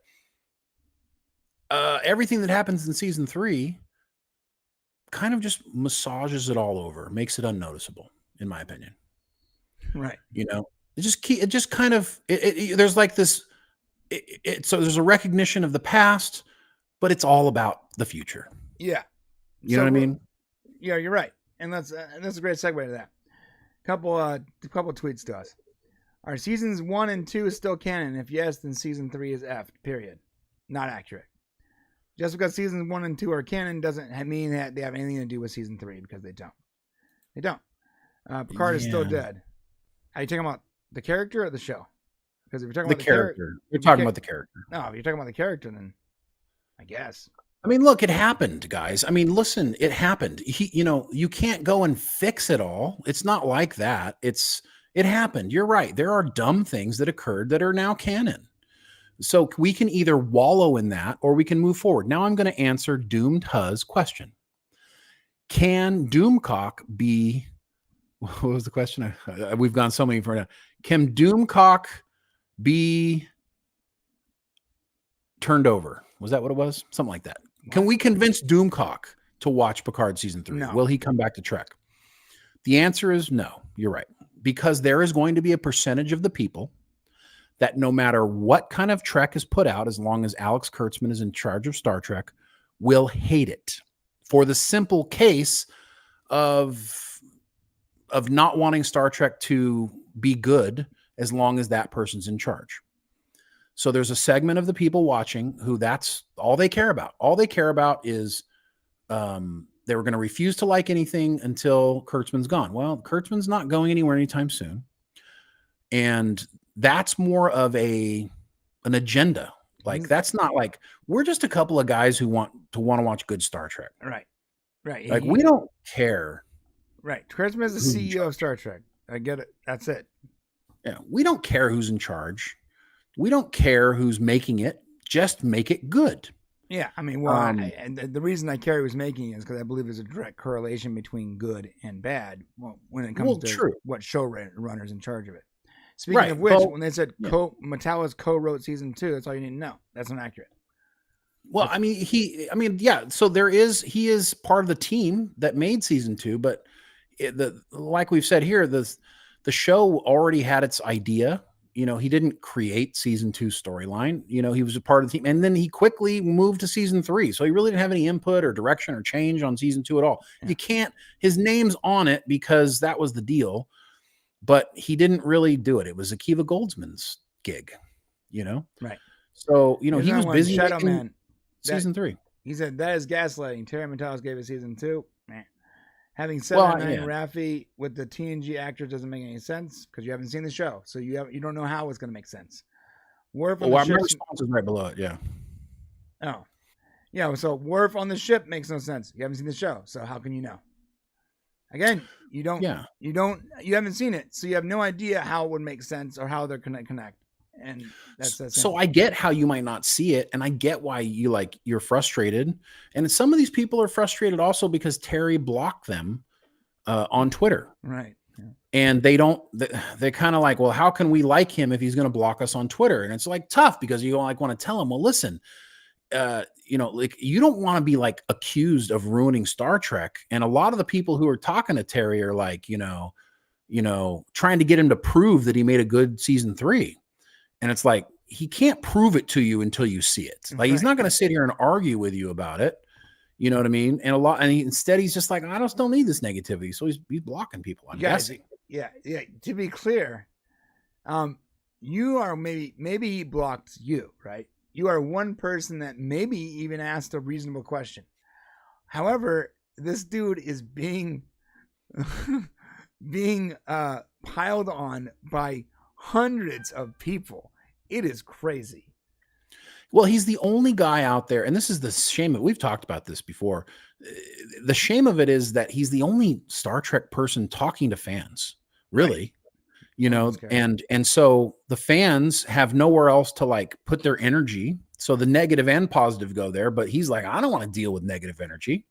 everything that happens in season 3 kind of just massages it all over, makes it unnoticeable, in my opinion. Right. You know, it just kind of there's like this. So there's a recognition of the past, but it's all about the future. Yeah. You know what I mean? Yeah, you're right, and that's a great segue to that. Couple tweets to us. Are seasons 1 and 2 still canon? If yes, then season 3 is F. Period. Not accurate. Just because seasons 1 and 2 are canon doesn't mean that they have anything to do with season 3, because they don't. They don't. Picard is still dead. Are you talking about the character or the show? Because if you're talking about the character, you're talking about the character. No, if you're talking about the character, then I guess. I mean, look, it happened, guys. I mean, listen, it happened. You can't go and fix it all. It's not like that. It happened. You're right. There are dumb things that occurred that are now canon. So we can either wallow in that or we can move forward. Now I'm going to answer Doomed Huz's question. Can Doomcock be... What was the question? We've gone so many for now. Can Doomcock be turned over? Was that what it was? Something like that. Can we convince Doomcock to watch Picard season 3? No. Will he come back to Trek? The answer is no. You're right. Because there is going to be a percentage of the people that no matter what kind of Trek is put out, as long as Alex Kurtzman is in charge of Star Trek, will hate it for the simple case of not wanting Star Trek to be good as long as that person's in charge. So there's a segment of the people watching who that's all they care about. All they care about is they were going to refuse to like anything until Kurtzman's gone. Well, Kurtzman's not going anywhere anytime soon. And that's more of an agenda. Like, that's not like, we're just a couple of guys who want to watch good Star Trek. Right. Right. Like, we don't care. Right. Kurtzman is the CEO of Star Trek. I get it. That's it. Yeah. We don't care who's in charge. We don't care who's making it. Just make it good. Yeah. I mean, well, and the reason I care who's making it is because I believe there's a direct correlation between good and bad when it comes to what showrunner's in charge of it. Speaking of which, when they said Metallis co-wrote season 2, that's all you need to know. That's not accurate. Well, I mean, so he is part of the team that made season 2, but like we've said here, the show already had its idea. You know, he didn't create season 2 storyline. You know, he was a part of the team, and then he quickly moved to season 3. So he really didn't have any input or direction or change on season 2 at all. Yeah. You can't, his name's on it because that was the deal, but he didn't really do it. It was Akiva Goldsman's gig, you know? Right. So, you know, he was busy Shadow Man. Season 3. He said, that is gaslighting. Terry Matalas gave it season 2. Man. Having said that, Raffi with the TNG actors doesn't make any sense because you haven't seen the show, so you don't know how it's going to make sense. My response is right below it. Yeah. Oh, yeah. So Worf on the ship makes no sense. You haven't seen the show, so how can you know? Again, you don't. Yeah. You haven't seen it, so you have no idea how it would make sense or how they're connect. And that's so I get how you might not see it, and I get why you're frustrated. And some of these people are frustrated also because Terry blocked them on Twitter, right? Yeah. And they're kind of like, well, how can we like him if he's going to block us on Twitter? And it's like tough because you don't want to tell him, well, listen, you don't want to be like accused of ruining Star Trek. And a lot of the people who are talking to Terry are like, trying to get him to prove that he made a good season 3. And it's like, he can't prove it to you until you see it. Like, he's not going to sit here and argue with you about it. You know what I mean? And instead he's just like, I just don't need this negativity. So he's blocking people. I'm guessing. Yeah. To be clear, you are maybe he blocked you, right? You are one person that maybe even asked a reasonable question. However, this dude is being piled on by hundreds of people. It is crazy. Well, he's the only guy out there, and this is the shame of it. We've talked about this before. The shame of it is that he's the only Star Trek person talking to fans, really. Right. you know, That's scary. and so the fans have nowhere else to like put their energy. So the negative and positive go there, but he's like, I don't want to deal with negative energy,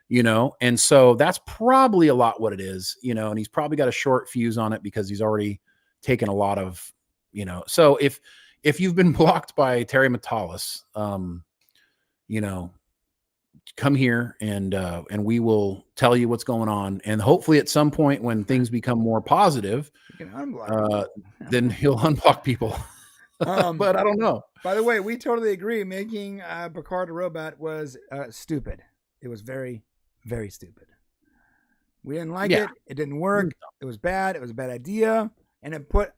you know? And so that's probably a lot what it is, you know, and he's probably got a short fuse on it because he's already taken a lot of, you know, so if you've been blocked by Terry Metalis, you know, come here and we will tell you what's going on. And hopefully at some point when things become more positive, You can unblock then he'll unblock people. But I don't know. By the way, we totally agree. Making Picard a robot was stupid. It was very, very stupid. We didn't like it. It didn't work. It was bad. It was a bad idea. And it put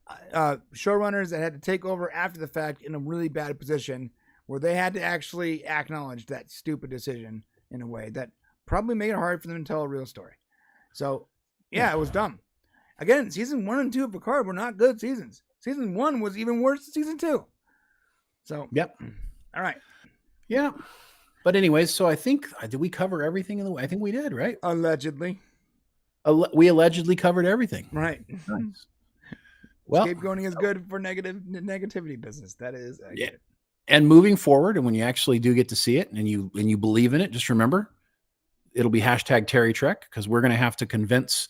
showrunners that had to take over after the fact in a really bad position where they had to actually acknowledge that stupid decision in a way that probably made it hard for them to tell a real story. So, yeah, it was dumb. Again, season 1 and 2 of Picard were not good seasons. Season 1 was even worse than season 2. So, yep. All right. Yeah. But anyways, so I think, did we cover everything in the way? I think we did, right? Allegedly. We allegedly covered everything. Right. Nice. Well, scapegoating is good for negativity business. That is. Yeah. And moving forward, and when you actually do get to see it and you believe in it, just remember, it'll be hashtag Terry Trek, because we're going to have to convince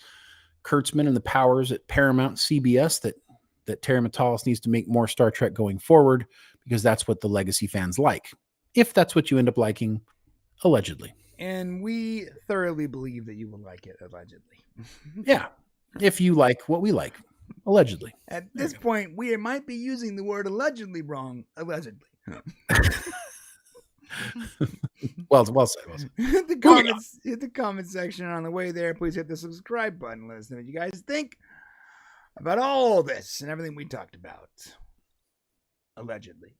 Kurtzman and the powers at Paramount CBS that Terry Metalis needs to make more Star Trek going forward, because that's what the legacy fans like. If that's what you end up liking, allegedly. And we thoroughly believe that you will like it, allegedly. Yeah. If you like what we like, allegedly. At this point, we might be using the word allegedly wrong, allegedly. Well said. Hit the comment section on the way there. Please hit the subscribe button. Let us know what you guys think about all this and everything we talked about. Allegedly.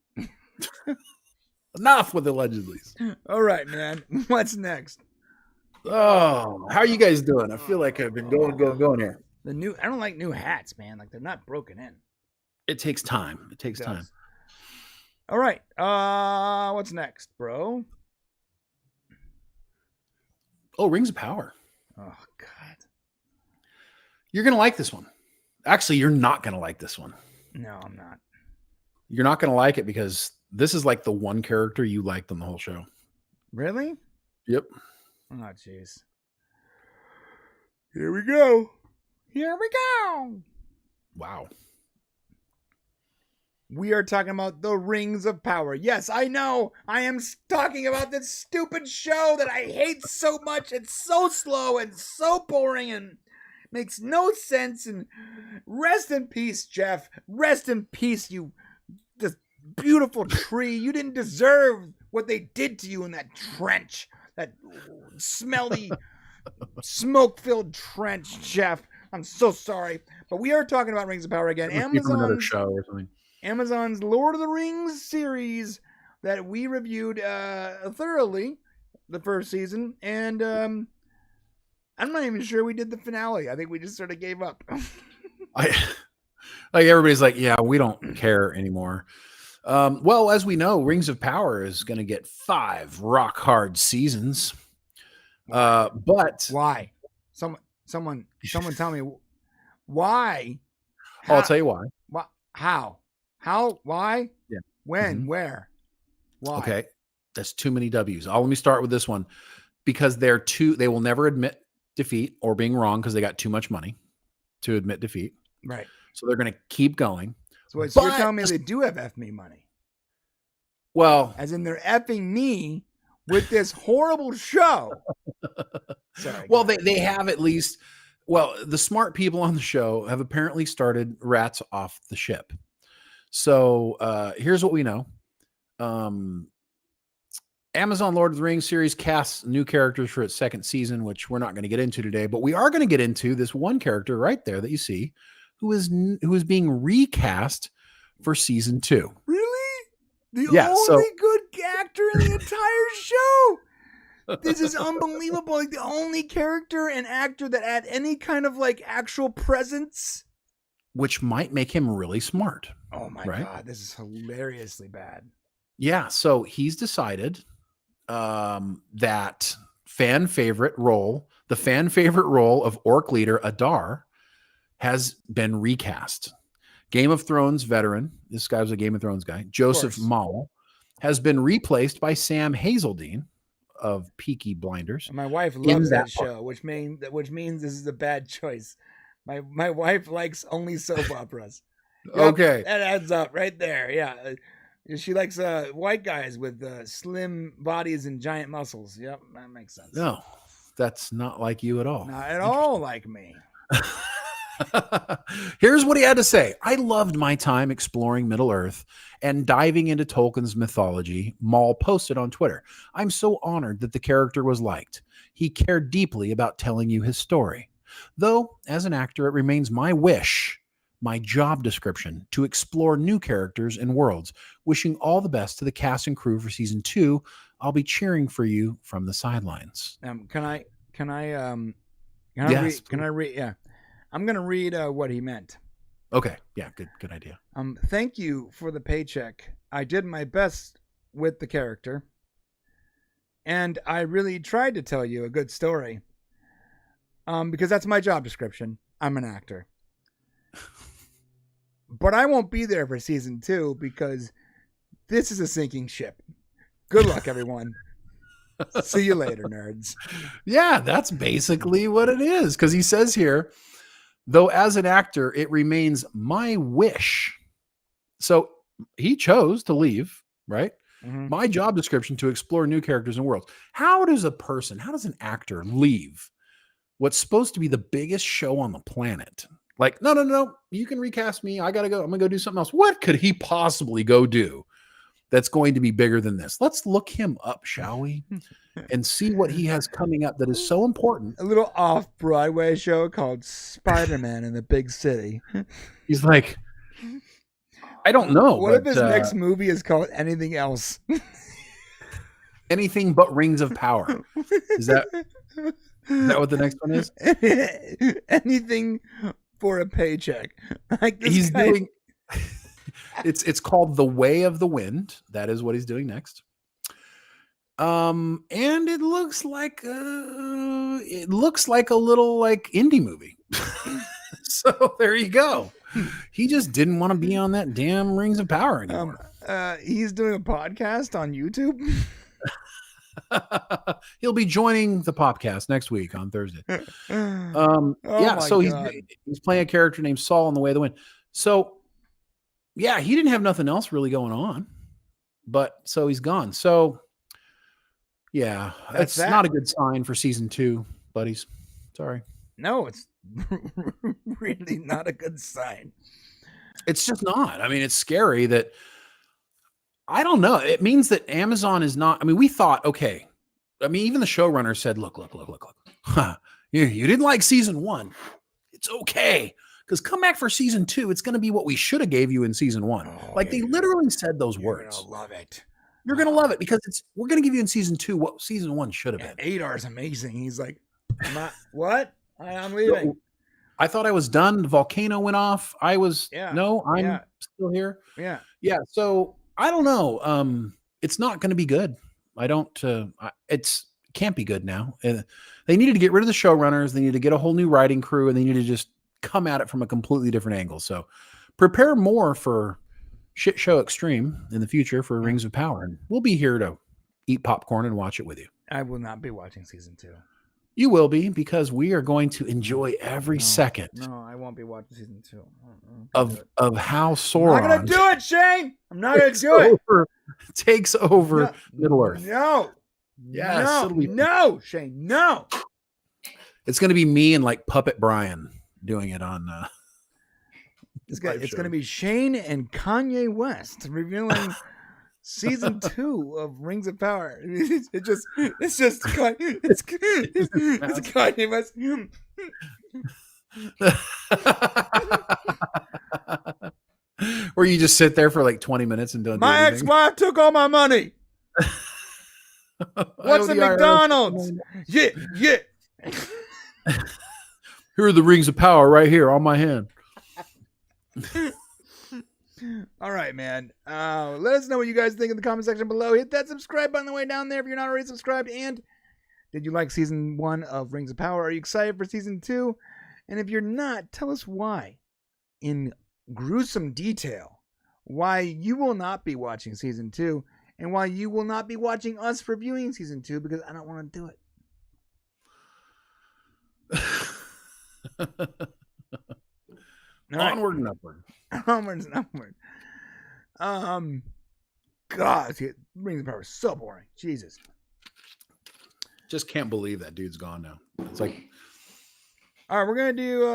Enough with allegedly. All right, man. What's next? Oh, how are you guys doing? I feel like I've been going here. I don't like new hats, man. Like, they're not broken in. It takes time. It takes time. All right. What's next, bro? Oh, Rings of Power. Oh, God. You're going to like this one. Actually, you're not going to like this one. No, I'm not. You're not going to like it because this is like the one character you liked on the whole show. Really? Yep. Oh, jeez. Here we go. Here we go. Wow. We are talking about the Rings of Power. Yes, I know. I am talking about this stupid show that I hate so much. It's so slow and so boring and makes no sense. And rest in peace, Jeff. Rest in peace, you this beautiful tree. You didn't deserve what they did to you in that trench. That smelly, smoke-filled trench, Jeff. I'm so sorry. But we are talking about Rings of Power again. Another show or something. Amazon's Lord of the Rings series that we reviewed thoroughly the first season, and I'm not even sure we did the finale. I think we just sort of gave up. Like everybody's like, yeah, we don't care anymore. Well, as we know, Rings of Power is going to get 5 rock hard seasons. But why? Someone tell me why? I'll tell you why. How? Why? Yeah. When? Mm-hmm. Where? Why? Okay. That's too many W's. Let me start with this one, because they will never admit defeat or being wrong because they got too much money to admit defeat. Right. So they're going to keep going. So you're telling me they do have F me money? Well, as in they're effing me with this horrible show. Sorry. Well, they have at least. Well, the smart people on the show have apparently started rats off the ship. So here's what we know. Amazon Lord of the Rings series casts new characters for its second season, which we're not going to get into today, but we are going to get into this one character right there that you see who is being recast for season 2. Really? The only good actor in the entire show. This is unbelievable. Like, the only character and actor that had any kind of like actual presence, which might make him really smart. Oh my God, this is hilariously bad. Yeah, so he's decided that the fan favorite role of Orc leader Adar has been recast. Game of Thrones veteran, this guy was a Game of Thrones guy, Joseph Mawle, has been replaced by Sam Hazeldine of Peaky Blinders. My wife loves that show, which means this is a bad choice. My wife likes only soap operas. Yep, okay. That adds up right there. Yeah. She likes white guys with slim bodies and giant muscles. Yep, that makes sense. No, that's not like you at all. Not at all like me. Here's what he had to say. I loved my time exploring Middle-earth and diving into Tolkien's mythology, Mawle posted on Twitter. I'm so honored that the character was liked. He cared deeply about telling you his story. Though, as an actor, it remains my wish, my job description, to explore new characters and worlds. Wishing all the best to the cast and crew for season 2. I'll be cheering for you from the sidelines. Can I Yes, read? Yeah. I'm going to read what he meant. Okay. Yeah, good idea. Thank you for the paycheck. I did my best with the character, and I really tried to tell you a good story. Because that's my job description. I'm an actor. But I won't be there for season 2 because this is a sinking ship. Good luck, everyone. See you later, nerds. Yeah, that's basically what it is. Because he says here, though as an actor, it remains my wish. So he chose to leave, right? Mm-hmm. My job description to explore new characters and worlds. How does an actor leave what's supposed to be the biggest show on the planet? Like, no, you can recast me. I got to go. I'm going to go do something else. What could he possibly go do that's going to be bigger than this? Let's look him up, shall we? And see what he has coming up that is so important. A little off-Broadway show called Spider-Man in the Big City. He's like, I don't know. What if his next movie is called anything else? Anything but Rings of Power. Is that what the next one is? Anything for a paycheck. Like he's doing. It's called The Way of the Wind. That is what he's doing next. And it looks like a little like indie movie. So there you go. He just didn't want to be on that damn Rings of Power anymore. He's doing a podcast on YouTube. He'll be joining the Popcast next week on Thursday. So he's playing a character named Saul in The Way of the Wind. So yeah, he didn't have nothing else really going on, but so he's gone. So yeah, it's not a good sign for season 2, buddies. Sorry. No, it's really not a good sign. It's just not. I mean, it's scary that, I don't know. It means that Amazon is not, I mean, we thought, okay. I mean, even the showrunner said, look. Huh, you didn't like season 1. It's okay. Because come back for season 2. It's going to be what we should have gave you in season 1. They literally said those words. You're going to love it. You're going to love it because we're going to give you in season 2 what season 1 should have been. Adar's amazing. He's like, what? I'm leaving. I thought I was done. The volcano went off. I'm still here. Yeah. Yeah. So I don't know. It's not going to be good. It can't be good now. They needed to get rid of the showrunners. They need to get a whole new writing crew, and they need to just come at it from a completely different angle. So prepare more for Shit Show Extreme in the future for Rings of Power. And we'll be here to eat popcorn and watch it with you. I will not be watching season 2. You will be, because we are going to enjoy every second. No, I won't be watching season 2. Of how Sauron. I'm not going to do it, Shane. I'm not going to do it. Takes over Middle-earth. No. Yes. No, Shane. No. It's going to be me and like Puppet Brian doing it on. It's going to be Shane and Kanye West revealing season 2 of Rings of Power. It's Kanye West. Where you just sit there for like 20 minutes and don't do anything. My ex-wife took all my money. What's the McDonald's? Yeah. Here are the Rings of Power right here on my hand. All right, man. Let us know what you guys think in the comment section below. Hit that subscribe button on the way down there if you're not already subscribed. And did you like season 1 of Rings of Power? Are you excited for season 2? And if you're not, tell us why in gruesome detail, why you will not be watching season 2 and why you will not be watching us reviewing season 2, because I don't want to do it. All right. Onward and upward. Onward and upward. God, Rings of Power is so boring. Jesus. Just can't believe that dude's gone now. It's like, all right, we're going to do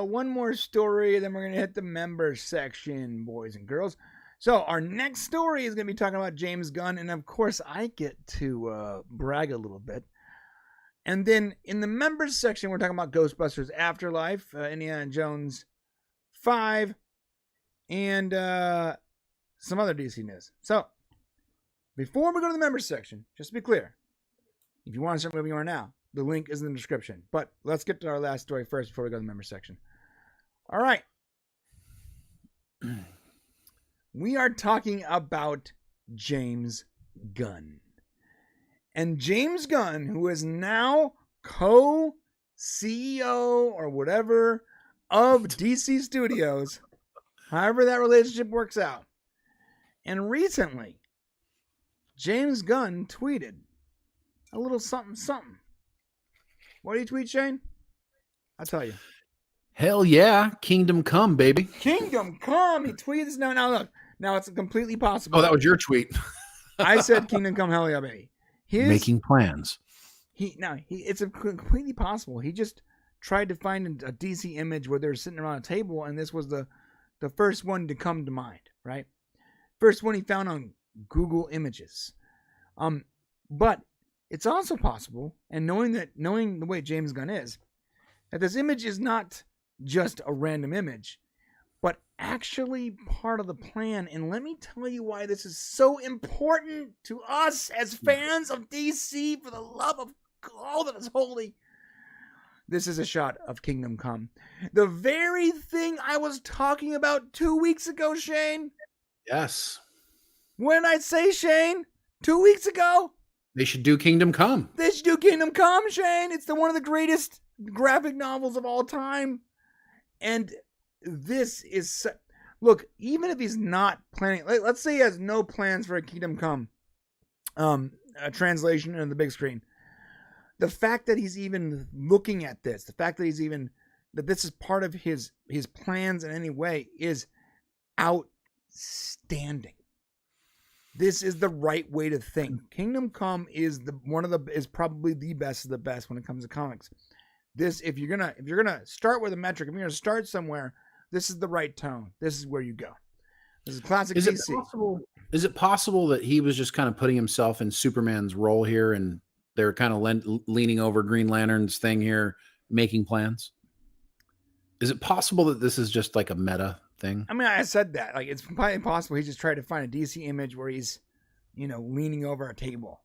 one more story, then we're going to hit the members section, boys and girls. So our next story is going to be talking about James Gunn, and of course I get to brag a little bit. And then in the members section, we're talking about Ghostbusters Afterlife, Indiana Jones 5, and some other DC news. So before we go to the members section, just to be clear, if you want to start moving on now, the link is in the description. But let's get to our last story first before we go to the members section. All right. We are talking about James Gunn. And James Gunn, who is now co-CEO or whatever of DC Studios, however that relationship works out. And recently, James Gunn tweeted a little something, something. What did he tweet, Shane? I'll tell you. hell yeah, Kingdom Come, baby. Kingdom Come. He tweeted this. Now look. Now it's completely possible. Oh, that was your tweet. I said Kingdom Come, hell yeah, baby. Making plans. It's completely possible. He just tried to find a DC image where they're sitting around a table, and this was the first one to come to mind, right? First one he found on Google Images. But it's also possible, and knowing the way James Gunn is, that this image is not just a random image, but actually part of the plan. And let me tell you why this is so important to us as fans of DC, for the love of all that is holy. This is a shot of Kingdom Come. The very thing I was talking about 2 weeks ago, Shane. Yes. When did I say, Shane? 2 weeks ago? They should do Kingdom Come. They should do Kingdom Come, Shane. It's one of the greatest graphic novels of all time. And this is... Look, even if he's not planning... Let's say he has no plans for a Kingdom Come a translation on the big screen. The fact that he's even looking at this, the fact that that this is part of his plans in any way, is outstanding. This is the right way to think. Kingdom Come is is probably the best of the best when it comes to comics. This, if you're gonna start with a metric, if you're gonna start somewhere, this is the right tone. This is where you go. This is classic DC. Is it possible that he was just kind of putting himself in Superman's role here, and they're kind of leaning over Green Lantern's thing here, making plans? Is it possible that this is just like a meta thing? I mean, I said that. Like, it's probably possible he just tried to find a DC image where he's, leaning over a table.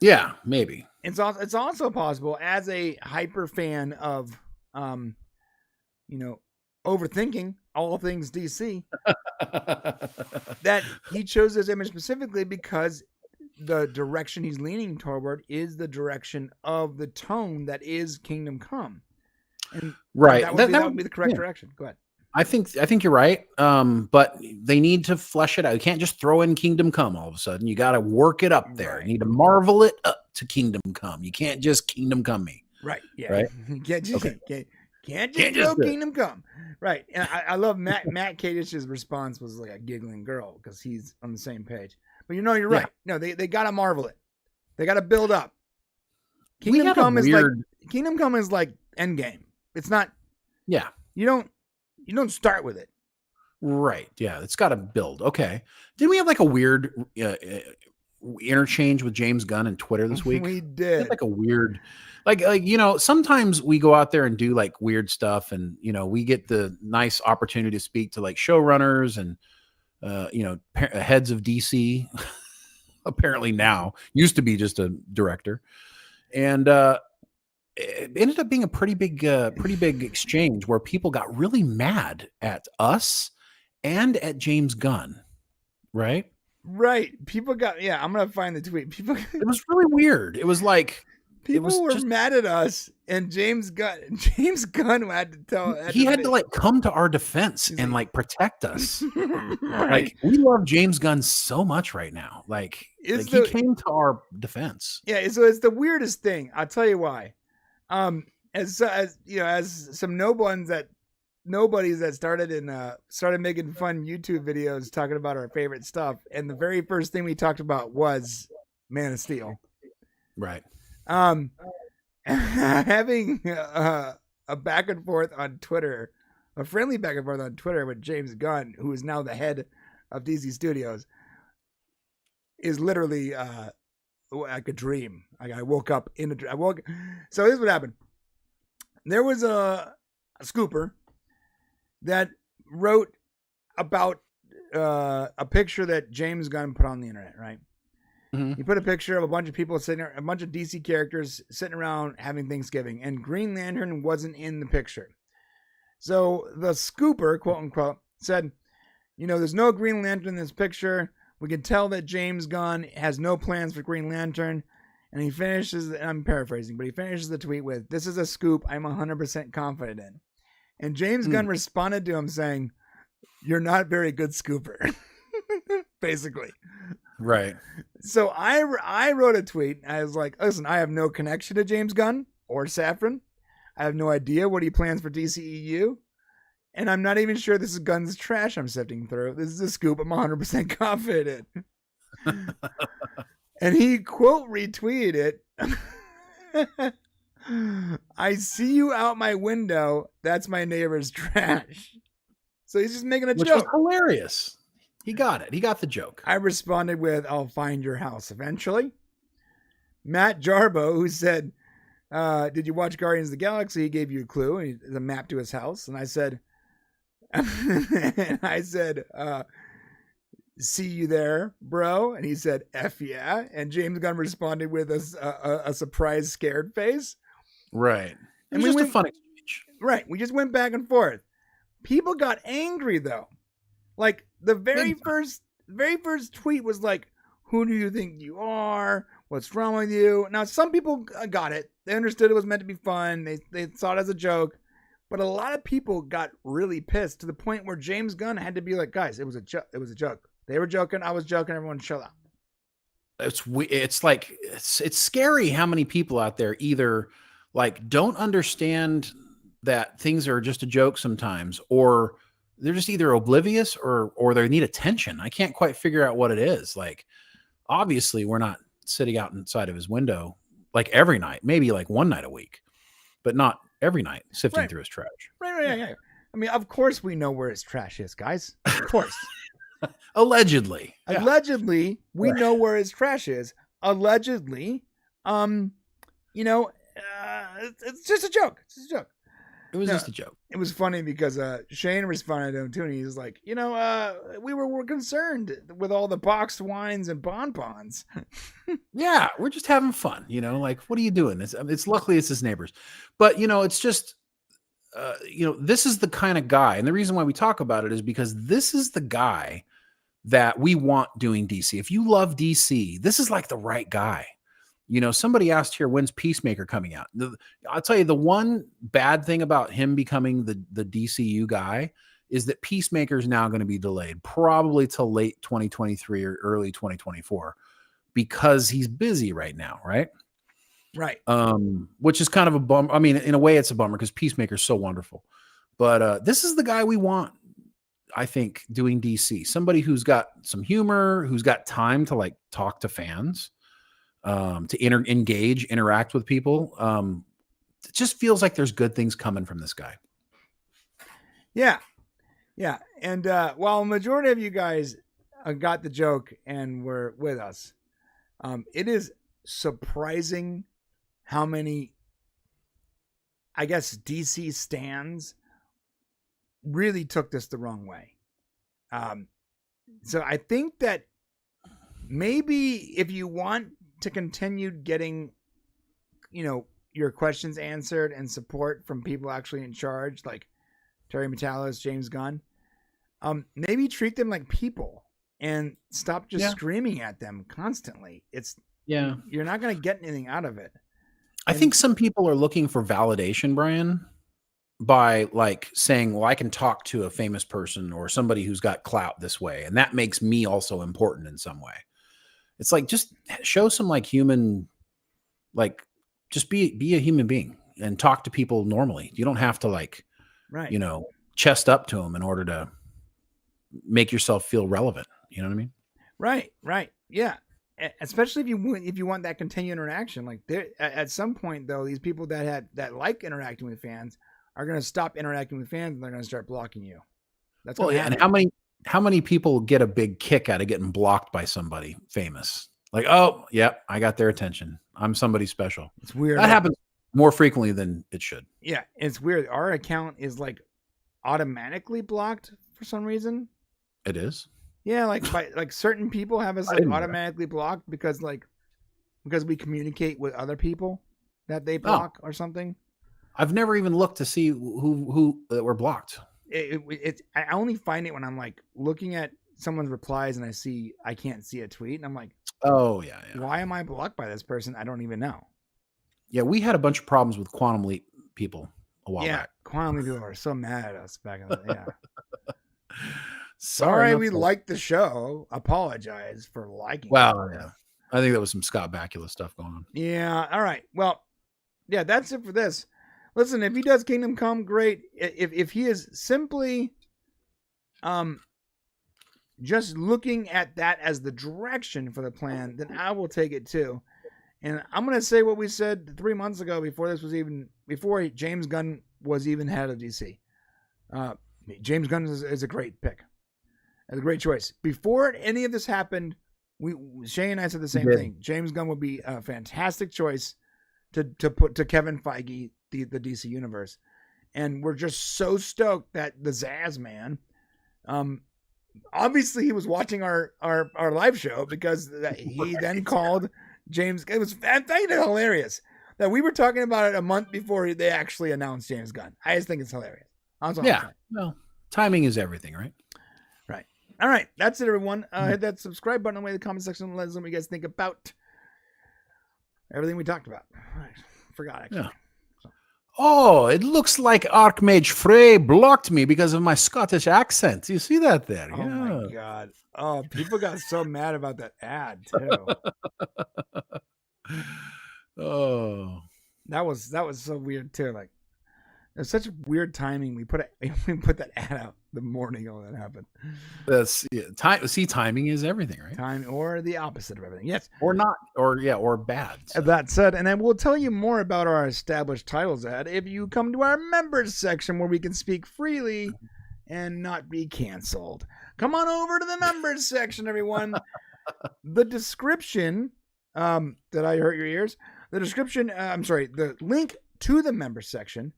Yeah, maybe. It's also possible, as a hyper fan of, overthinking all things DC, that he chose this image specifically because the direction he's leaning toward is the direction of the tone that is Kingdom Come. And right. That would be the correct direction. Go ahead. I think you're right. But they need to flesh it out. You can't just throw in Kingdom Come all of a sudden. You got to work it up there. Right. You need to marvel it up to Kingdom Come. You can't just Kingdom Come me. Right. Yeah. Right. Can't just throw Kingdom Come. Right. And I love Matt Kadish's response was like a giggling girl, because he's on the same page. But you're right. No, they got to marvel it. They got to build up. Kingdom Come is like Endgame. It's not. Yeah. You don't start with it. Right. Yeah. It's got to build. Okay. Didn't we have like a weird interchange with James Gunn and Twitter this week? We did. Like a weird, sometimes we go out there and do like weird stuff, and, we get the nice opportunity to speak to like showrunners and, heads of DC, apparently now, used to be just a director. And, it ended up being a pretty big exchange where people got really mad at us and at James Gunn. Right. Right. People got, I'm going to find the tweet. It was really weird. It was like, People were mad at us, and James Gunn had to tell. He had to like come to our defense and like protect us. Like we love James Gunn so much right now. Like he came to our defense. Yeah, so it's the weirdest thing. I'll tell you why. As you know, as some nobodies that started making fun YouTube videos talking about our favorite stuff, and the very first thing we talked about was Man of Steel. Right. Having a back and forth on Twitter, a friendly back and forth on Twitter with James Gunn, who is now the head of DC Studios, is literally like a dream. I woke up in a dream. So here's what happened. There was a scooper that wrote about a picture that James Gunn put on the internet, right? Mm-hmm. He put a picture of a bunch of people a bunch of DC characters sitting around having Thanksgiving, and Green Lantern wasn't in the picture. So the scooper, quote unquote, said, you know, there's no Green Lantern in this picture. We can tell that James Gunn has no plans for Green Lantern. And he finishes, and I'm paraphrasing, but he finishes the tweet with, "This is a scoop I'm 100% confident in." And James Gunn responded to him saying, "You're not very good scooper." Basically. Right. So I wrote a tweet. I was like, listen, I have no connection to James Gunn or Safran. I have no idea what he plans for DCEU. And I'm not even sure this is Gunn's trash I'm sifting through. This is a scoop I'm 100% confident in. And he quote retweeted it. "I see you out my window. That's my neighbor's trash." So he's just making a Which joke. Was hilarious. He got it. He got the joke. I responded with, "I'll find your house eventually." Matt Jarbo, who said, "Did you watch Guardians of the Galaxy?" He gave you a clue, and the map to his house. And I said, "See you there, bro." And he said, "F yeah." And James Gunn responded with a surprised, scared face. Right. It was just a fun exchange. Right. We just went back and forth. People got angry though. Like the very first tweet was like, "Who do you think you are? What's wrong with you?" Now some people got it. They understood it was meant to be fun. They saw it as a joke. But a lot of people got really pissed to the point where James Gunn had to be like, "Guys, it was a joke. It was a joke. They were joking. I was joking. Everyone shut up." It's like it's scary how many people out there either like don't understand that things are just a joke sometimes, or they're just either oblivious or they need attention. I can't quite figure out what it is. Like, obviously, we're not sitting out inside of his window like every night, maybe like one night a week, but not every night sifting through his trash. Right. I mean, of course we know where his trash is, guys. Of course. Allegedly. Yeah. Allegedly, we know where his trash is. Allegedly, you know, it's just a joke. It's just a joke. It was just a joke. It was funny because Shane responded to him too, and he was like, you know, we were concerned with all the boxed wines and bonbons. Yeah, we're just having fun, you know, like, what are you doing? It's luckily it's his neighbors. But, you know, it's just, you know, this is the kind of guy. And the reason why we talk about it is because this is the guy that we want doing DC. If you love DC, this is like the right guy. You know, somebody asked here, when's Peacemaker coming out? I'll tell you, the one bad thing about him becoming the DCU guy is that Peacemaker is now going to be delayed probably till late 2023 or early 2024 because he's busy right now, right? Right. Which is kind of a bummer. I mean, in a way, it's a bummer because Peacemaker is so wonderful. But this is the guy we want, I think, doing DC. Somebody who's got some humor, who's got time to like talk to fans. To engage, interact with people. It just feels like there's good things coming from this guy. Yeah. And while a majority of you guys got the joke and were with us, it is surprising how many, I guess, DC stans really took this the wrong way. So I think that maybe if you want to continue getting, you know, your questions answered and support from people actually in charge, like Terry Metalis, James Gunn, maybe treat them like people and stop just screaming at them constantly. You're not going to get anything out of it. I think some people are looking for validation, Brian, by like saying, well, I can talk to a famous person or somebody who's got clout this way, and that makes me also important in some way. It's like, just show some like human, like, just be a human being and talk to people normally. You don't have to like, Right. you know, chest up to them in order to make yourself feel relevant. You know what I mean? Right. Yeah. Especially if you want that continued interaction. Like there, at some point though, these people that like interacting with fans are going to stop interacting with fans, and they're going to start blocking you. That's Well, yeah. And how many people get a big kick out of getting blocked by somebody famous? Like, oh, yeah, I got their attention. I'm somebody special. It's weird. That happens more frequently than it should. Yeah, it's weird. Our account is like automatically blocked for some reason. It is. Yeah, like certain people have us like automatically blocked because we communicate with other people that they block or something. I've never even looked to see who that were blocked. I only find it when I'm like looking at someone's replies and I can't see a tweet, and I'm like, oh yeah. Why am I blocked by this person? I don't even know. Yeah, we had a bunch of problems with Quantum Leap people a while back. Quantum Leap people are so mad at us back in the day. Yeah. Sorry, we liked the show. Apologize for liking it. Well, yeah. I think that was some Scott Bakula stuff going on. Yeah. All right. Well, yeah, that's it for this. Listen, if he does Kingdom Come, great. If he is simply just looking at that as the direction for the plan, then I will take it too. And I'm going to say what we said 3 months ago before James Gunn was even head of DC. James Gunn is a great pick. It's a great choice. Before any of this happened, Shay and I said the same thing. James Gunn would be a fantastic choice to put to Kevin Feige, the DC universe. And we're just so stoked that the Zaz man, obviously he was watching our live show, because he then called James. It was, I think it's hilarious that we were talking about it a month before they actually announced James Gunn. I just think it's hilarious. Yeah. Well, timing is everything, right? Right. All right. That's it, everyone. Hit that subscribe button away in the comment section and let us know what you guys think about everything we talked about. All right. Forgot, actually. Yeah. Oh, it looks like Archmage Frey blocked me because of my Scottish accent. You see that there? Oh, my God. Oh, people got so mad about that ad, too. Oh. That was so weird, too. Like, there's such weird timing. We put that ad out the morning of that happened. That's time. See, timing is everything, right? Time, or the opposite of everything. Yes, or not, or bad. So. That said, and I will tell you more about our established titles ad if you come to our members section, where we can speak freely and not be canceled. Come on over to the members section, everyone. The description, did I hurt your ears? The description. The link to the members section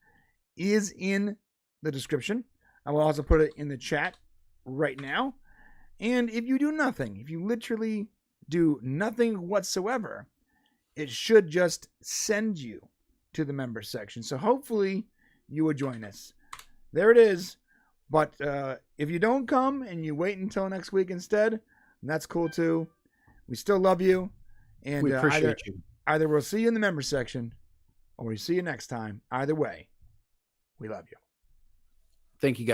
is in the description. I will also put it in the chat right now. And if you do nothing, if you literally do nothing whatsoever, it should just send you to the members section. So hopefully you will join us. There it is. But if you don't come and you wait until next week instead, that's cool too. We still love you. And we appreciate you. Either we'll see you in the members section or we'll see you next time. Either way, we love you. Thank you, guys.